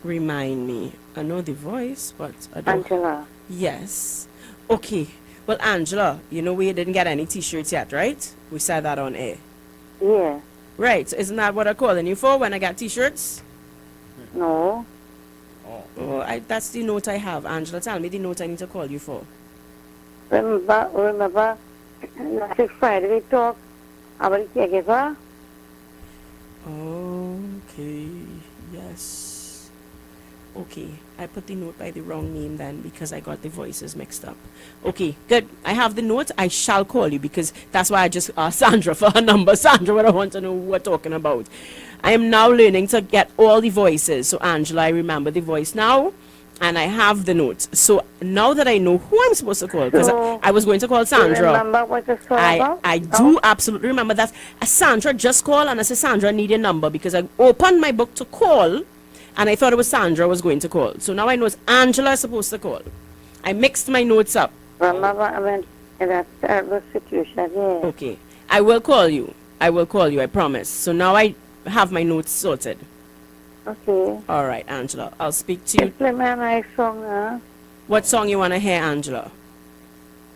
Remind me. I know the voice, but I don't... Angela. Yes. Okay. Well, Angela, we didn't get any T-shirts yet, right? We said that on air. Yeah. Right. So isn't that what I'm calling you for when I got T-shirts? No. Oh, that's the note I have. Angela, tell me the note I need to call you for. Remember, last Friday we talked about the caregiver? Okay. Yes. Okay, I put the note by the wrong name then because I got the voices mixed up. Okay, good. I have the note. I shall call you because that's why I just asked Sandra for her number. Sandra, what I want to know what we're talking about. I am now learning to get all the voices. So, Angela, I remember the voice now and I have the note. So, now that I know who I'm supposed to call, because I was going to call Sandra. Do you remember what it's about? I do absolutely remember that. Sandra just called and I said, Sandra, I need your number because I opened my book to call. And I thought it was Sandra was going to call. So now I know it's Angela supposed to call. I mixed my notes up. Remember, I went in a terrible situation, yeah. Okay. I will call you. I promise. So now I have my notes sorted. Okay. All right, Angela. I'll speak to you. Play me a nice song, huh? What song you want to hear, Angela?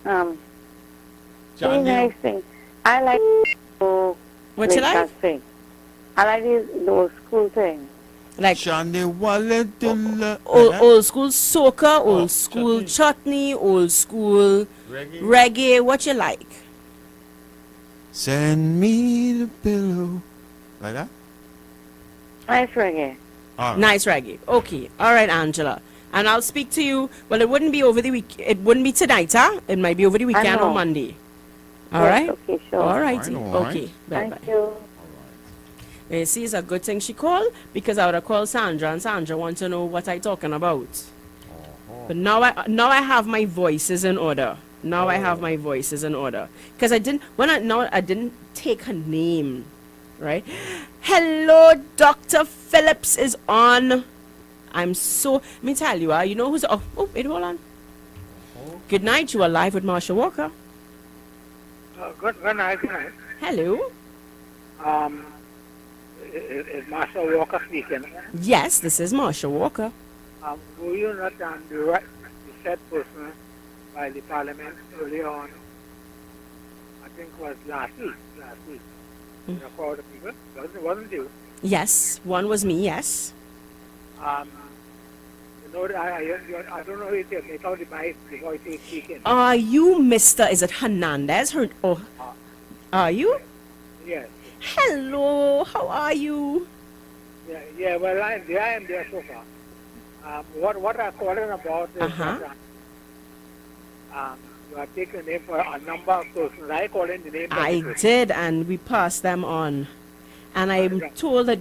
Very nice thing. I like what you like? Thing. I like those school things. Like old school soca, old school chutney, old school reggae. What you like? Send me the pillow. Like that? Nice reggae. Right. Nice reggae. Okay. All right, Angela. And I'll speak to you. Well, it wouldn't be over the week. It wouldn't be tonight, huh? It might be over the weekend or Monday. All right? Okay, sure. All righty. All right. Okay. Bye-bye. Thank you. You see, it's a good thing she called because I would have called Sandra and Sandra wants to know what I talking about. But now I have my voices in order. Now I have my voices in order. Because I didn't take her name, right? Hello, Dr. Phillips is on. Let me tell you, you know who's, wait, hold on. Good night, you are live with Marsha Walker. Good night, good night. Hello. Is Marsha Walker speaking? Yes, this is Marsha Walker. Were you not the said person by the Parliament early on? I think it was last week. In a crowd of people. Wasn't you? Yes, one was me, yes. You know, I don't know if you make out the voice is speaking. Are you Mr. Is it Hernandez? Are you? Yes. Hello, how are you? Yeah, well, I am there so far. What I'm calling about is that, you are taking the name for a number of persons. I call in the name of I did, and we passed them on. And I'm told that,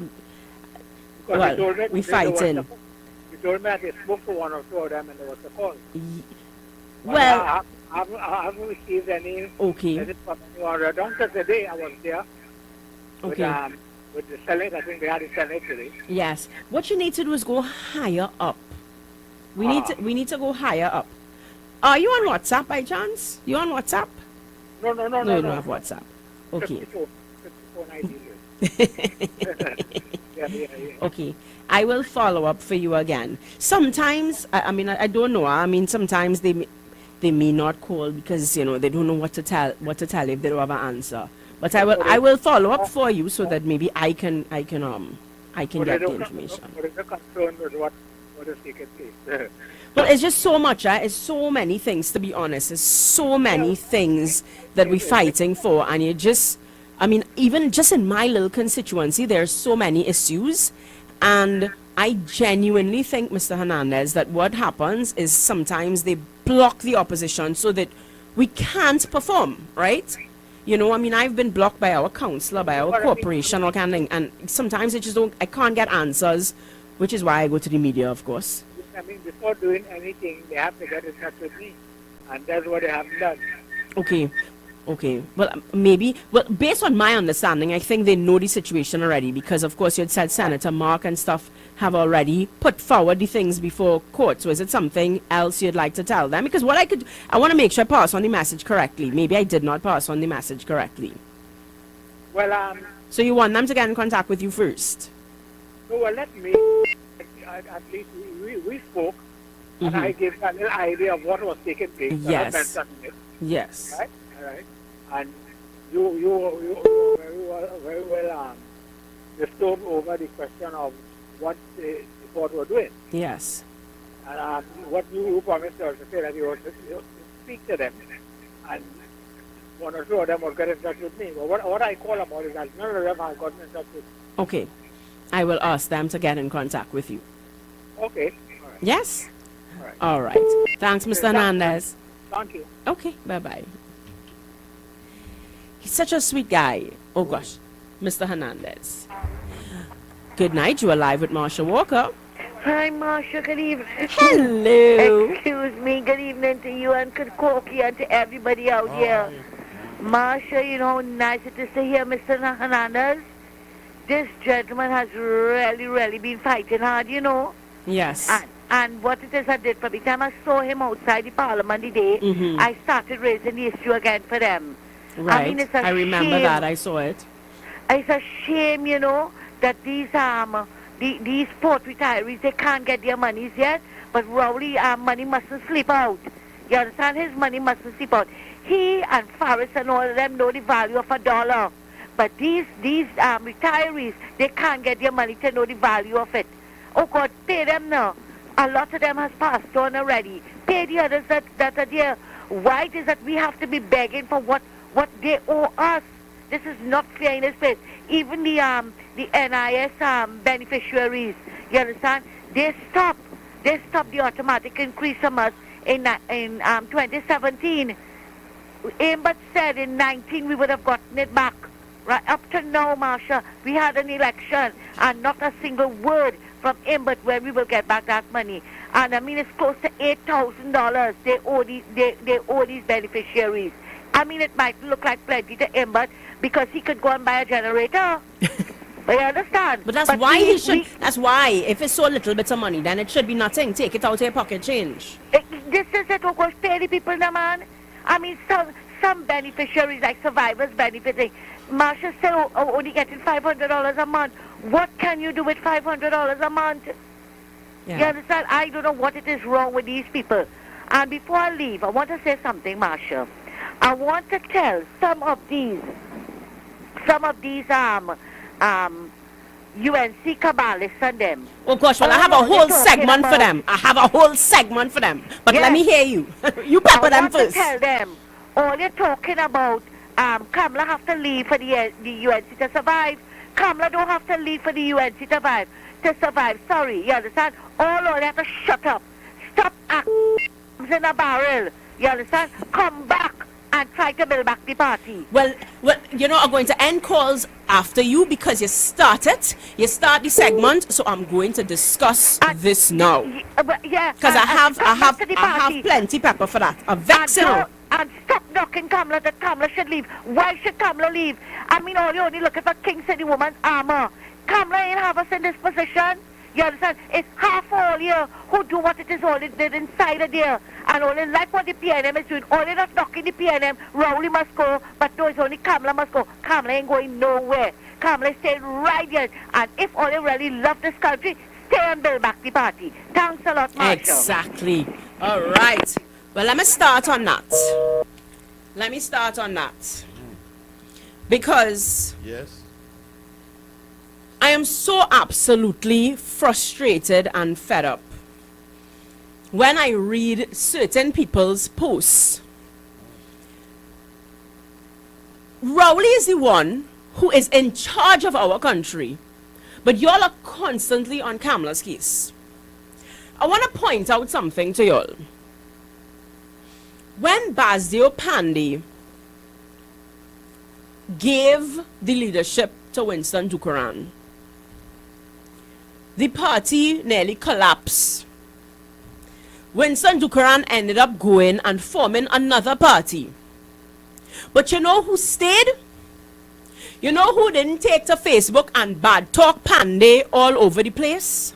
we fight in. You told me that you spoke to one or two of them and there was a call. Well, I haven't received any. Okay. From anyone. Down to today, I was there. Okay. With the Senate, I think they had the Senate today. Yes. What you need to do is go higher up. We need to go higher up. Are you on WhatsApp by chance? You on WhatsApp? No. You don't have WhatsApp. Okay. 54, yeah. Okay. I will follow up for you again. Sometimes, I don't know. I mean, sometimes they may not call because, they don't know what to tell you if they don't have an answer. But I will follow up for you so that maybe I can get the information. What is the concern with what is taking place? Well, it's just so much. It's so many things, to be honest. It's so many things that we're fighting for. And even just in my little constituency, there's so many issues. And I genuinely think, Mr. Hernandez, that what happens is sometimes they block the opposition so that we can't perform, right? I've been blocked by our councillor, by our corporation, all kind of thing, and sometimes I can't get answers, which is why I go to the media, of course. Before doing anything, they have to get in touch with me, and that's what they haven't done. Okay. Well, based on my understanding, I think they know the situation already because, of course, you had said Senator Mark and stuff have already put forward the things before court. So is it something else you'd like to tell them? Because I want to make sure I pass on the message correctly. Maybe I did not pass on the message correctly. Well, So you want them to get in contact with you first? No, well, let me, at least we spoke, and I gave a little idea of what was taking place. Yes. Yes. Right? All right. And you very well disturbed over the question of what the court were doing. Yes. And what you promised us to say that you would speak to them, and one or two of them would get in touch with me. But what I call about is that none of them have gotten in touch with me. Okay. I will ask them to get in contact with you. Okay. All right. Yes? All right. Thanks, Mr. Hernandez. Thank you. Okay. Bye-bye. He's such a sweet guy. Oh, gosh. Mr. Hernandez. Good night. You are live with Marsha Walker. Hi, Marsha. Good evening. Hello. Excuse me. Good evening to you and to Corky and to everybody out here. Marsha, how nice it is to hear Mr. Hernandez. This gentleman has really been fighting hard, Yes. And what it is I did, from the time I saw him outside the Parliament today, I started raising the issue again for them. Right. I mean, it's a I remember shame. that. I saw it. It's a shame, that these port retirees, they can't get their monies yet, but Rowley money mustn't slip out. You understand? His money mustn't slip out. He and Faris and all of them know the value of $1. But these retirees, they can't get their money to know the value of it. Oh, God, pay them now. A lot of them has passed on already. Pay the others that are there. Why it is that we have to be begging for what they owe us? This is not fair in this place. Even the NIS beneficiaries, you understand? They stopped the automatic increase from us in 2017. But said in 19 we would have gotten it back. Right up to now, Marsha, we had an election and not a single word from him but when we will get back that money. And I mean, it's close to $8,000 they owe these beneficiaries. I mean, it might look like plenty to him, but because he could go and buy a generator. But you understand? But that's why he should. That's why, if it's so little bit of money, then it should be nothing. Take it out of your pocket change. This is it. Who goes pay the people, now, man? I mean, some beneficiaries, like survivors benefiting. Marsha said, only getting $500 a month. What can you do with $500 a month? Yeah. You understand? I don't know what it is wrong with these people. And before I leave, I want to say something, Marsha. I want to tell some of these UNC Kabbalists and them. Oh gosh, well, I have a whole segment for them. I have a whole segment for them. But let me hear you. You pepper them first. I want to tell them, all you're talking about, Kamala have to leave for the UNC to survive. Kamala don't have to leave for the UNC to survive. Sorry, you understand? All you have to shut up. Stop acting in a barrel. You understand? Come back and try to build back the party. Well, you know, I'm going to end calls after you because you start the segment, so I'm going to discuss this now. Yeah. Because I have plenty pepper for that. I'm vexed, you know. And stop knocking Kamala that Kamala should leave. Why should Kamala leave? I mean, all you only looking for King City woman's armor. Kamala ain't have us in this position. You understand? It's half all here who do what it is all it did inside of there. And only like what the PNM is doing. Only not knocking the PNM. Rowley must go. But no, it's only Kamala must go. Kamala ain't going nowhere. Kamala is staying right here. And if all you really love this country, stay and build back the party. Thanks a lot, Marsha. Exactly. All right. Well, let me start on that. Because yes, I am so absolutely frustrated and fed up when I read certain people's posts. Rowley is the one who is in charge of our country, but y'all are constantly on Kamala's case. I want to point out something to y'all. When Basdio Pandey gave the leadership to Winston Dukaran, the party nearly collapsed. Winston Dukaran ended up going and forming another party. But you know who stayed? You know who didn't take to Facebook and bad talk Pandey all over the place?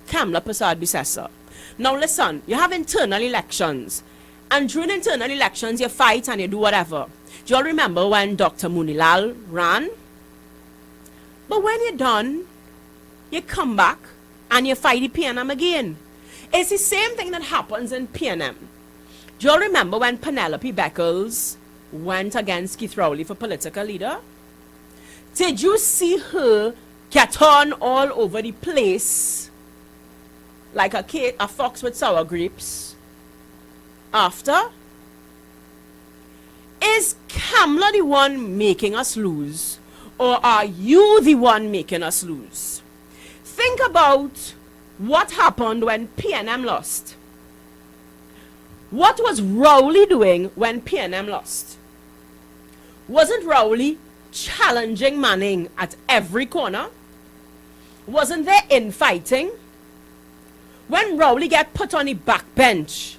Kamala Persad-Bissessar. Now listen, you have internal elections. And during internal elections, you fight and you do whatever. Do you all remember when Dr. Munilal ran? But when you're done, you come back and you fight the PNM again. It's the same thing that happens in PNM. Do you all remember when Penelope Beckles went against Keith Rowley for political leader? Did you see her get on all over the place like a fox with sour grapes? After? Is Kamala the one making us lose? Or are you the one making us lose? Think about what happened when PNM lost. What was Rowley doing when PNM lost? Wasn't Rowley challenging Manning at every corner? Wasn't there infighting? When Rowley got put on the backbench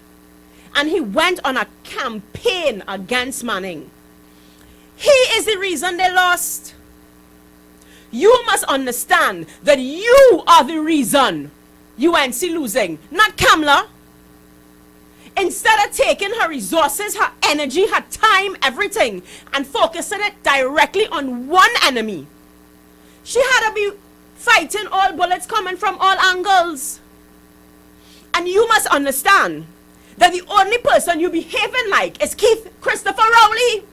and he went on a campaign against Manning, he is the reason they lost. You must understand that you are the reason UNC losing, not Kamala. Instead of taking her resources, her energy, her time, everything, and focusing it directly on one enemy, she had to be fighting all bullets coming from all angles. And you must understand that the only person you behaving like is Keith Christopher Rowley.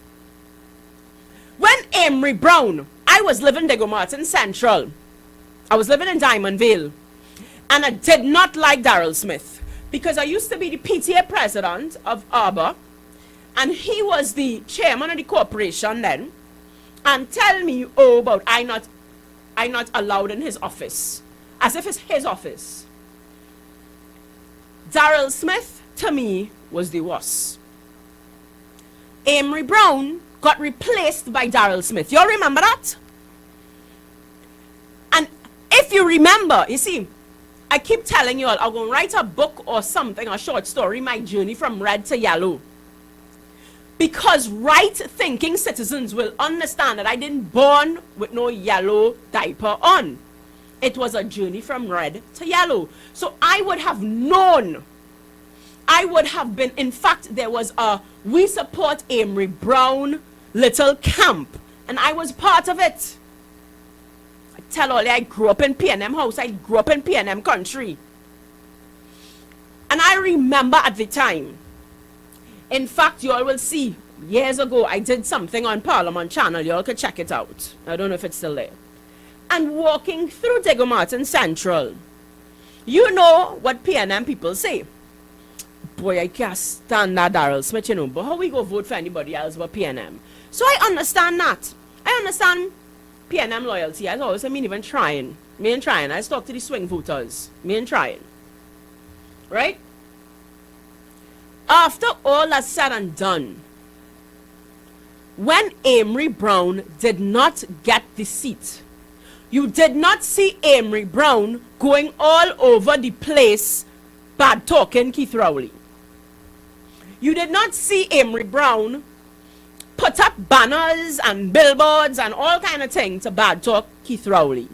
When Amory Brown, I was living in Diego Martin Central. I was living in Diamond Vale. And I did not like Darrell Smith because I used to be the PTA president of Arbor and he was the chairman of the corporation then, and tell me, oh, about I not allowed in his office, as if it's his office. Darrell Smith, to me, was the worst. Amory Brown got replaced by Daryl Smith. You all remember that? And if you remember, you see, I keep telling you all, I'm going to write a book or something, a short story, my journey from red to yellow. Because right-thinking citizens will understand that I didn't born with no yellow diaper on. It was a journey from red to yellow. So I would have known. I would have been, in fact, there was a We Support Amory Brown little camp. And I was part of it. I tell all you, I grew up in P&M house. I grew up in P&M country. And I remember at the time, in fact, you all will see, years ago, I did something on Parliament Channel. You all could check it out. I don't know if it's still there. And walking through Diego Martin Central, you know what P&M people say. Boy, I can't stand that Daryl Smith, you know, but how we go vote for anybody else but P&M? So I understand that. I understand P&M loyalty. I always say, me even trying. Me ain't trying. I talk to the swing voters. Me ain't trying. Right? After all that's said and done, when Amory Brown did not get the seat, you did not see Amory Brown going all over the place bad talking Keith Rowley. You did not see Amory Brown put up banners and billboards and all kind of things to bad talk Keith Rowley.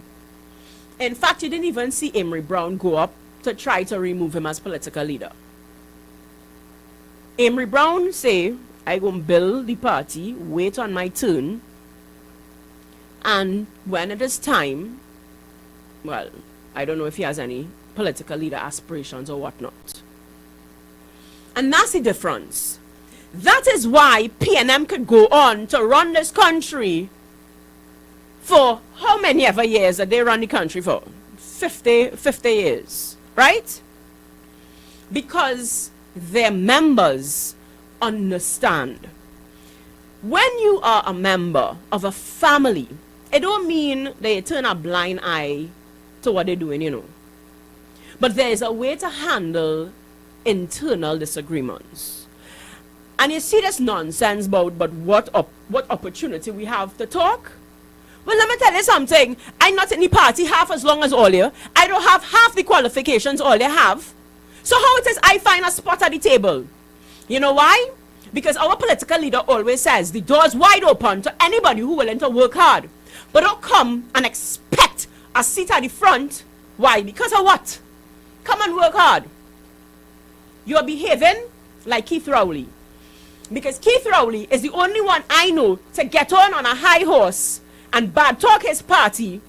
In fact, you didn't even see Amory Brown go up to try to remove him as political leader. Amory Brown say, I gonna build the party, wait on my turn, and when it is time, well, I don't know if he has any political leader aspirations or whatnot. And that's the difference. That is why P&M could go on to run this country for how many ever years that they run the country for? 50 years, right? Because their members understand. When you are a member of a family, it don't mean they turn a blind eye to what they're doing, you know. But there is a way to handle internal disagreements. And you see this nonsense about what opportunity we have to talk? Well, let me tell you something. I'm not in the party half as long as all you. I don't have half the qualifications all you have. So how it is I find a spot at the table? You know why? Because our political leader always says the door's wide open to anybody who willing to work hard. But don't come and expect a seat at the front. Why? Because of what? Come and work hard. You're behaving like Keith Rowley. Because Keith Rowley is the only one I know to get on a high horse and bad talk his party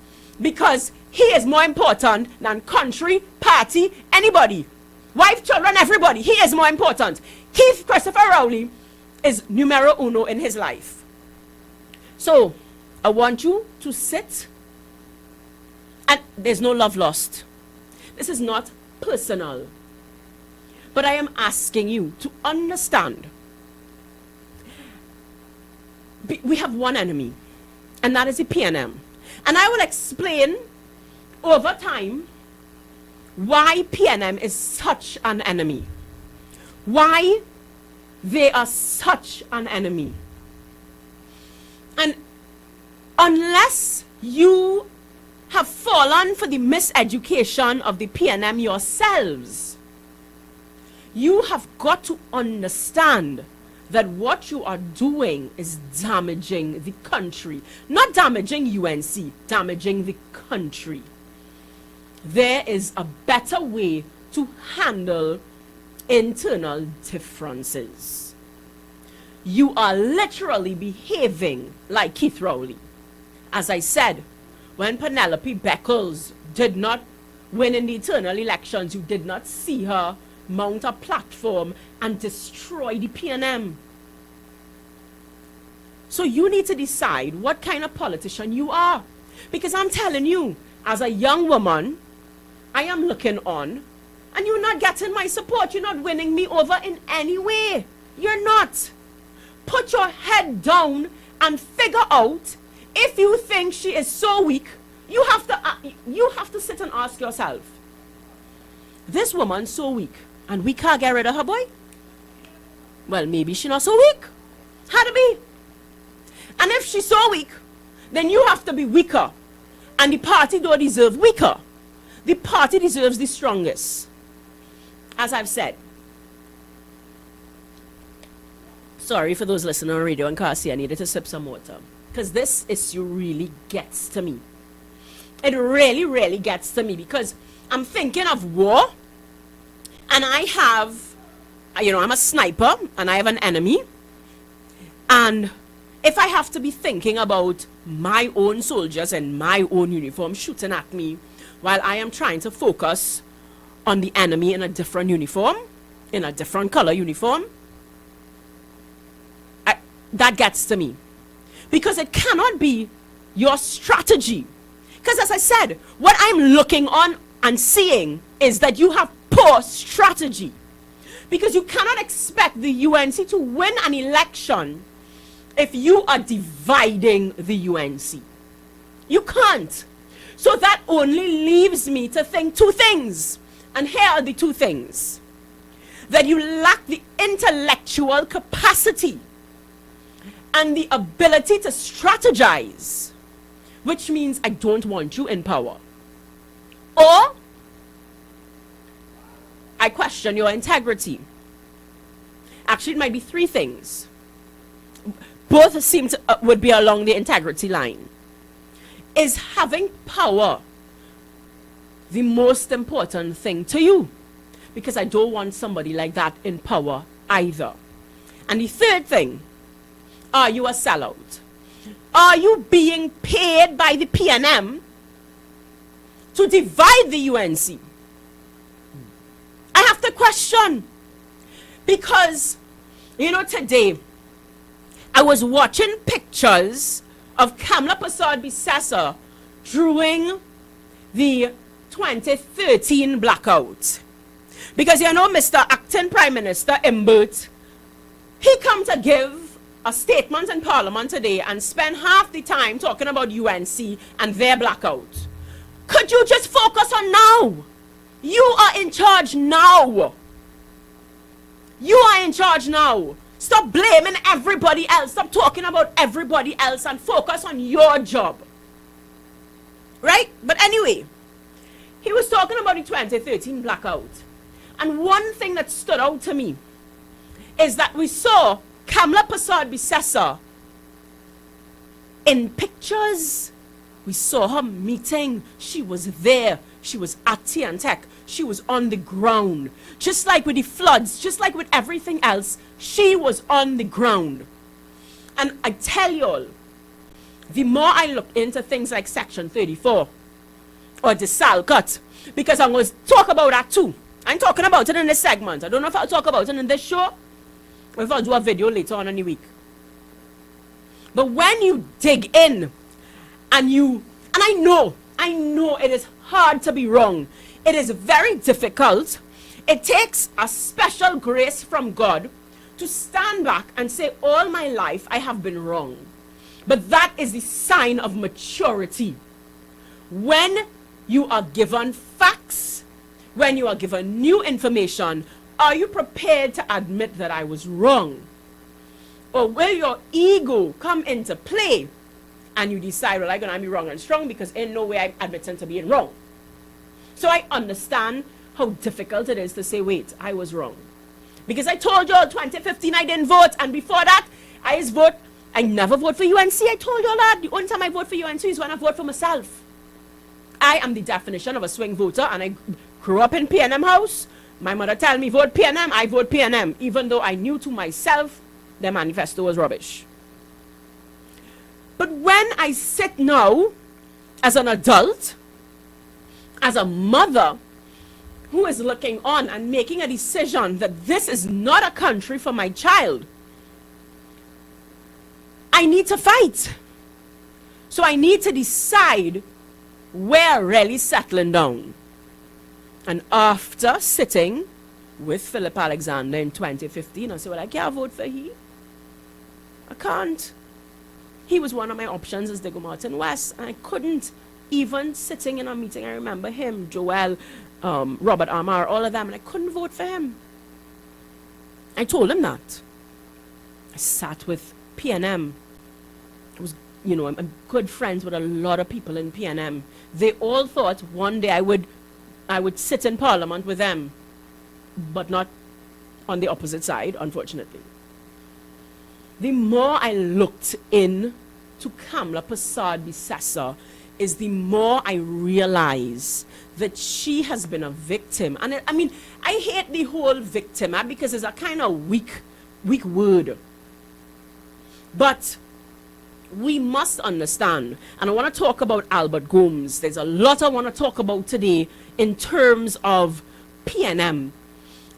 because he is more important than country, party, anybody. Wife, children, everybody. He is more important. Keith Christopher Rowley is numero uno in his life. So, I want you to sit, and there's no love lost. This is not personal. But I am asking you to understand. We have one enemy, and that is the P&M. And I will explain over time why P&M is such an enemy. Why they are such an enemy. And unless you have fallen for the miseducation of the P&M yourselves, you have got to understand that what you are doing is damaging the country. Not damaging UNC, damaging the country. There is a better way to handle internal differences. You are literally behaving like Keith Rowley. As I said, when Penelope Beckles did not win in the internal elections, you did not see her mount a platform and destroy the P&M. So you need to decide what kind of politician you are. Because I'm telling you, as a young woman, I am looking on, and you're not getting my support. You're not winning me over in any way. You're not. Put your head down and figure out if you think she is so weak. You have to sit and ask yourself, this woman's so weak, and we can't get rid of her, boy? Well, maybe she's not so weak. How to be? And if she's so weak, then you have to be weaker. And the party don't deserve weaker. The party deserves the strongest. As I've said. Sorry for those listening on radio and can't see, I needed to sip some water. Because this issue really gets to me. It really, really gets to me because I'm thinking of war. And I have, I'm a sniper and I have an enemy. And if I have to be thinking about my own soldiers in my own uniform shooting at me while I am trying to focus on the enemy in a different uniform, in a different color uniform, that gets to me. Because it cannot be your strategy. Because as I said, what I'm looking on and seeing is that you have poor strategy. Because you cannot expect the UNC to win an election if you are dividing the UNC. You can't. So that only leaves me to think two things. And here are the two things. That you lack the intellectual capacity and the ability to strategize, which means I don't want you in power. Or I question your integrity. Actually, it might be three things. Both seem to would be along the integrity line. Is having power the most important thing to you? Because I don't want somebody like that in power either. And the third thing, are you a sellout? Are you being paid by the PNM to divide the UNC? I have to question. Because, today, I was watching pictures of Kamla Persad-Bissessar during the 2013 blackout. Because Mr. Acting Prime Minister Imbert, he come to give a statement in Parliament today and spend half the time talking about UNC and their blackout. Could you just focus on now? You are in charge now. You are in charge now. Stop blaming everybody else. Stop talking about everybody else and focus on your job. Right? But anyway, he was talking about the 2013 blackout. And one thing that stood out to me is that we saw Kamla Persad-Bissessar in pictures. We saw her meeting. She was there. She was at Tech. She was on the ground. Just like with the floods, just like with everything else, she was on the ground. And I tell you all, the more I look into things like Section 34 or the SAL cut, because I'm going to talk about that too. I'm talking about it in this segment. I don't know if I'll talk about it in this show or if I'll do a video later on in the week. But when you dig in and I know it is hard to be wrong. It is very difficult. It takes a special grace from God to stand back and say, all my life I have been wrong. But that is the sign of maturity. When you are given facts, when you are given new information, are you prepared to admit that I was wrong? Or will your ego come into play and you decide, well, I'm going to be wrong and strong because in no way I'm admitting to being wrong. So I understand how difficult it is to say, wait, I was wrong. Because I told you all 2015 I didn't vote, and before that, I never vote for UNC. I told you all that. The only time I vote for UNC is when I vote for myself. I am the definition of a swing voter, and I grew up in PNM house. My mother tell me vote PNM, I vote PNM, even though I knew to myself the manifesto was rubbish. But when I sit now as an adult, as a mother who is looking on and making a decision that this is not a country for my child, I need to fight. So I need to decide where really settling down. And after sitting with Philip Alexander in 2015, I said, well, I can't vote for him. I can't. He was one of my options as Diego Martin West, and I couldn't. Even sitting in a meeting, I remember him, Joel, Robert Amar, all of them, and I couldn't vote for him. I told him that. I sat with PNM I'm good friends with a lot of people in PNM. They all thought one day I would sit in Parliament with them, but not on the opposite side, unfortunately. The more I looked in to Kamla Prasad Bisessa, is the more I realize that she has been a victim. And I hate the whole victim because it's a kind of weak word. But we must understand, and I want to talk about Albert Gomes. There's a lot I want to talk about today in terms of PNM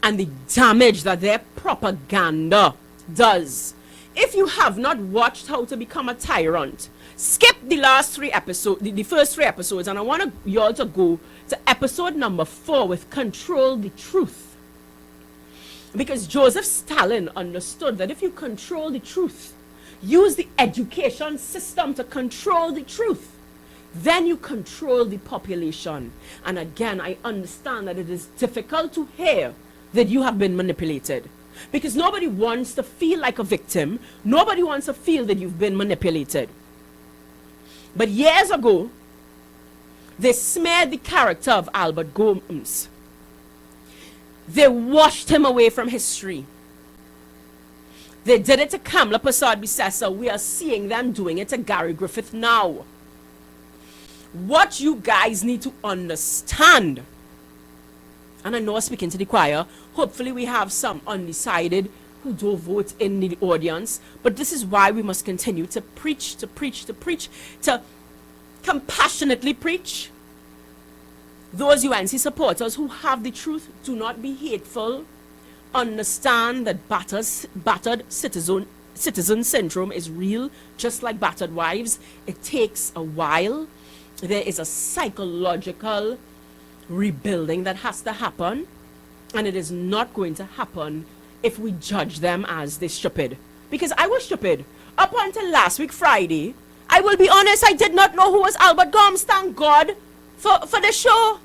and the damage that their propaganda does. If you have not watched How to Become a Tyrant, skip the last 3 episodes, the first 3 episodes, and I want you all to go to episode number 4 with Control the Truth. Because Joseph Stalin understood that if you control the truth, use the education system to control the truth, then you control the population. And again, I understand that it is difficult to hear that you have been manipulated. Because nobody wants to feel like a victim. Nobody wants to feel that you've been manipulated. But years ago, they smeared the character of Albert Gomes. They washed him away from history. They did it to Kamla Prasad Bisessa. We are seeing them doing it to Gary Griffith now. What you guys need to understand, and I know I'm speaking to the choir, hopefully we have some undecided who don't vote in the audience, but this is why we must continue to preach, to compassionately preach. Those UNC supporters who have the truth, do not be hateful. Understand that battered citizen syndrome is real, just like battered wives. It takes a while. There is a psychological rebuilding that has to happen, and it is not going to happen if we judge them as they stupid. Because I was stupid. Up until last week, Friday, I will be honest, I did not know who was Albert Gomes, thank God, for the show.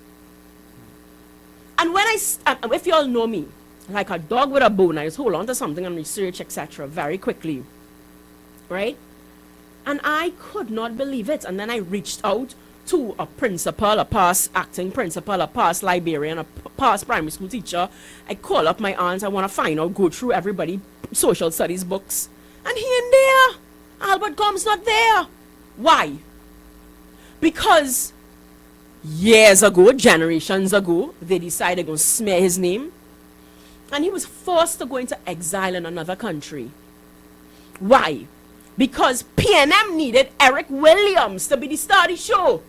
And when if you all know me, like a dog with a bone, I just hold on to something and research, etc. very quickly. Right? And I could not believe it. And then I reached out to a principal, a past acting principal, a past librarian, a past primary school teacher. I call up my aunts. I want to find out, go through everybody, social studies books. And here and there, Albert Gomes not there. Why? Because years ago, generations ago, they decided they're going to smear his name. And he was forced to go into exile in another country. Why? Because PNM needed Eric Williams to be the star of the show.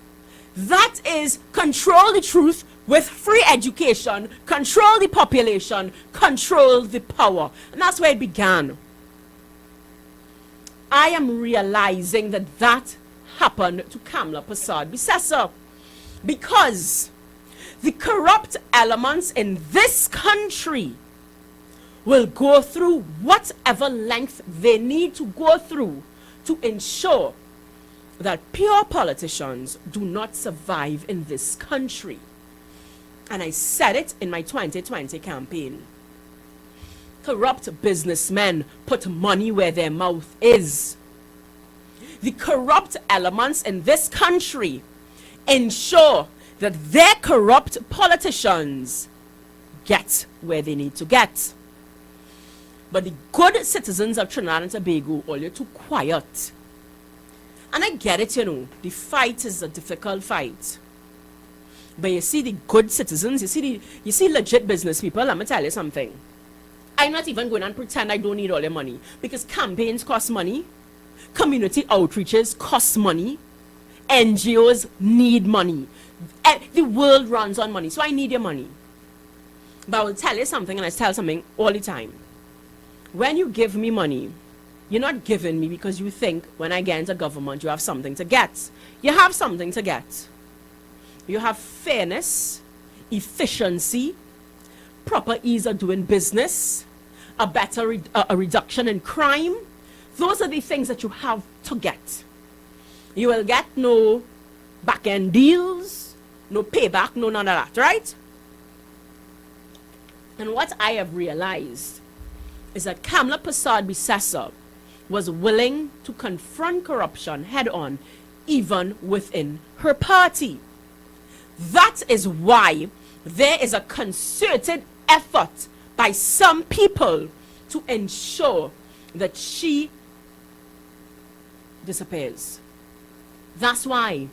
That is control the truth with free education, control the population, control the power. And that's where it began. I am realizing that happened to Kamla Prasad Bisessa. Because the corrupt elements in this country will go through whatever length they need to go through to ensure that pure politicians do not survive in this country. And I said it in my 2020 campaign. Corrupt businessmen put money where their mouth is. The corrupt elements in this country ensure that their corrupt politicians get where they need to get. But the good citizens of Trinidad and Tobago, all you're too quiet. And I get it, the fight is a difficult fight. But you see the good citizens, you see legit business people, let me tell you something. I'm not even going to pretend I don't need all your money. Because campaigns cost money. Community outreaches cost money. NGOs need money. The world runs on money. So I need your money. But I will tell you something, and I tell something all the time. When you give me money, you're not giving me because you think when I get into government you have something to get. You have something to get. You have fairness, efficiency, proper ease of doing business, a better a reduction in crime. Those are the things that you have to get. You will get no back-end deals, no payback, no none of that, right? And what I have realized is that Kamla Prasad Bisessa was willing to confront corruption head on, even within her party. That is why there is a concerted effort by some people to ensure that she disappears. That's why.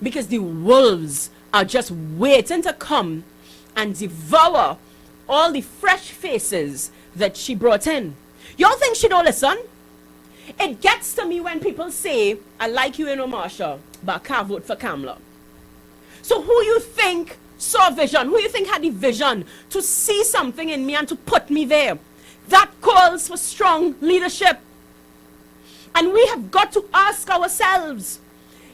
Because the wolves are just waiting to come and devour all the fresh faces that she brought in. Y'all think she don't listen? It gets to me when people say, I like you, Marsha, but I can't vote for Kamala. So who you think saw vision? Who you think had the vision to see something in me and to put me there? That calls for strong leadership. And we have got to ask ourselves,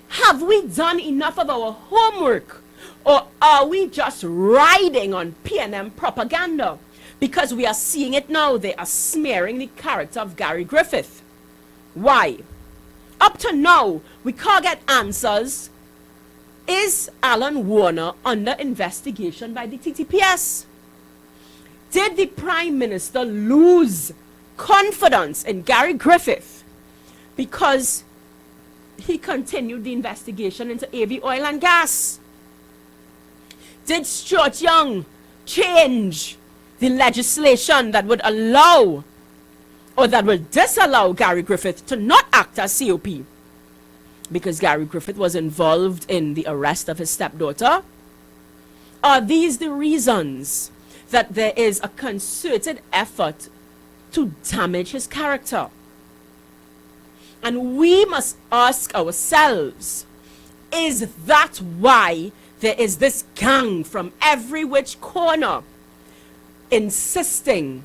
have we done enough of our homework? Or are we just riding on PNM propaganda? Because we are seeing it now. They are smearing the character of Gary Griffith. Why? Up to now, we can't get answers. Is Alan Warner under investigation by the TTPS? Did the Prime Minister lose confidence in Gary Griffith because he continued the investigation into AV oil and gas? Did Stuart Young change the legislation that would allow or that will disallow Gary Griffith to not act as COP because Gary Griffith was involved in the arrest of his stepdaughter? Are these the reasons that there is a concerted effort to damage his character? And we must ask ourselves, is that why there is this gang from every which corner insisting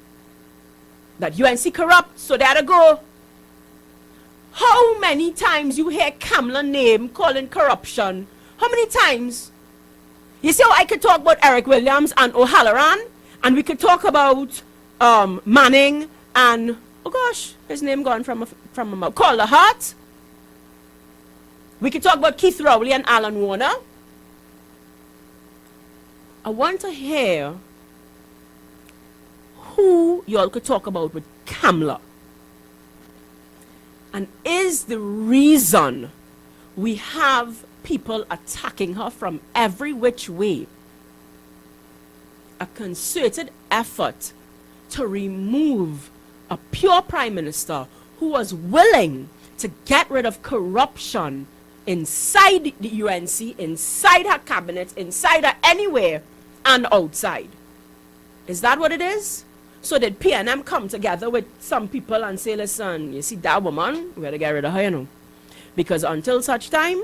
that UNC corrupt, so there to go? How many times you hear Kamala name calling corruption? How many times? You see how I could talk about Eric Williams and O'Halloran, and we could talk about Manning and, oh gosh, his name gone from a mouth, Calder Hart. We could talk about Keith Rowley and Alan Warner. I want to hear who y'all could talk about with Kamala. And is the reason we have people attacking her from every which way a concerted effort to remove a pure Prime Minister who was willing to get rid of corruption inside the UNC, inside her cabinet, inside her anywhere and outside? Is that what it is? So did PNM come together with some people and say, listen, you see that woman, we gotta get rid of her, you know. Because until such time,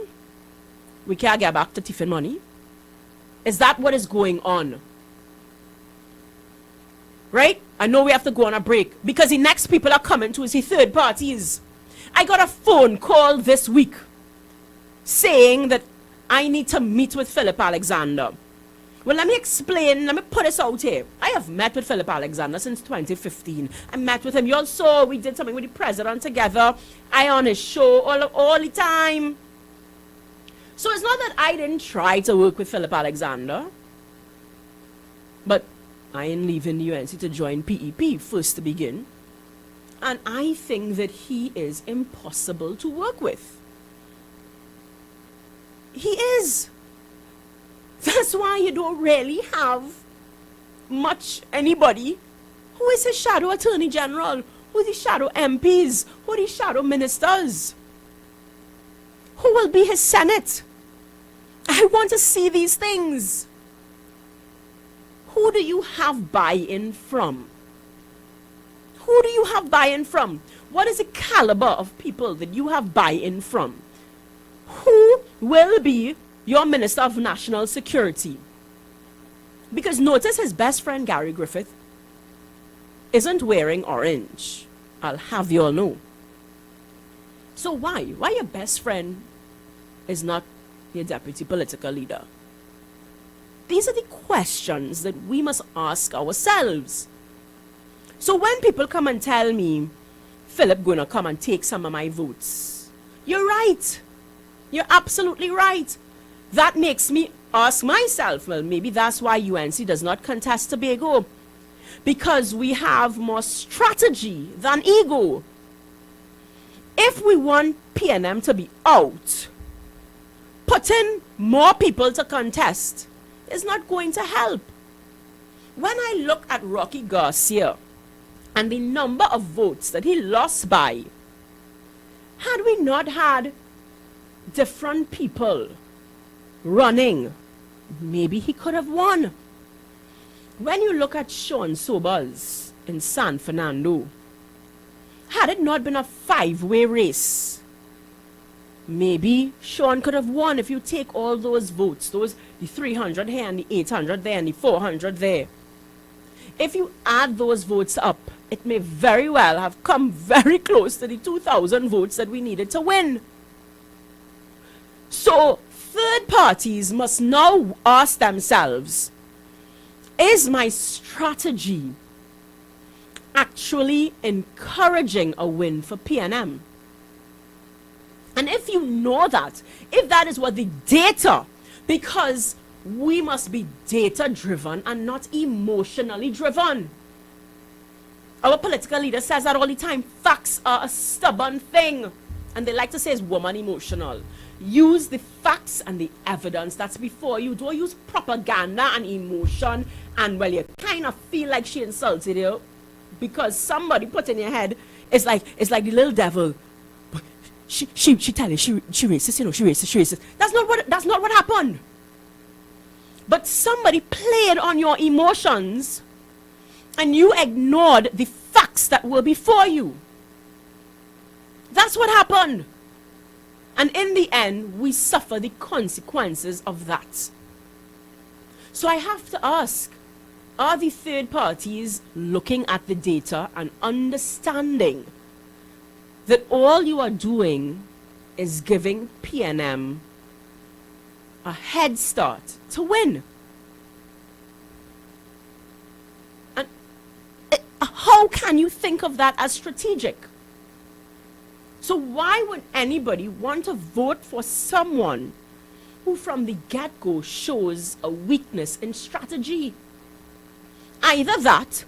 we can't get back to thieving money. Is that what is going on? Right? I know we have to go on a break because the next people are coming to is the third parties. I got a phone call this week saying that I need to meet with Philip Alexander. Well, let me explain. Let me put this out here. I have met with Philip Alexander since 2015. I met with him. You all saw we did something with the president together. I on his show all the time. So it's not that I didn't try to work with Philip Alexander. But I ain't leaving the UNC to join PEP first to begin. And I think that he is impossible to work with. He is. That's why you don't really have much anybody who is his shadow attorney general, who is the shadow MPs, who are the shadow ministers, who will be his Senate. I want to see these things. Who do you have buy-in from? Who do you have buy-in from? What is the caliber of people that you have buy-in from? Who will be your Minister of National Security? Because notice his best friend Gary Griffith isn't wearing orange. I'll have you all know. So why? Why your best friend is not your deputy political leader? These are the questions that we must ask ourselves. So when people come and tell me, Philip gonna come and take some of my votes, you're right. You're absolutely right. That makes me ask myself, well, maybe that's why UNC does not contest Tobago. Because we have more strategy than ego. if we want PNM to be out, putting more people to contest is not going to help. When I look at Rocky Garcia and the number of votes that he lost by, had we not had different people running, maybe he could have won. When you look at Sean Sobers in San Fernando, had it not been a 5-way race, maybe Sean could have won. If you take all those votes, the 300 here and the 800 there and the 400 there, if you add those votes up, it may very well have come very close to the 2,000 votes that we needed to win. So third parties must now ask themselves, is my strategy actually encouraging a win for PNM? And if you know that, if that is what the data, because we must be data driven and not emotionally driven. Our political leader says that all the time. Facts are a stubborn thing. And they like to say it's woman emotional. Use the facts and the evidence that's before you. Don't use propaganda and emotion and, well, you kind of feel like she insulted you because somebody put in your head, it's like the little devil. She tell you she racist, you know, she racist. That's not what happened. But somebody played on your emotions and you ignored the facts that were before you. That's what happened. And in the end, we suffer the consequences of that. So I have to ask, are the third parties looking at the data and understanding that all you are doing is giving PNM a head start to win? And how can you think of that as strategic? So why would anybody want to vote for someone who from the get-go shows a weakness in strategy? Either that,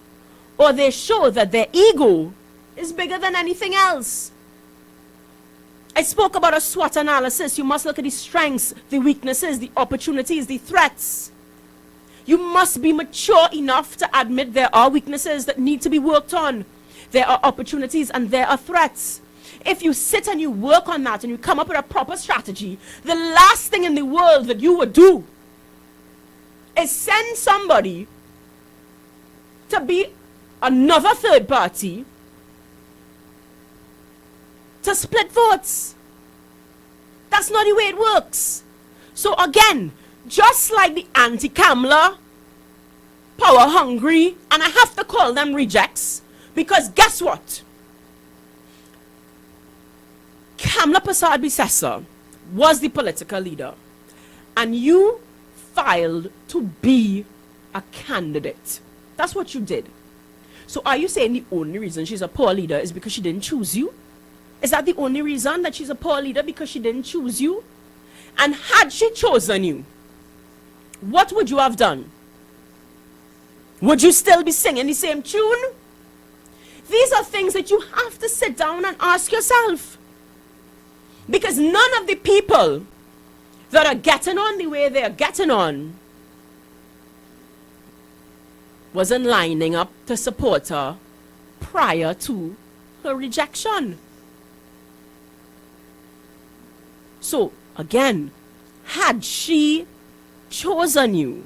or they show that their ego is bigger than anything else. I spoke about a SWOT analysis. You must look at the strengths, the weaknesses, the opportunities, the threats. You must be mature enough to admit there are weaknesses that need to be worked on. There are opportunities and there are threats. If you sit and you work on that and you come up with a proper strategy, the last thing in the world that you would do is send somebody to be another third party to split votes. That's not the way it works. So again, just like the anti-Kamala, power hungry, and I have to call them rejects, because guess what? Kamala Persad-Bissessar was the political leader, and you filed to be a candidate. That's what you did. So are you saying the only reason she's a poor leader is because she didn't choose you? Is that the only reason that she's a poor leader, because she didn't choose you? And had she chosen you, what would you have done? Would you still be singing the same tune? These are things that you have to sit down and ask yourself. Because none of the people that are getting on the way they are getting on wasn't lining up to support her prior to her rejection. So, again, had she chosen you,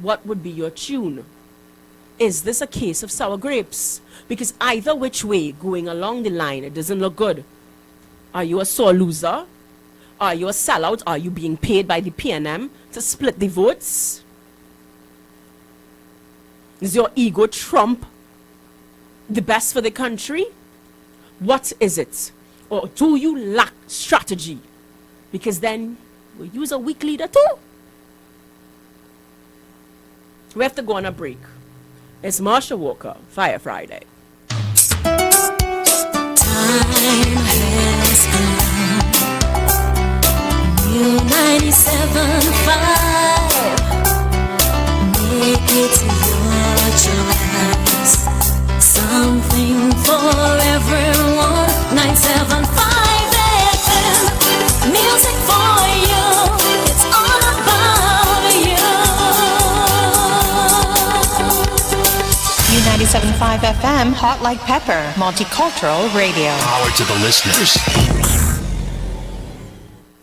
what would be your tune? Is this a case of sour grapes? Because either which way, going along the line, it doesn't look good. Are you a sore loser? Are you a sellout? Are you being paid by the PNM to split the votes? Is your ego trump the best for the country? What is it? Or do you lack strategy? Because then we'll use a weak leader too. We have to go on a break. It's Marsha Walker, Fire Friday. Time has come. New 97.5. Make it your choice. Something for everyone. 97. FM, Hot Like Pepper, Multicultural Radio. Power to the listeners.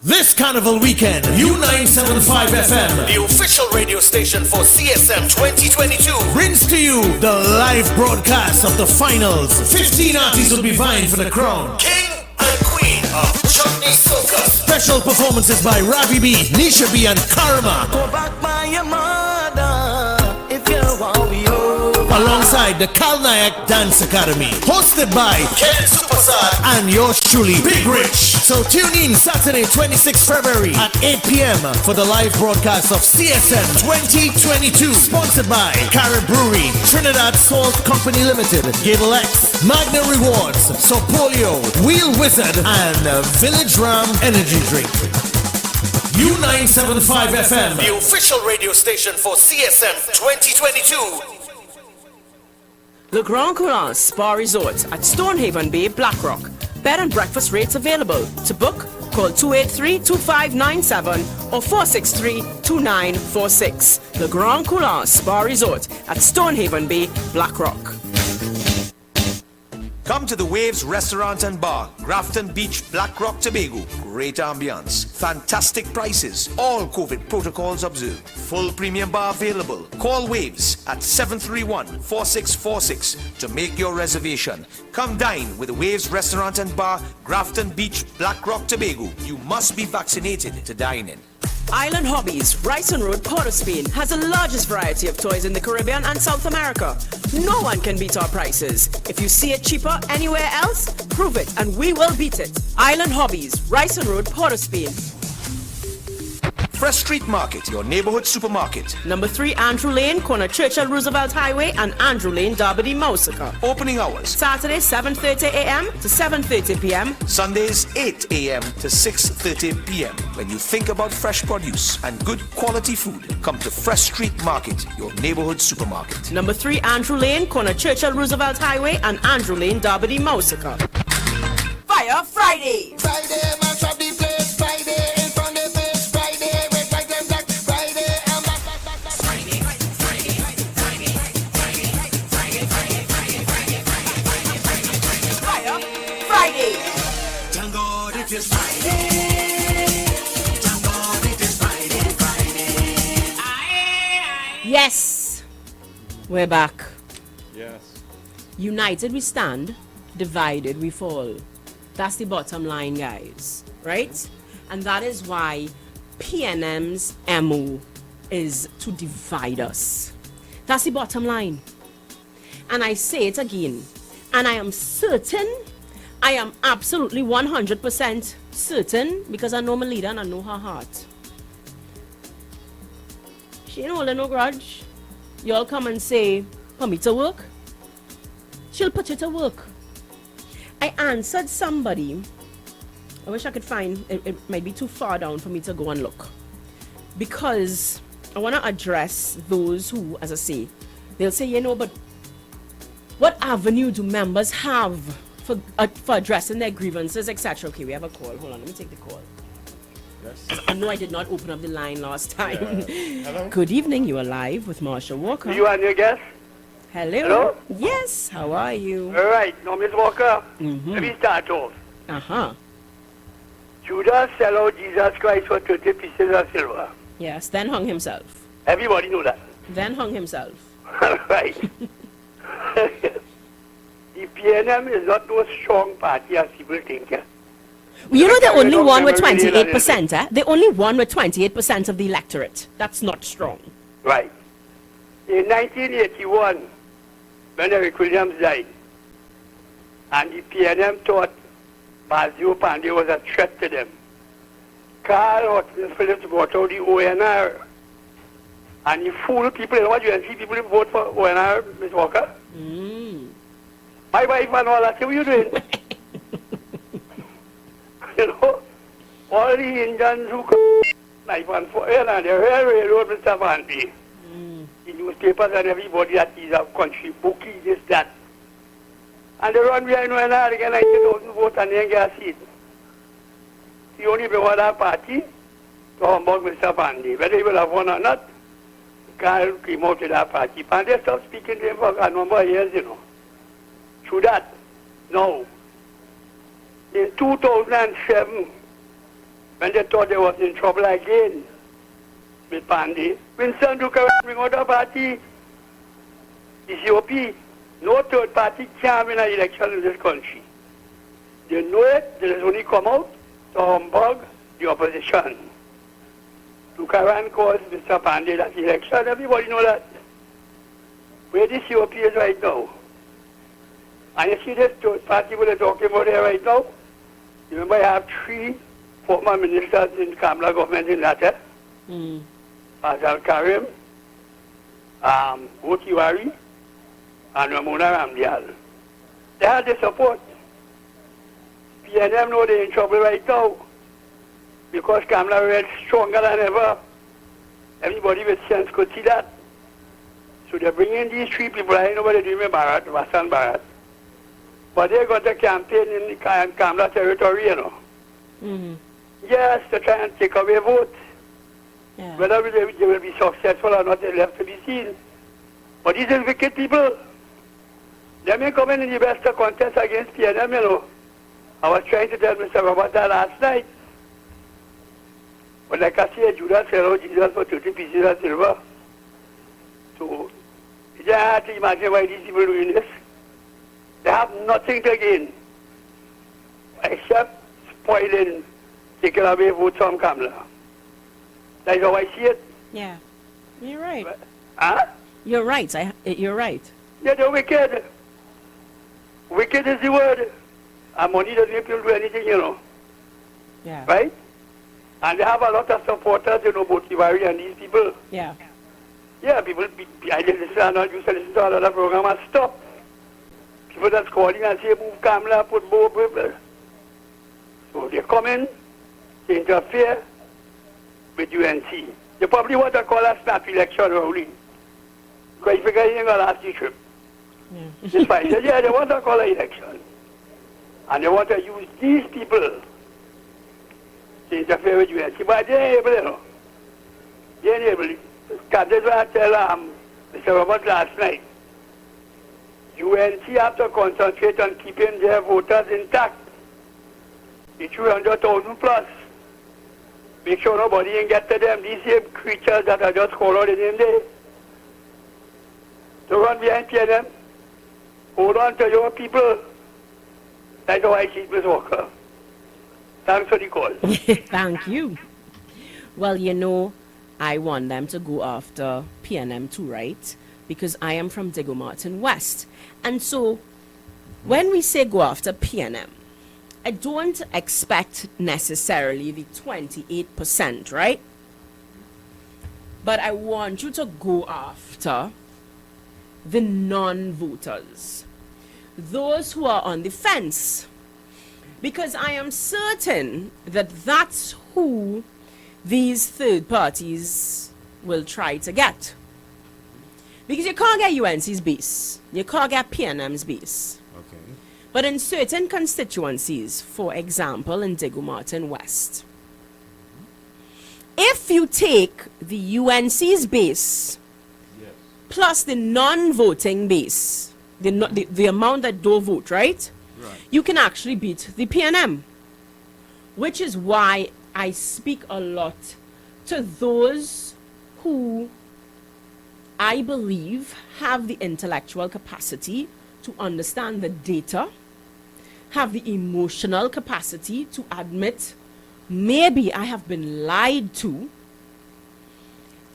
This Carnival weekend, U975 FM, the official radio station for CSM 2022, brings to you the live broadcast of the finals. 15 artists will be vying for the crown King and Queen of Chutney Soca. Special performances by Ravi B, Nisha B, and Karma. Go back by your mother if you want me home. Alongside the Kalnayak Dance Academy, hosted by Ken Superstar and yours truly, Big Rich. So tune in Saturday, 26th February at 8 p.m. for the live broadcast of CSM 2022, sponsored by Carib Brewery, Trinidad Salt Company Limited, Gable X, Magna Rewards, Sopolio, Wheel Wizard, and Village Ram Energy Drink. U975 FM, the official radio station for CSM 2022. The Grand Coulon Spa Resort at Stonehaven Bay, Blackrock. Bed and breakfast rates available. To book, call 283-2597 or 463-2946. The Grand Coulon Spa Resort at Stonehaven Bay, Blackrock. Come to the Waves Restaurant and Bar, Grafton Beach, Blackrock, Tobago. Great ambience, fantastic prices, all COVID protocols observed. Full premium bar available. Call Waves at 731-4646 to make your reservation. Come dine with the Waves Restaurant and Bar, Grafton Beach, Blackrock, Tobago. You must be vaccinated to dine in. Island Hobbies, Bryson Road, Port of Spain, has the largest variety of toys in the Caribbean and South America. No one can beat our prices. If you see it cheaper anywhere else, prove it and we will beat it. Island Hobbies, Bryson Road, Port of Spain. Fresh Street Market, your neighborhood supermarket. Number 3 Andrew Lane, corner Churchill Roosevelt Highway and Andrew Lane, Derby, Mousica. Opening hours. Saturday 7:30 a.m. to 7:30 p.m. Sundays 8 a.m. to 6:30 p.m. When you think about fresh produce and good quality food, come to Fresh Street Market, your neighborhood supermarket. Number 3 Andrew Lane, corner Churchill Roosevelt Highway and Andrew Lane, Derby, Mousica. Fire Friday! Friday, mash up the place. Friday, in front of the face. Friday, red, white, and black. Friday, and black. Friday, Friday, Friday, Friday, Friday, Friday, Friday, Friday, Friday. Fire Friday! Thank God it is Friday. Thank God it is Friday, Friday. Yes! We're back. Yes. United we stand, divided we fall. That's the bottom line, guys, right? And that is why PNM's MO is to divide us. That's the bottom line. And I say it again, and I am certain, I am absolutely 100% certain, because I know my leader and I know her heart. She ain't holding no grudge. Y'all come and say, for me to work, she'll put you to work. I answered somebody. I wish I could find it might be too far down for me to go and look, because I want to address those who, as I say, they'll say, you know, but what avenue do members have for addressing their grievances, etc. Okay, we have a call. Hold on, let me take the call. Yes. I know I did not open up the line last time. Yeah. Hello? Good evening, you are live with Marsha Walker. You and your guest? Hello. Hello? Yes, how are you? All right, now, Miss Walker, Mm-hmm. let me start off. Uh-huh. Judas sell out Jesus Christ for 30 pieces of silver. Yes, then hung himself. Everybody know that. Then hung himself. Right. The PNM is not no strong party as people think. Yeah? You know, they only won with Really 28%, eh? They only won with 28% of the electorate. That's not strong. Right. In 1981, when Eric Williams died, and the PNM thought Basil Pandey was a threat to them, Carl Hutton Phillips brought out the ONR, and he fooled people. You know what, you see people vote for ONR, Ms. Walker? My wife and all that, what are you doing? You know, all the Indians who come knife and for and the railroad, Mr. Pandey. The newspapers and everybody that is a country, bookie, this, that. And they run behind one hour, they get 90,000 votes and they get a seat. The only before that party to humbug Mr. Pandey. Whether he will have won or not, Carl came out to that party. Pandey stopped speaking to him for a number of years, you know. through that. No. In 2007, when they thought they was in trouble again with Pandey, Winston Douglar bring out a party, the COP. No third party can win an election in this country. They know it, they just only come out to humbug the opposition. Douglar calls Mr. Pandey that election, everybody know that. Where the COP is right now. And you see this third party what they're talking about here right now? You remember I have 3 former ministers in Kamla government in that, Azal Karim, Okiwari, and Ramona Ramdial. They had the support. PNM know they're in trouble right now because Kamla is stronger than ever. Everybody with sense could see that. So they're bringing these 3 people. I know what they're doing with Bharat, Vasant Bharat. But they're going to campaign in the Kamla territory, you know. Yes, to try and take away votes. Yeah. Whether they will be successful or not, they'll have to be seen. But these are wicked people. They may come in the best contest against PNM, you know. I was trying to tell Mr. Robert that last night. But like I said, Judas fell out Jesus for 30 pieces of silver. So, you have to imagine why these people are doing this. They have nothing to gain except spoiling, taking away votes from Kamla. That's how I see it. Yeah. You're right. Huh? You're right. You're right. Yeah, they're wicked. Wicked is the word. And money doesn't make people do anything, you know. Yeah. Right? And they have a lot of supporters, you know, both Kiwari and these people. Yeah. Yeah, people, I didn't listen, I not used to listen to another program and stop. People that's calling and say, move Kamla, put more people. So they come in, they interfere with UNC. They probably want to call a snap election, Rowley. Because if you ain't going to last the trip. Yeah. That's fine. Yeah, they want to call an election. And they want to use these people to interfere with UNC. But they ain't able, you know. They ain't able. Because that's what I tell Mr. Robert last night. UNC have to concentrate on keeping their voters intact. The 300,000 plus. Make sure nobody can get to them. These same creatures that are just called out the name there. To run behind PNM. Hold on to your people. That's how I see Ms. Walker. Thanks for the call. Thank you. Well, you know, I want them to go after PNM too, right? Because I am from Diego Martin West. And so, when we say go after PNM, I don't expect necessarily the 28%, right? But I want you to go after the non-voters, those who are on the fence, because I am certain that that's who these third parties will try to get. Because you can't get UNC's base, you can't get PNM's base. Okay. But in certain constituencies, for example, in Diego Martin West, if you take the UNC's base plus the non-voting base, the amount that don't vote, right? You can actually beat the PNM. Which is why I speak a lot to those who I believe have the intellectual capacity to understand the data, have the emotional capacity to admit maybe I have been lied to,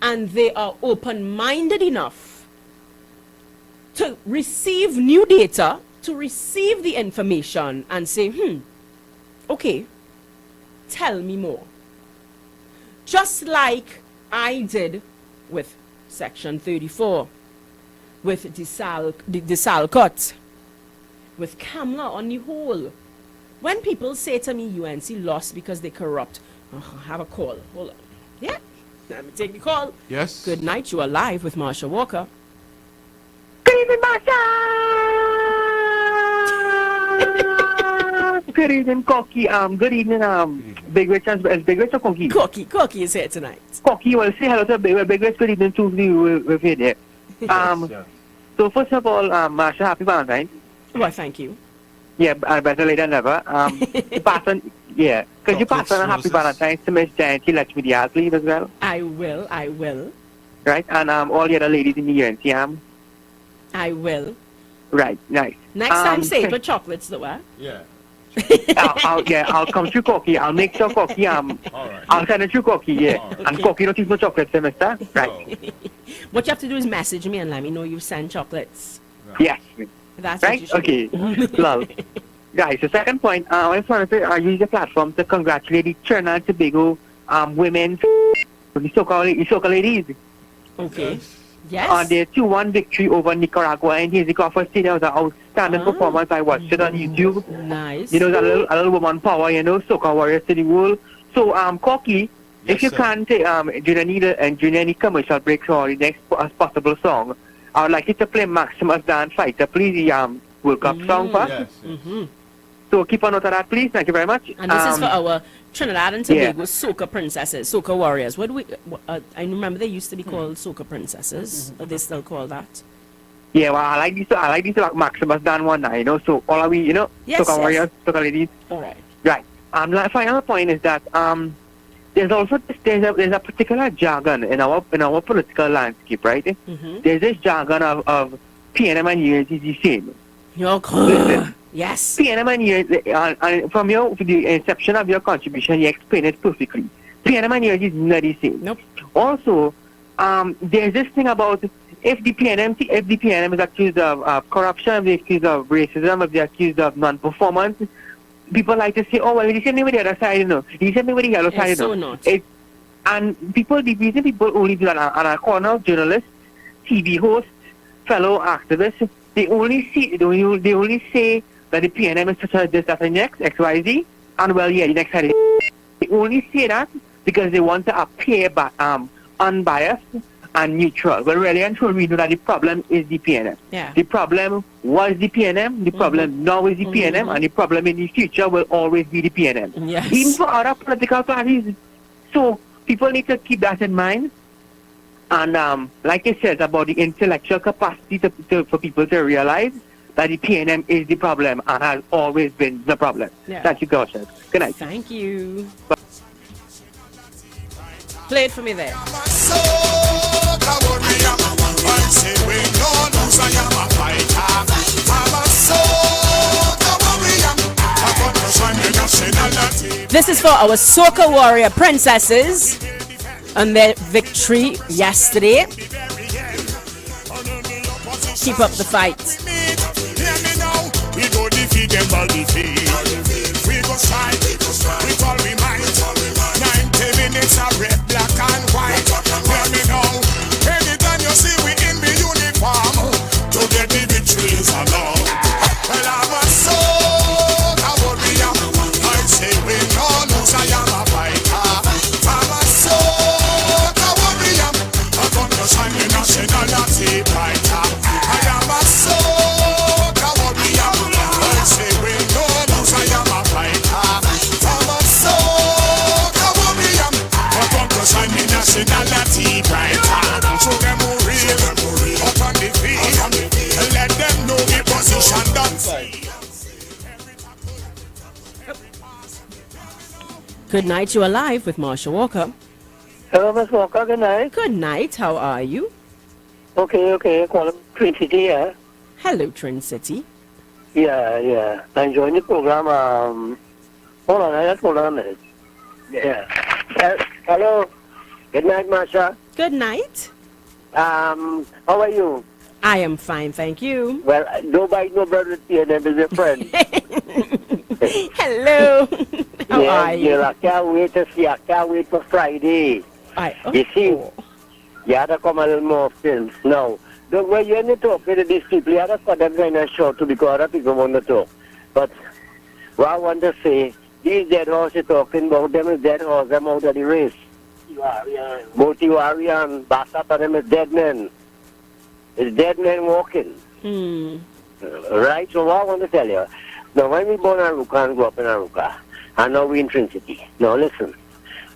and they are open-minded enough to receive new data, to receive the information and say, okay, tell me more. Just like I did with Section 34, with the Salcott, with Kamla on the whole. When people say to me UNC lost because they corrupt, have a call. Hold on. Yeah, let me take the call. Yes. Good night, you are live with Marsha Walker. Good evening, Marsha! Good evening, Cocky. Good evening, Big Rich. Is Big Rich or Cocky? Cocky is here tonight. Cocky, well, say hello to Big Rich. Good evening to you with you there. So first of all, Marsha, happy Valentine. Well, thank you. Yeah, better late than never. You pass on, yeah. Could you pass on a happy Valentine's to Miss Jayanti Lakshmi Diaz, please, as well? I will. Right, and all the other ladies in the UNCM. I will. Right, nice. Next time, say it with chocolates, though, eh? Yeah. I'll come through cookie. I'll make some cookie. I'll send it through cookie, yeah. Right. And cookie don't eat no chocolates, mister. Right. What you have to do is message me and let me know you send chocolates. Yes. That's right? what you should Okay. Love. Guys, the second point, I just wanted to use the platform to congratulate the Trinidad and Tobago women, the so-called ladies. Okay. Yes. On their 2-1 victory over Nicaragua in Hazy Crawford Stadium. It was an outstanding performance. I watched it on YouTube. Nice. You know, a little woman power, you know, soca warriors to the world. So, Corky, if you can't, during any commercial breaks or the next possible song, I would like you to play Maximus Dan Fighter, please, the World Cup song first. Yes. Mm-hmm. So keep a note of that, please. Thank you very much. And this is for our Trinidad and Tobago soca princesses, soca warriors. What do we? I remember they used to be called soca princesses. Are they still called that? Yeah, well, I like this like Maximus Dan one now, you know. So all of we, you know, soca warriors, soca ladies. All right. Right. The final point is that there's also there's a particular jargon in our political landscape, right? Mm-hmm. There's this jargon of PNM and years is the same. Yes. PNM and years, and from the inception of your contribution, you explain it perfectly. PNM and years is not the same. Nope. Also, there's this thing about if the PNM is accused of corruption, if they're accused of racism, if they're accused of non-performance, people like to say, oh, well, the same thing with the other side, you know. The same thing with the yellow side, you know. So not. And the reason people only do that are a corner of journalists, TV hosts, fellow activists, they only say that the PNM is such a this, that, and next, XYZ, and well, yeah, the next side. They only say that because they want to appear unbiased and neutral. But really and truly, we know that the problem is the PNM. Yeah. The problem was the PNM, the problem now is the PNM, and the problem in the future will always be the PNM. Yes. Even for other political parties. So people need to keep that in mind. And like I said about the intellectual capacity for people to realize that the PNM is the problem and has always been the problem. Yeah. Thank you, Goshen. Good night. Thank you. Play it for me there. This is for our soca warrior princesses and their victory yesterday. Keep up the fight. We go defeat them by defeat. We go strike with all we might. 90 minutes of red, black and white. Hear me now. Anytime you see we in the uniform, to get the victories along. Well, I'm a soca warrior. I say we no lose, I am a fighter. I'm a soca warrior. I come to shine the nationality brighter. I am a soca warrior. I say we no lose, I am a fighter. I'm a soca warrior. I come to shine the nationality brighter. Show them who real up on the field. Let them know the position done. Good night, you are live with Marsha Walker. Hello, Miss Walker, good night. Good night, how are you? Okay, call him Twin City, yeah? Hello, Twin City. Yeah. I'm enjoying the program. Hold on a minute. Yeah. Hello. Good night, Marsha. Good night. How are you? I am fine, thank you. Well, nobody, no brother here, them is a friend. Hello. How are you? Yeah, I can't wait to see. I can't wait for Friday. You see, you have to come a little more often. Now, when you're in the talk with these people, you have to cut them kind of short too because other people want to talk. But what I want to say, these dead horses you're talking about, them is dead horses, them out of the race. Both Tiwari and Basa, them is dead men. It's dead men walking. Right? So what I want to tell you, now when we born in Aruka and grew up in Aruka, and now we in Trinity. Now listen,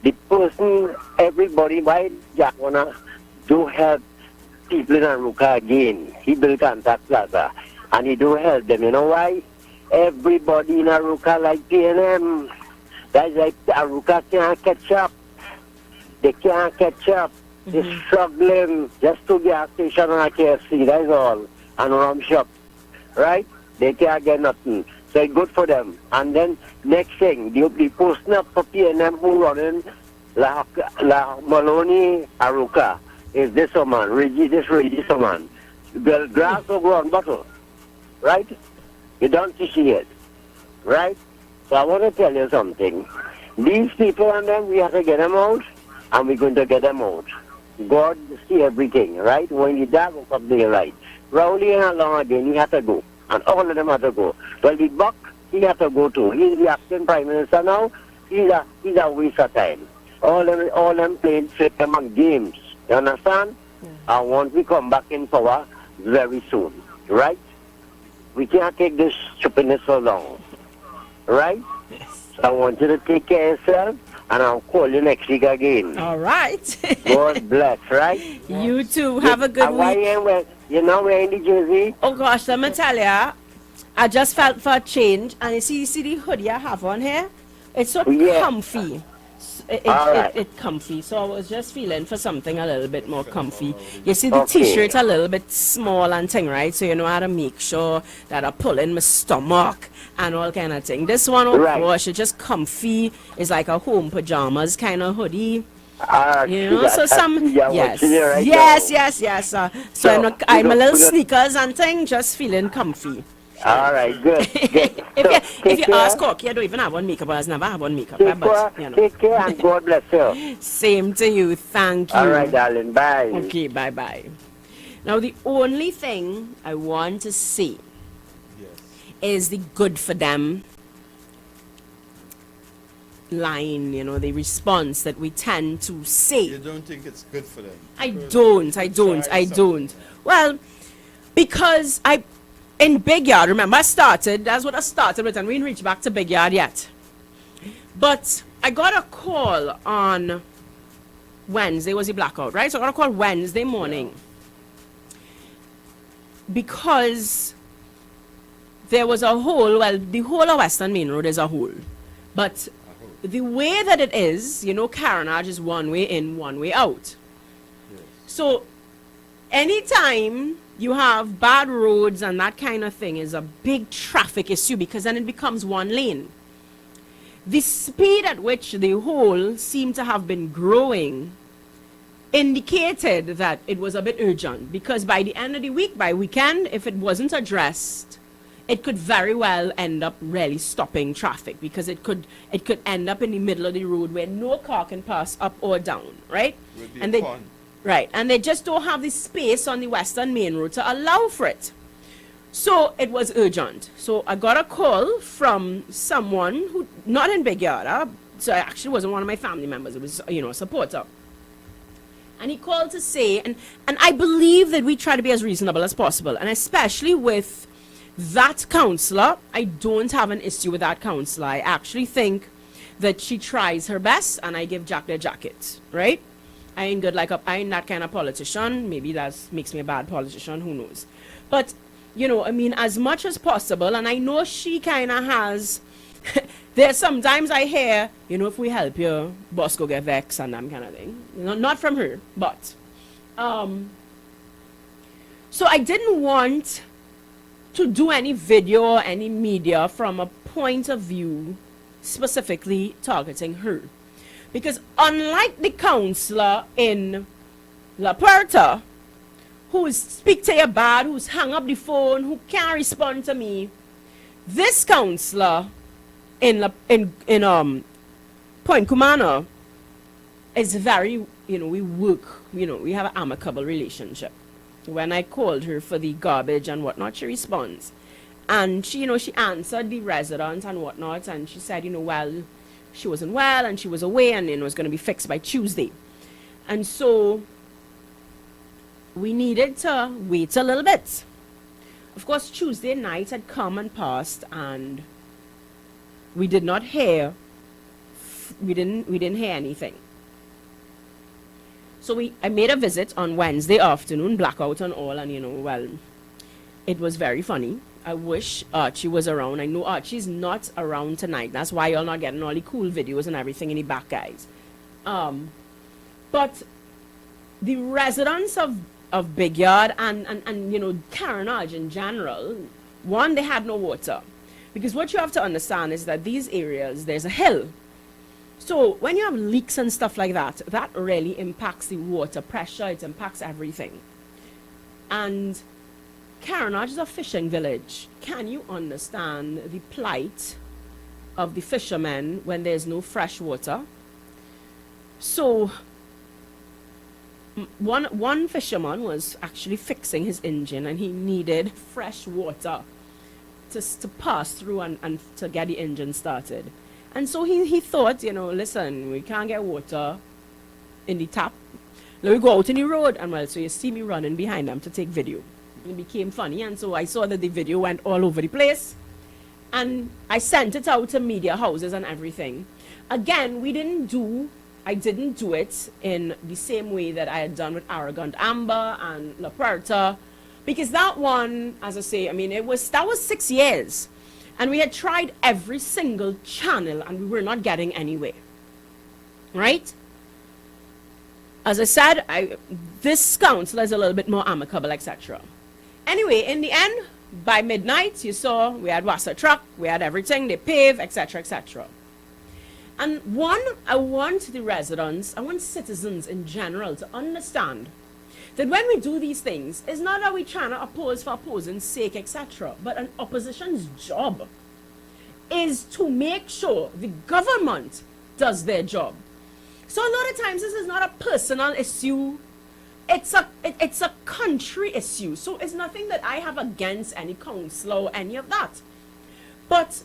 the person, everybody, why Jack wanna do help people in Aruka again? He built Contact Plaza. and it don't help them. You know why? Everybody in Aruka like PNM. That's like Aruka can't catch up. They can't catch up. They're struggling just to gas station and a KFC, that's all. And rum shop. Right? They can't get nothing. So it's good for them. And then next thing, the posting up for PNM who running La Maloney Aruka is this man, this man. The grass will grow on bottle. Right? You don't see it. Right? So I want to tell you something. These people and them, we have to get them out, and we're going to get them out. God see everything, right? When the dog woke up there, right? Rowley and along again, he had to go. And all of them had to go. Well, the Buck, he had to go too. He's the acting prime minister now. He's a waste of time. All them playing flip among games. You understand? And once we come back in power, very soon. Right? We can't take this stupidness so long. Right? So I want you to take care of yourself, and I'll call you next week again. All right. God bless, right? You too. Have a good week. We're in the Jersey. Oh gosh, let me tell ya, I just felt for a change, and you see the hoodie I have on here? It's so comfy. It's comfy, so I was just feeling for something a little bit more comfy. You see the t-shirt a little bit small and thing, right? So you know how to make sure that I pull in my stomach and all kind of thing. This one, oh gosh, it's just comfy. It's like a home pajamas kind of hoodie. You know, so some yes. So I'm a little sneakers and thing, just feeling comfy. All right, good. If you ask Corky, I don't even have on makeup. I never have on makeup. Take care and God bless you. Same to you. Thank you. All right, darling. Bye. Okay, bye-bye. Now, the only thing I want to say is the good for them line, you know, the response that we tend to say. You don't think it's good for them? I don't. Well, because in Big Yard, remember that's what I started with, and we didn't reach back to Big Yard yet. But I got a call on Wednesday, was the blackout, right? So I got a call Wednesday morning. Because there was a hole, well, the whole of Western Main Road is a hole. But the way that it is, you know, carnage is one way in, one way out. So anytime you have bad roads and that kind of thing is a big traffic issue, because then it becomes one lane. The speed at which the hole seemed to have been growing indicated that it was a bit urgent, because by the end of the week, by weekend, if it wasn't addressed, it could very well end up really stopping traffic, because it could end up in the middle of the road where no car can pass up or down, right? And they just don't have the space on the Western Main Road to allow for it. So it was urgent. So I got a call from someone who, not in Big Yard, so it actually wasn't one of my family members, it was, you know, a supporter. And he called to say, and I believe that we try to be as reasonable as possible, and especially with that counselor, I don't have an issue with that counselor. I actually think that she tries her best, and I give Jack their jacket, right? I ain't good I ain't that kind of politician. Maybe that makes me a bad politician, who knows. But, you know, I mean, as much as possible, and I know she kind of has, there's sometimes I hear, you know, if we help you, boss go get vexed and that kind of thing. You know, not from her, but. So I didn't want to do any video or any media from a point of view specifically targeting her. Because unlike the counselor in La Puerta, who's speak to you bad, who's hung up the phone, who can't respond to me, this counselor in Point Cumana is very, you know, we work, you know, we have an amicable relationship. When I called her for the garbage and whatnot, she responds. And she, you know, she answered the residents and whatnot, and she said, you know, well, she wasn't well and she was away, and it was going to be fixed by Tuesday. And so we needed to wait a little bit. Of course, Tuesday night had come and passed, and we did not hear, we didn't hear anything. So I made a visit on Wednesday afternoon, blackout and all, and you know, well, It was very funny. I wish Archie was around. I know Archie's not around tonight. That's why y'all not getting all the cool videos and everything in the back, guys. But the residents of Big Yard and you know, Carnage in general, one, they had no water. Because what you have to understand is that these areas, there's a hill. So when you have leaks and stuff like that, that really impacts the water pressure. It impacts everything. And Carnage is a fishing village. Can you understand the plight of the fishermen when there's no fresh water? So one fisherman was actually fixing his engine, and he needed fresh water to pass through and to get the engine started. And so he thought, you know, listen, we can't get water in the tap. Let me go out in the road. And well, so you see me running behind them to take video. It became funny, and so I saw that the video went all over the place. And I sent it out to media houses and everything. Again, I didn't do it in the same way that I had done with Arrogant Amber and La Puerta, because that one, as I say, I mean, that was 6 years, and we had tried every single channel, and we were not getting anywhere, right? As I said, this council is a little bit more amicable, etc. Anyway, in the end, by midnight, you saw we had wasser truck, we had everything, they pave, etc., etc. And I want the residents, I want citizens in general to understand that when we do these things, it's not that we're trying to oppose for opposing's sake, etc. But an opposition's job is to make sure the government does their job. So a lot of times this is not a personal issue. It's a country issue. So it's nothing that I have against any councillor or any of that. But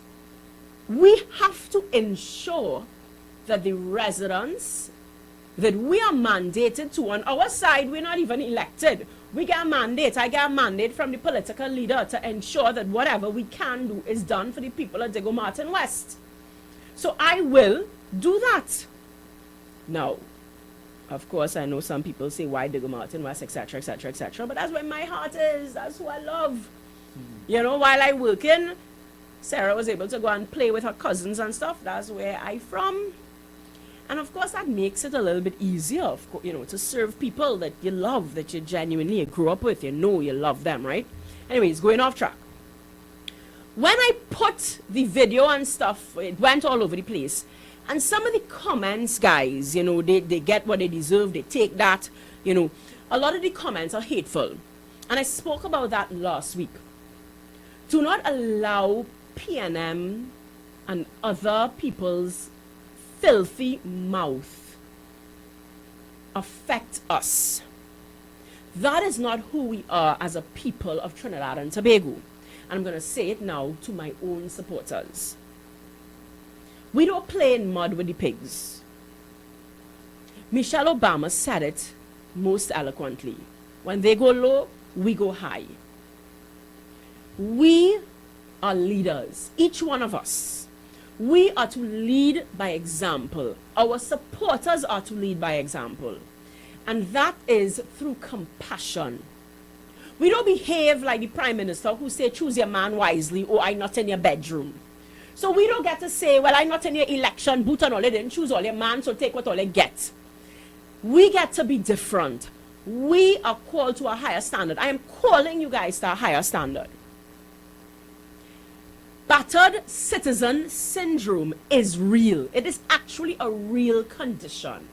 we have to ensure that the residents that we are mandated to, on our side, we're not even elected. We get a mandate. I get a mandate from the political leader to ensure that whatever we can do is done for the people of Diego Martin West. So I will do that. Now, of course, I know some people say, why Diego Martin West, etc., etc., etc. But that's where my heart is. That's who I love. You know, while I working, Sarah was able to go and play with her cousins and stuff. That's where I from. And of course, that makes it a little bit easier, you know, to serve people that you love, that you genuinely grew up with. You know you love them, right? Anyways, going off track. When I put the video and stuff, it went all over the place. And some of the comments, guys, you know, they get what they deserve. They take that, you know. A lot of the comments are hateful. And I spoke about that last week. Do not allow PNM and other people's filthy mouth affect us. That is not who we are as a people of Trinidad and Tobago. And I'm going to say it now to my own supporters. We don't play in mud with the pigs. Michelle Obama said it most eloquently. When they go low, we go high. We are leaders, each one of us. We are to lead by example. Our supporters are to lead by example. And that is through compassion. We don't behave like the Prime Minister who say, choose your man wisely, or I'm not in your bedroom. So we don't get to say, well, I'm not in your election booth and all, they didn't choose all your man, so take what all they get. We get to be different. We are called to a higher standard. I am calling you guys to a higher standard. Battered citizen syndrome is real. It is actually a real condition.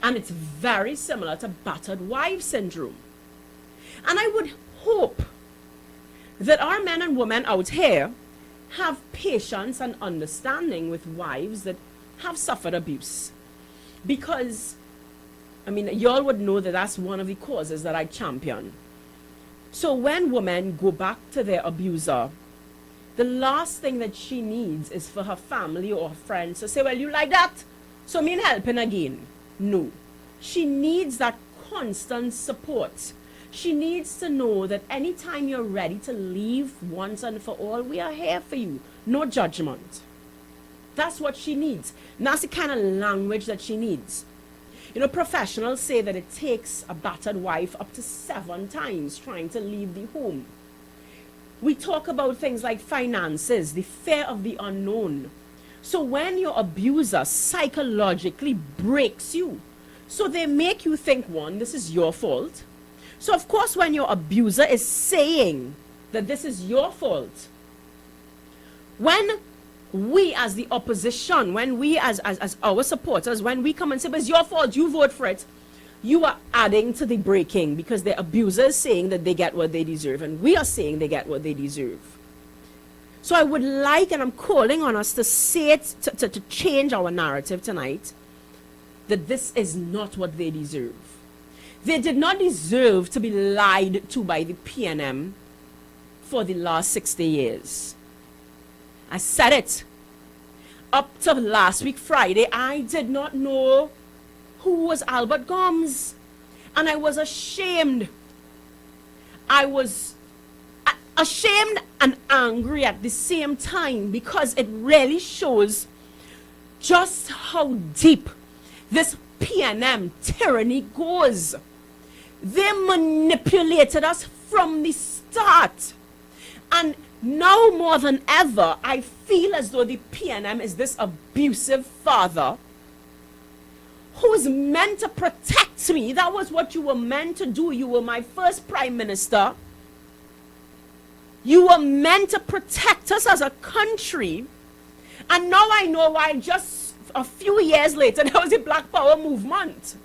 And it's very similar to battered wife syndrome. And I would hope that our men and women out here have patience and understanding with wives that have suffered abuse. Because, I mean, y'all would know that that's one of the causes that I champion. So when women go back to their abuser, the last thing that she needs is for her family or her friends to say, well, you like that? So me helping again. No. She needs that constant support. She needs to know that anytime you're ready to leave once and for all, we are here for you. No judgment. That's what she needs. And that's the kind of language that she needs. You know, professionals say that it takes a battered wife up to 7 times trying to leave the home. We talk about things like finances, the fear of the unknown. So when your abuser psychologically breaks you, so they make you think, one, this is your fault. So of course when your abuser is saying that this is your fault, when we as the opposition, when we as our supporters, when we come and say, but it's your fault, you vote for it, you are adding to the breaking, because the abuser is saying that they get what they deserve, and we are saying they get what they deserve. So I would like, and I'm calling on us to say it, to change our narrative tonight, that this is not what they deserve. They did not deserve to be lied to by the PNM for the last 60 years. I said it. Up to last week, Friday, I did not know who was Albert Gomes. And I was ashamed. I was ashamed and angry at the same time, because it really shows just how deep this PNM tyranny goes. They manipulated us from the start. And now more than ever, I feel as though the PNM is this abusive father who is meant to protect me. That was what you were meant to do. You were my first prime minister. You were meant to protect us as a country. And now I know why just a few years later there was a Black Power movement.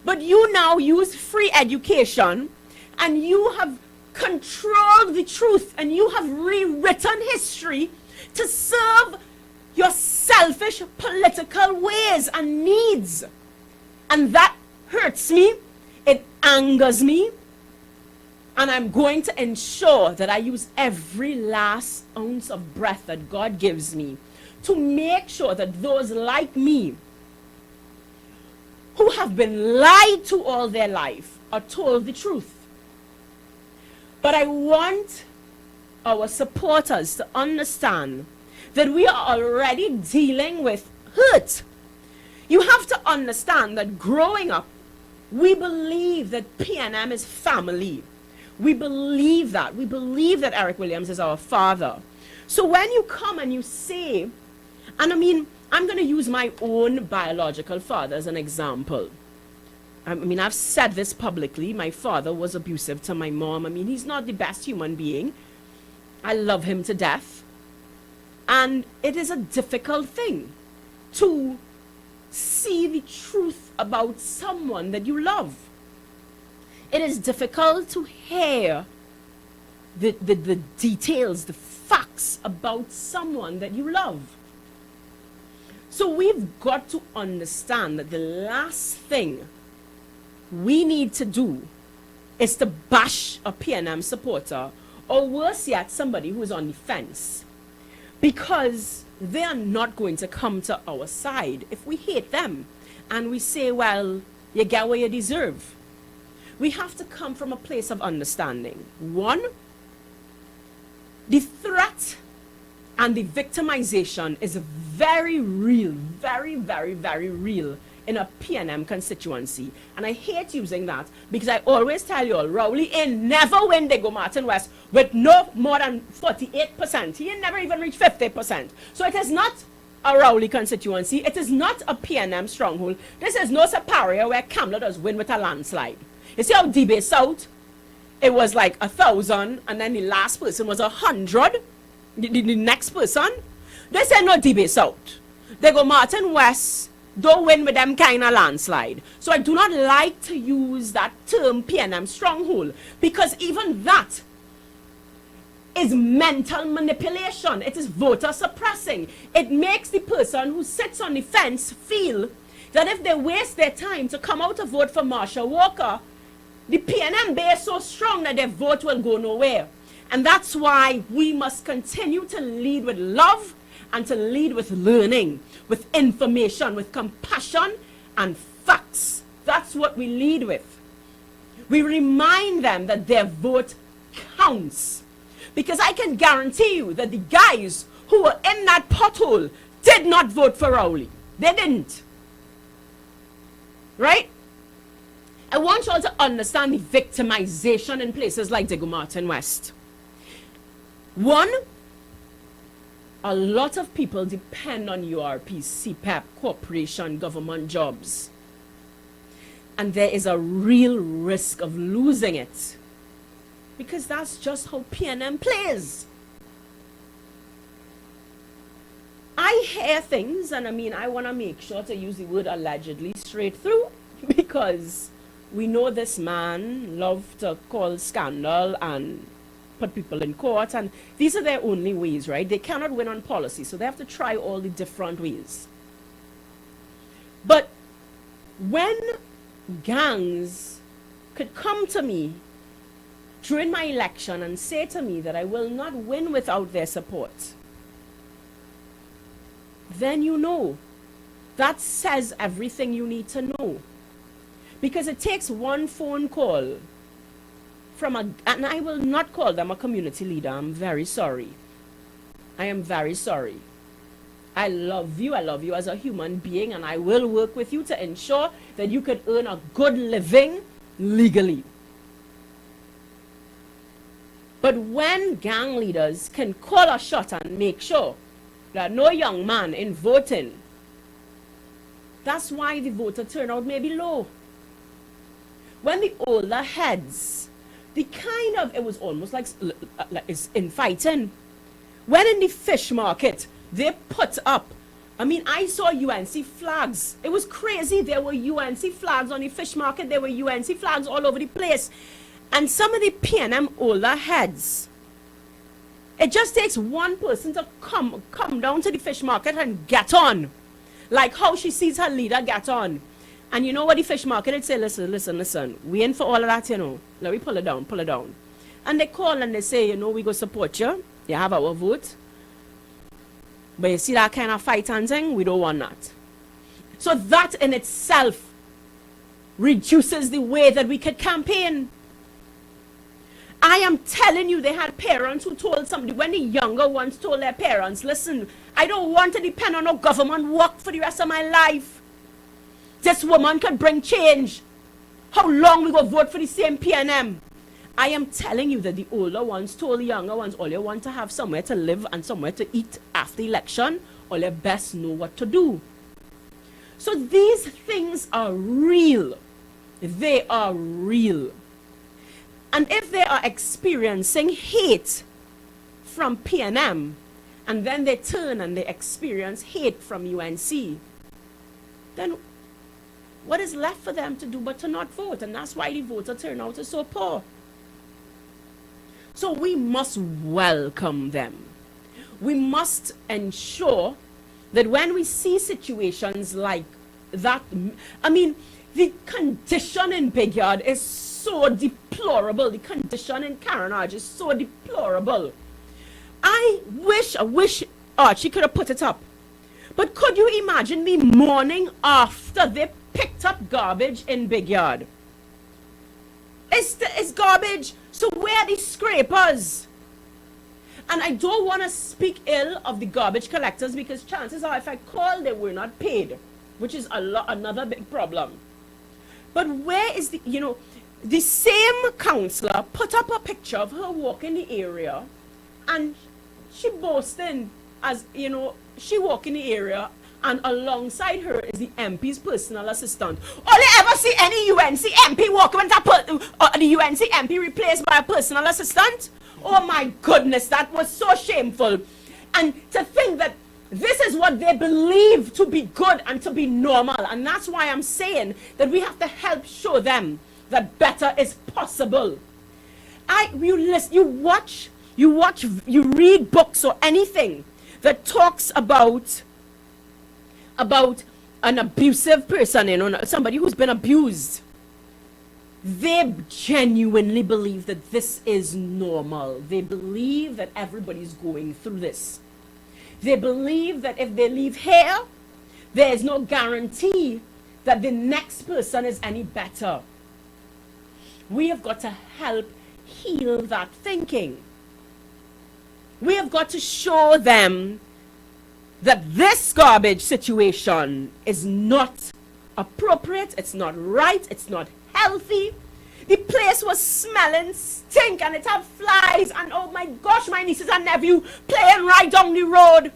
But you now use free education, and you have controlled the truth, and you have rewritten history to serve your selfish political ways and needs. And that hurts me, it angers me, and I'm going to ensure that I use every last ounce of breath that God gives me to make sure that those like me who have been lied to all their life are told the truth. But I want our supporters to understand that we are already dealing with hurt. You have to understand that growing up, we believe that PNM is family. We believe that. We believe that Eric Williams is our father. So when you come and you say, and I mean, I'm going to use my own biological father as an example. I mean, I've said this publicly. My father was abusive to my mom. I mean, he's not the best human being. I love him to death. And it is a difficult thing to see the truth about someone that you love. It is difficult to hear the details, the facts about someone that you love. So we've got to understand that the last thing we need to do is to bash a PNM supporter, or worse yet, somebody who is on the fence, because they are not going to come to our side if we hate them and we say, well, you get what you deserve. We have to come from a place of understanding. One, the threat and the victimization is very real, very, very, very real in a PNM constituency. And I hate using that, because I always tell you all, Rowley ain't never win Diego Martin West with no more than 48%. He ain't never even reached 50%. So it is not a Rowley constituency. It is not a PNM stronghold. This is no Separia where Kamla does win with a landslide. You see how DB South, it was like 1,000, and then the last person was 100. The next person, they say no DB South. They go Martin West, don't win with them kind of landslide. So I do not like to use that term PNM stronghold, because even that is mental manipulation. It is voter suppressing. It makes the person who sits on the fence feel that if they waste their time to come out to vote for Marsha Walker, the PNM base is so strong that their vote will go nowhere. And that's why we must continue to lead with love and to lead with learning, with information, with compassion and facts. That's what we lead with. We remind them that their vote counts. Because I can guarantee you that the guys who were in that pothole did not vote for Rowley. They didn't. Right? I want you all to understand the victimization in places like Diego Martin West. One, a lot of people depend on URP, CPEP, corporation, government jobs. And there is a real risk of losing it. Because that's just how PNM plays. I hear things, and I mean, I want to make sure to use the word allegedly straight through, because we know this man loved to call scandal and put people in court, and these are their only ways, right? They cannot win on policy, so they have to try all the different ways. But when gangs could come to me during my election and say to me that I will not win without their support, then you know. That says everything you need to know. Because it takes one phone call from and I will not call them a community leader. I'm very sorry. I am very sorry. I love you as a human being, and I will work with you to ensure that you could earn a good living legally. But when gang leaders can call a shot and make sure that no young man in voting, that's why the voter turnout may be low. When the older heads, the kind of, it was almost like it's infighting. When in the fish market, they put up, I mean, I saw UNC flags. It was crazy. There were UNC flags on the fish market. There were UNC flags all over the place. And some of the PNM older heads, it just takes one person to come down to the fish market and get on. Like how she sees her leader get on. And you know what the fish market would say, listen, we ain't for all of that, you know. Let me pull it down. And they call and they say, you know, we go support you. You have our vote. But you see that kind of fight and thing, we don't want that. So that in itself reduces the way that we could campaign. I am telling you, they had parents who told somebody, when the younger ones told their parents, listen, I don't want to depend on no government work for the rest of my life. This woman could bring change. How long we go vote for the same PNM? I am telling you that the older ones told the younger ones, all you want to have somewhere to live and somewhere to eat after election, all you best know what to do. So these things are real. They are real. And if they are experiencing hate from PNM, and then they turn and they experience hate from UNC, then what is left for them to do but to not vote? And that's why the voter turnout is so poor. So we must welcome them. We must ensure that when we see situations like that, I mean, the condition in Big Yard is so deplorable. The condition in Carenage is so deplorable. I wish Archie could have put it up. But could you imagine the morning after they picked up garbage in Big Yard? It's garbage. So where are the scrapers? And I don't want to speak ill of the garbage collectors, because chances are if I call, they were not paid, which is another big problem. But where is the, you know, the same councillor put up a picture of her walking the area, and she boasting as, you know, she walk in the area and alongside her is the MP's personal assistant. All you ever see any UNC MP walk when the UNC MP replaced by a personal assistant? Oh my goodness, that was so shameful. And to think that this is what they believe to be good and to be normal. And that's why I'm saying that we have to help show them that better is possible. You read books or anything that talks about an abusive person, you know, somebody who's been abused. They genuinely believe that this is normal. They believe that everybody's going through this. They believe that if they leave here, there is no guarantee that the next person is any better. We have got to help heal that thinking. We have got to show them that this garbage situation is not appropriate, it's not right, it's not unhealthy. The place was smelling stink and it had flies, and oh my gosh, my nieces and nephew playing right down the road.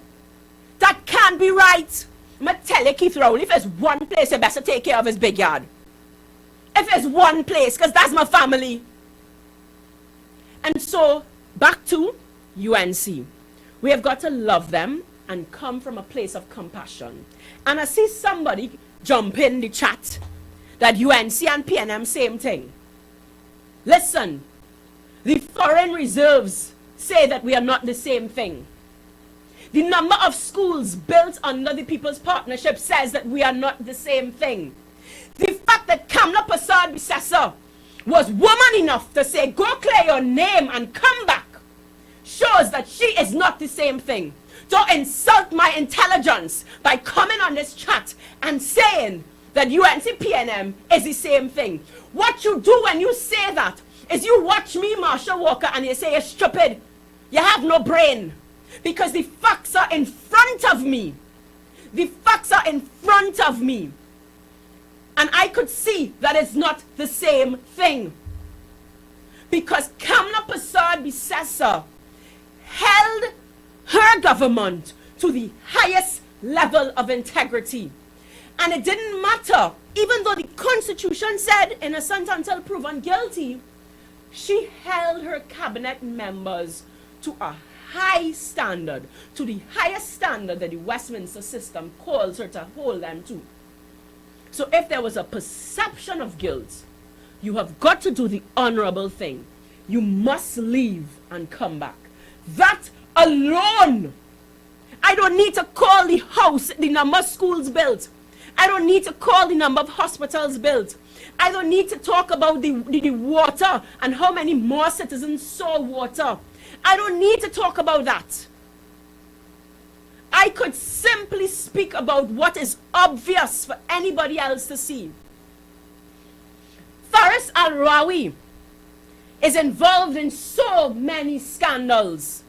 That can't be right. I'm going to tell you, Keith Rowley, if there's one place you best to take care of his big yard. If there's one place, because that's my family. And so, back to UNC. We have got to love them and come from a place of compassion. And I see somebody jump in the chat that UNC and PNM same thing. Listen, the foreign reserves say that we are not the same thing. The number of schools built under the People's Partnership says that we are not the same thing. The fact that Kamla Prasad Bisesa was woman enough to say, go clear your name and come back, shows that she is not the same thing. Don't insult my intelligence by coming on this chat and saying that UNC PNM is the same thing. What you do when you say that is you watch me, Marsha Walker, and you say you're stupid. You have no brain. Because the facts are in front of me. The facts are in front of me. And I could see that it's not the same thing. Because Kamla Prasad Bisesa held her government to the highest level of integrity. And it didn't matter, even though the Constitution said, innocent until proven guilty, she held her cabinet members to a high standard, to the highest standard that the Westminster system calls her to hold them to. So if there was a perception of guilt, you have got to do the honorable thing. You must leave and come back. That alone, I don't need to call the house, the number of schools built. I don't need to call the number of hospitals built. I don't need to talk about the water and how many more citizens saw water. I don't need to talk about that. I could simply speak about what is obvious for anybody else to see. Faris Al-Rawi is involved in so many scandals.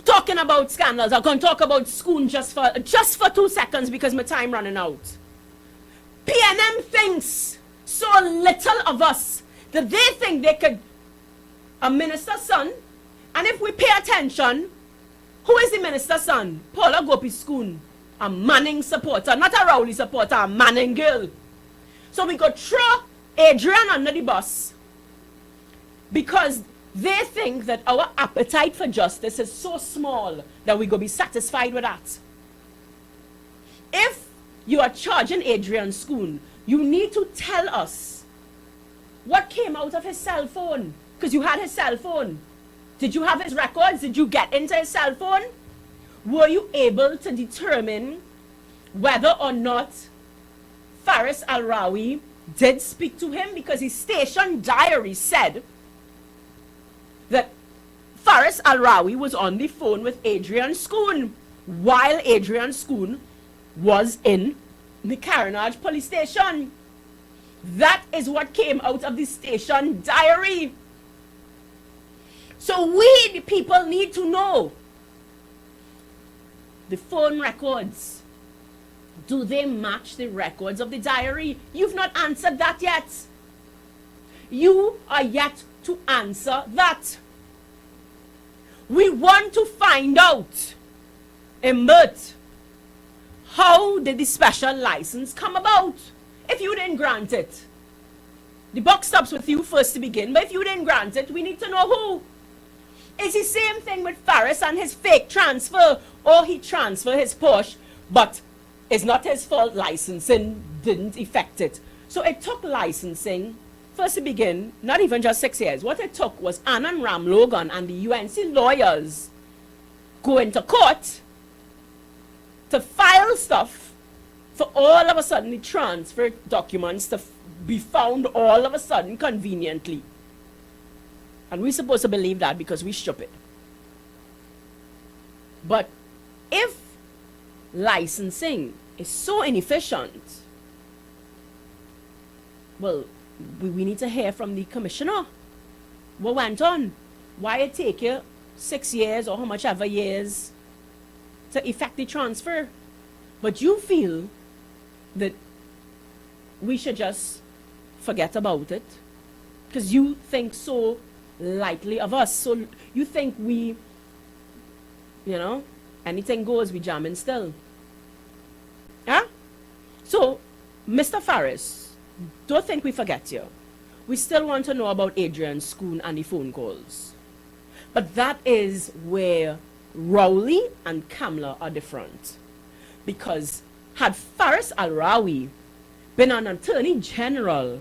Talking about scandals, I'm going to talk about Schoon just for 2 seconds because my time running out. PNM thinks so little of us that they think they could, a minister's son, and if we pay attention, who is the minister's son? Paula Gopi Schoon, a Manning supporter, not a Rowley supporter, a Manning girl. So we could throw Adrian under the bus because they think that our appetite for justice is so small that we go be satisfied with that. If you are charging Adrian Schoon, you need to tell us what came out of his cell phone, because you had his cell phone. Did you have his records? Did you get into his cell phone? Were you able to determine whether or not Faris Al-Rawi did speak to him? Because his station diary said that Faris Al-Rawi was on the phone with Adrian Schoon while Adrian Schoon was in the Carenage police station. That is what came out of the station diary. So we, the people, need to know the phone records. Do they match the records of the diary? You've not answered that yet. You are yet to answer that. We want to find out, Imbert, how did the special license come about? If you didn't grant it, the buck stops with you first to begin, but if you didn't grant it, we need to know who. It's the same thing with Faris and his fake transfer, or he transferred his Porsche, but it's not his fault licensing didn't effect it. So it took licensing, first to begin, not even just 6 years. What it took was Anand Ram Logan and the UNC lawyers go into court to file stuff for all of a sudden the transfer documents to be found all of a sudden conveniently. And we're supposed to believe that because we're stupid. But if licensing is so inefficient, well, we need to hear from the commissioner. What went on? Why it take you 6 years or how much ever years to effect the transfer? But you feel that we should just forget about it. Because you think so lightly of us. So you think we, anything goes, we jamming still. Huh? So, Mr. Farris, don't think we forget you. We still want to know about Adrian's school and the phone calls. But that is where Rowley and Kamla are different. Because had Faris Al-Rawi been an attorney general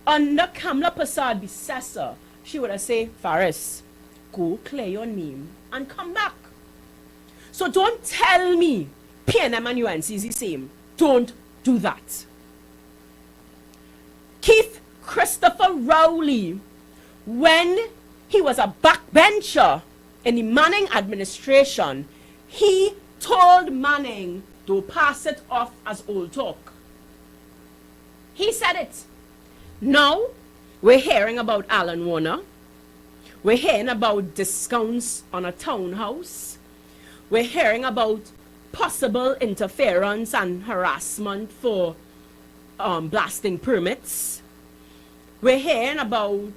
under Kamla Prasad Bissessa, she would have said, Faris, go clear your name and come back. So don't tell me PNM and UNC is the same. Don't do that. Keith Christopher Rowley, when he was a backbencher in the Manning administration, he told Manning to pass it off as old talk. He said it. Now, we're hearing about Alan Warner. We're hearing about discounts on a townhouse. We're hearing about possible interference and harassment for blasting permits. We're hearing about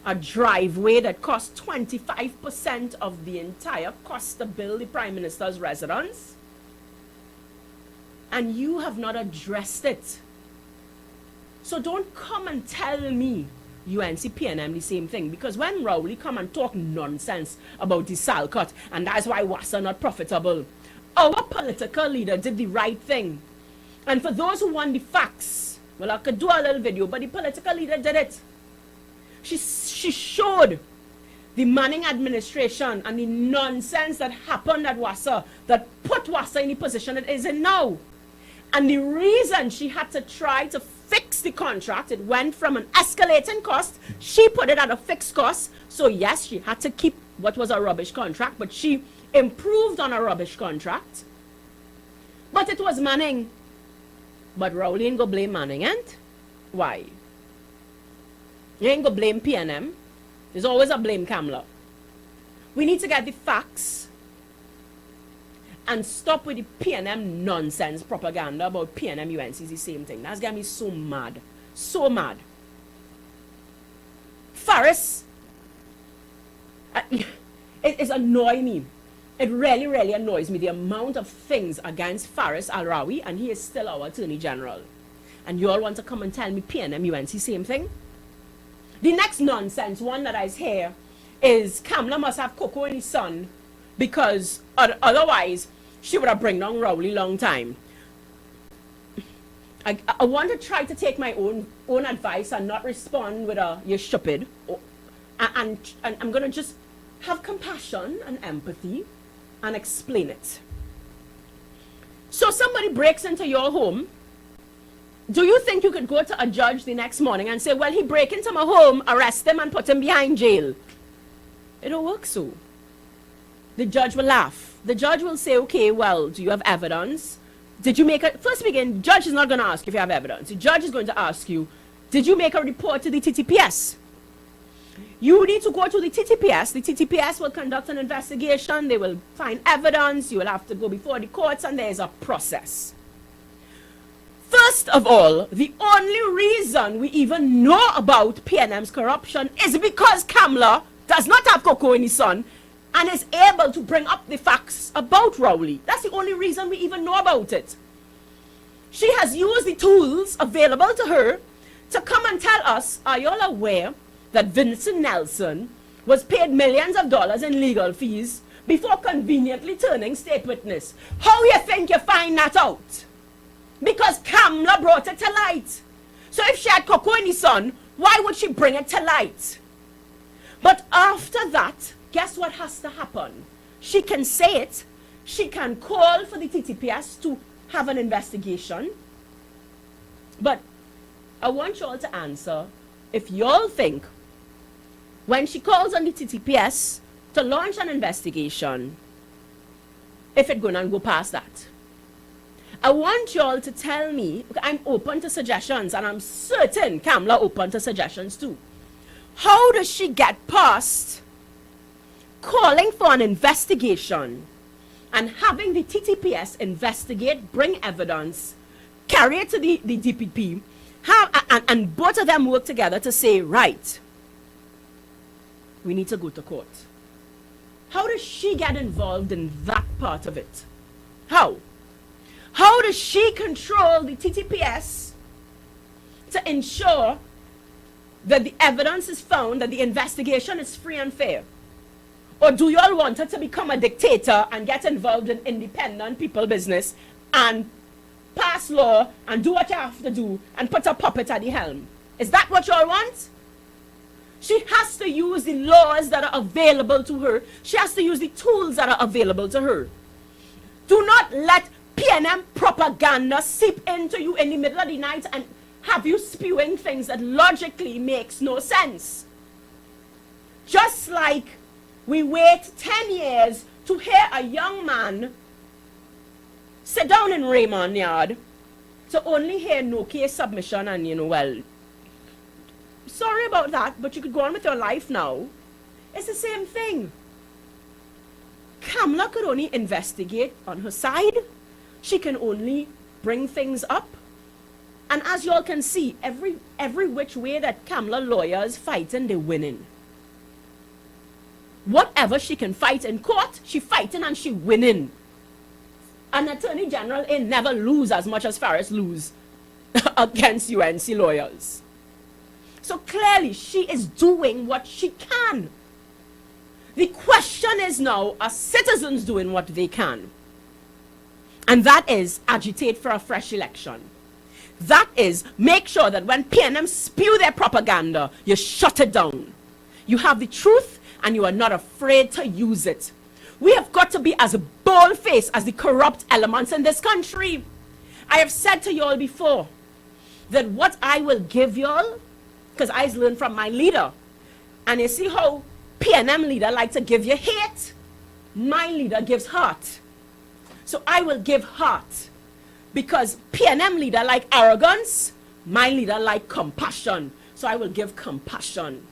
a driveway that costs 25% of the entire cost to build the Prime Minister's residence. And you have not addressed it. So don't come and tell me UNC PNM the same thing. Because when Rowley come and talk nonsense about the sal cut, and that's why WASA not profitable, our political leader did the right thing. And for those who want the facts, well, I could do a little video, but the political leader did it. She showed the Manning administration and the nonsense that happened at WASA that put WASA in the position it is in now. And the reason she had to try to fix the contract, it went from an escalating cost, she put it at a fixed cost. So yes, she had to keep what was a rubbish contract, but she improved on a rubbish contract. But it was Manning. But Rowley ain't go blame Manning, and why? You ain't go blame PNM. There's always a blame Kamla. We need to get the facts and stop with the PNM nonsense propaganda about PNM UNC is the same thing. That's got me so mad. So mad. Faris, it's annoying me. It really, really annoys me, the amount of things against Faris Al-Rawi, and he is still our Attorney General. And you all want to come and tell me PNM UNC same thing? The next nonsense one that I hear is Kamla must have cocoa in his son because otherwise she would have bring down Rowley long time. I want to try to take my own advice and not respond with a you're stupid. And I'm going to just have compassion and empathy and explain it. So somebody breaks into your home. Do you think you could go to a judge the next morning and say, well, he break into my home, arrest him and put him behind jail? It don't work so. The judge will laugh. The judge will say, okay, well, do you have evidence? Did you make a... First begin, the judge is not going to ask if you have evidence. The judge is going to ask you, did you make a report to the TTPS? You need to go to the TTPS. The TTPS will conduct an investigation. They will find evidence. You will have to go before the courts, and there is a process. First of all, the only reason we even know about PNM's corruption is because Kamla does not have cocoa in his son and is able to bring up the facts about Rowley. That's the only reason we even know about it. She has used the tools available to her to come and tell us, are you all aware that Vincent Nelson was paid millions of dollars in legal fees before conveniently turning state witness? How you think you find that out? Because Kamla brought it to light. So if she had cocoa in his son, why would she bring it to light? But after that, guess what has to happen? She can say it. She can call for the TTPS to have an investigation. But I want you all to answer if you all think when she calls on the TTPS to launch an investigation, if it's going to go past that. I want you all to tell me, I'm open to suggestions, and I'm certain Kamla open to suggestions too. How does she get past calling for an investigation and having the TTPS investigate, bring evidence, carry it to the DPP, And both of them work together to say, right, we need to go to court. How does she get involved in that part of it? How? How does she control the TTPS to ensure that the evidence is found, that the investigation is free and fair? Or do you all want her to become a dictator and get involved in independent people business and pass law and do what you have to do and put a puppet at the helm? Is that what you all want? She has to use the laws that are available to her. She has to use the tools that are available to her. Do not let PNM propaganda seep into you in the middle of the night and have you spewing things that logically makes no sense. Just like we wait 10 years to hear a young man sit down in Raymond Yard to only hear no case submission and, well, sorry about that, but you could go on with your life now. It's the same thing. Kamla could only investigate on her side. She can only bring things up. And as you all can see, every which way that Kamla lawyers fighting, they're winning. Whatever she can fight in court, she fighting and she winning. An attorney general ain't never lose as much as Farris lose against UNC lawyers. So clearly, she is doing what she can. The question is now, are citizens doing what they can? And that is agitate for a fresh election. That is make sure that when PNM spew their propaganda, you shut it down. You have the truth and you are not afraid to use it. We have got to be as bold-faced as the corrupt elements in this country. I have said to you all before that what I will give you all, because I learned from my leader, and you see how PNM leader like to give you hate, my leader gives heart. So I will give heart, because PNM leader like arrogance, my leader like compassion. So I will give compassion.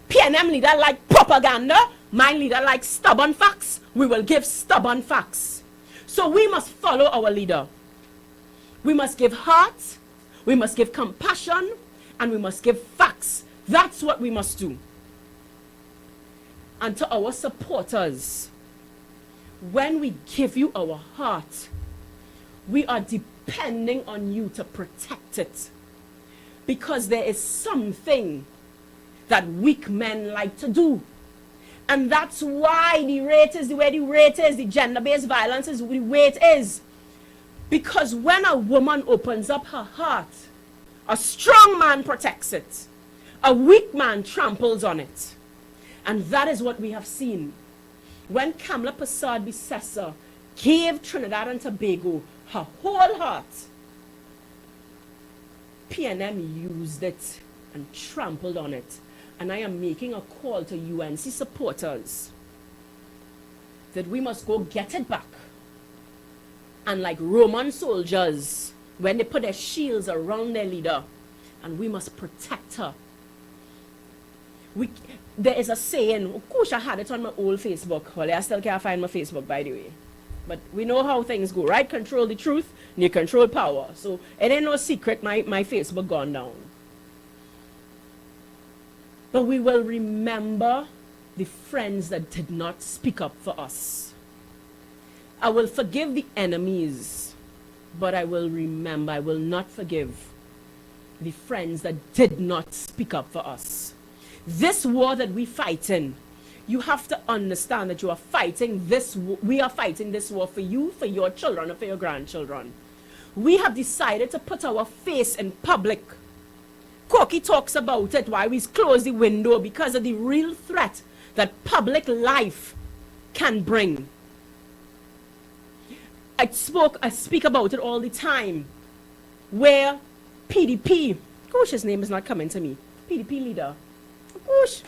PNM leader like propaganda, my leader like stubborn facts, we will give stubborn facts. So we must follow our leader. We must give heart, we must give compassion, and we must give facts. That's what we must do. And to our supporters, when we give you our heart, we are depending on you to protect it. Because there is something that weak men like to do. And that's why the rate is the way the rate is, the gender-based violence is the way it is. Because when a woman opens up her heart, a strong man protects it. A weak man tramples on it. And that is what we have seen. When Kamla Persad Bissessar gave Trinidad and Tobago her whole heart, PNM used it and trampled on it. And I am making a call to UNC supporters that we must go get it back. And like Roman soldiers, when they put their shields around their leader, and we must protect her. There is a saying, of course I had it on my old Facebook. Well, I still can't find my Facebook, by the way. But we know how things go, right? Control the truth, and you control power. So it ain't no secret my Facebook gone down. But we will remember the friends that did not speak up for us. I will forgive the enemies, but I will remember, I will not forgive the friends that did not speak up for us. This war that we fight in, you have to understand that you are fighting this, we are fighting this war for you, for your children, and for your grandchildren. We have decided to put our face in public. Corky talks about it, why we close the window, because of the real threat that public life can bring. I speak about it all the time, where PDP, gosh, his name is not coming to me, PDP leader, gosh,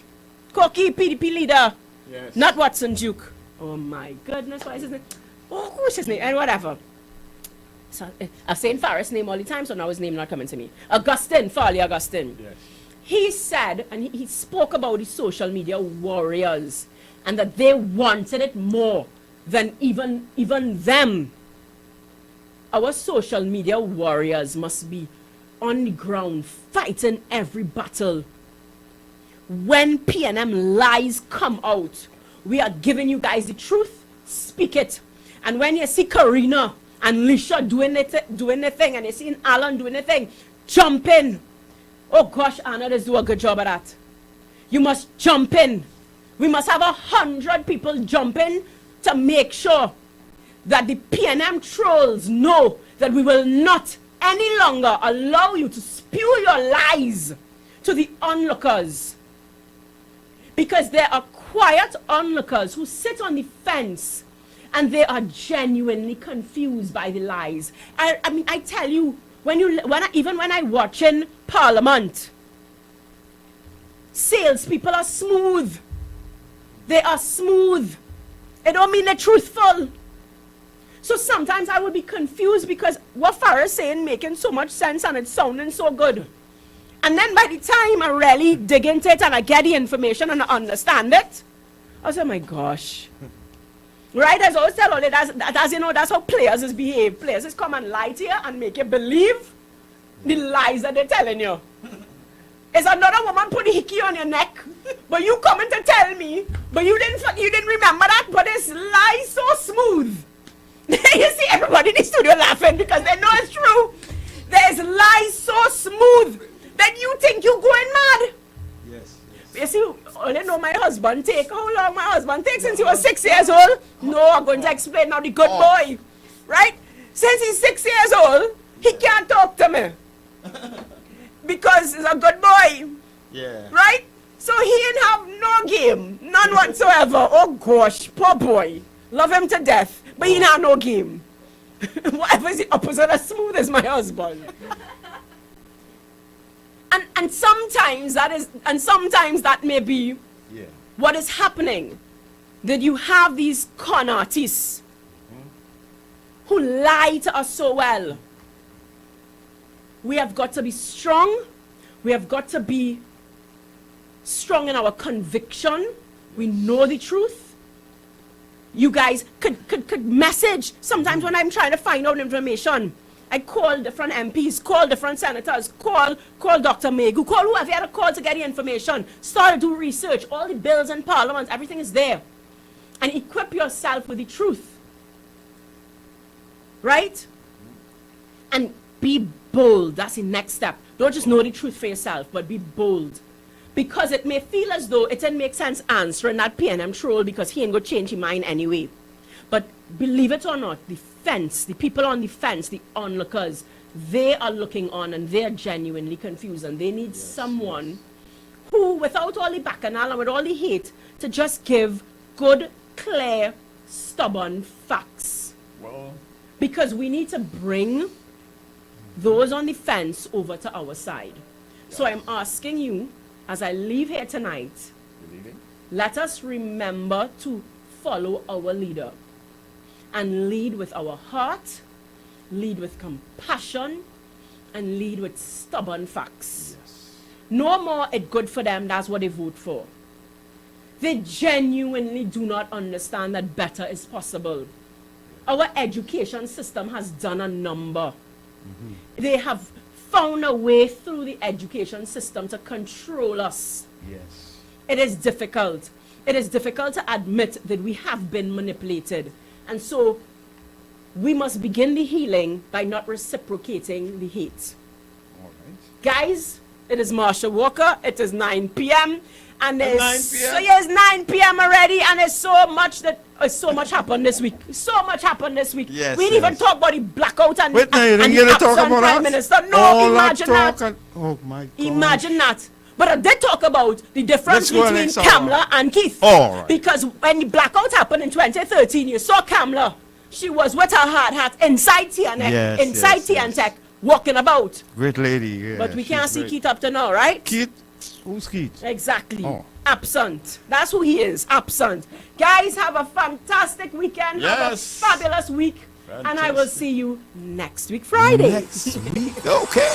Corky, PDP leader, yes. Not Watson Duke. Oh my goodness, why is his name? Oh, gosh, his name, and whatever. So, I'm saying Farris' name all the time, so now his name not coming to me. Augustine, Farley Augustine. Yes. He said, and he spoke about the social media warriors, and that they wanted it more than even them. Our social media warriors must be on the ground fighting every battle. When PNM lies come out, we are giving you guys the truth. Speak it. And when you see Karina and Lisha doing the thing, and you see Alan doing the thing, jump in. Oh gosh, Anna does do a good job of that. You must jump in. We must have 100 people jump in to make sure that the PNM trolls know that we will not any longer allow you to spew your lies to the onlookers. Because there are quiet onlookers who sit on the fence and they are genuinely confused by the lies. I mean, I tell you, even when I watch in Parliament, salespeople are smooth. They are smooth. It don't mean they're truthful. So sometimes I would be confused because what Farah's saying making so much sense and it's sounding so good. And then by the time I really dig into it and I get the information and I understand it, I say, my gosh. Right? As I always tell all that, you know, that's how players behave. Players just come and lie to you and make you believe the lies that they're telling you. It's another woman put a hickey on your neck, but you coming to tell me, but you didn't remember that, but it's lies so smooth. You see everybody in the studio laughing because they know it's true. There's lies so smooth that you think you're going mad. Yes. You see, only know my husband take. How long my husband take since he was 6 years old? No, I'm going to explain now. The good boy, right? Since he's 6 years old, he can't talk to me because he's a good boy. Yeah. Right? So he didn't have no game, none whatsoever. Oh gosh, poor boy. Love him to death, but he didn't have no game. Whatever is the opposite of smooth is my husband. And sometimes that may be what is happening. That you have these con artists who lie to us so well. We have got to be strong. We have got to be strong in our conviction. We know the truth. You guys could message. Sometimes when I'm trying to find out information, I call different MPs, call different senators, call Dr. Megu, call whoever you had to call to get the information. Start to do research. All the bills in Parliament, everything is there. And equip yourself with the truth. Right? And be bold. That's the next step. Don't just know the truth for yourself, but be bold. Because it may feel as though it didn't make sense answering that PNM troll because he ain't going to change his mind anyway. But believe it or not, the fence, the people on the fence, the onlookers, they are looking on and they're genuinely confused and they need someone who, without all the bacchanal and with all the hate, to just give good, clear, stubborn facts. Well, because we need to bring those on the fence over to our side. So I'm asking you, as I leave here tonight, let us remember to follow our leader and lead with our heart, lead with compassion, and lead with stubborn facts. Yes. No more it's good for them, that's what they vote for. They genuinely do not understand that better is possible. Our education system has done a number. They have found a way through the education system to control us. Yes. It is difficult. It is difficult to admit that we have been manipulated. And so we must begin the healing by not reciprocating the hate. All right. Guys, it is Marsha Walker. It is 9 p.m. And It's it's 9 p.m.? So yes, 9 p.m. already, and it's so much happened this week. So much happened this week. Yes, we didn't even yes. talk about the blackout and Wait, now you didn't and get the to talk absent about Prime that? Minister. No, All imagine talk that. and- oh my God. Imagine that. But I did talk about the difference Let's go between next hour. Kamala and Keith. All right. Because when the blackout happened in 2013, you saw Kamala. She was with her hard hat inside TNTech, Yes. walking about. Great lady. Yeah, But we she's can't see great. Keith up to now, right? Keith? Who's Keith? Exactly. Oh. Absent. That's who he is. Absent. Guys, have a fantastic weekend. Have a Yes. fabulous week. And I will Fantastic. see you next week, Friday. Next week. Okay.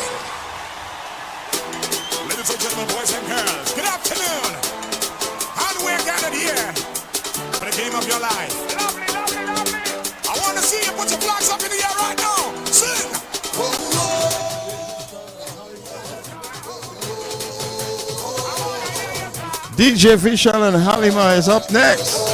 Ladies and gentlemen, boys and girls, good afternoon. And we're gathered here for the game of your life. Lovely, lovely, lovely. I want to see you put your flags up in the air right now. Sing. Whoa, whoa. DJ Vishal and Halima is up next.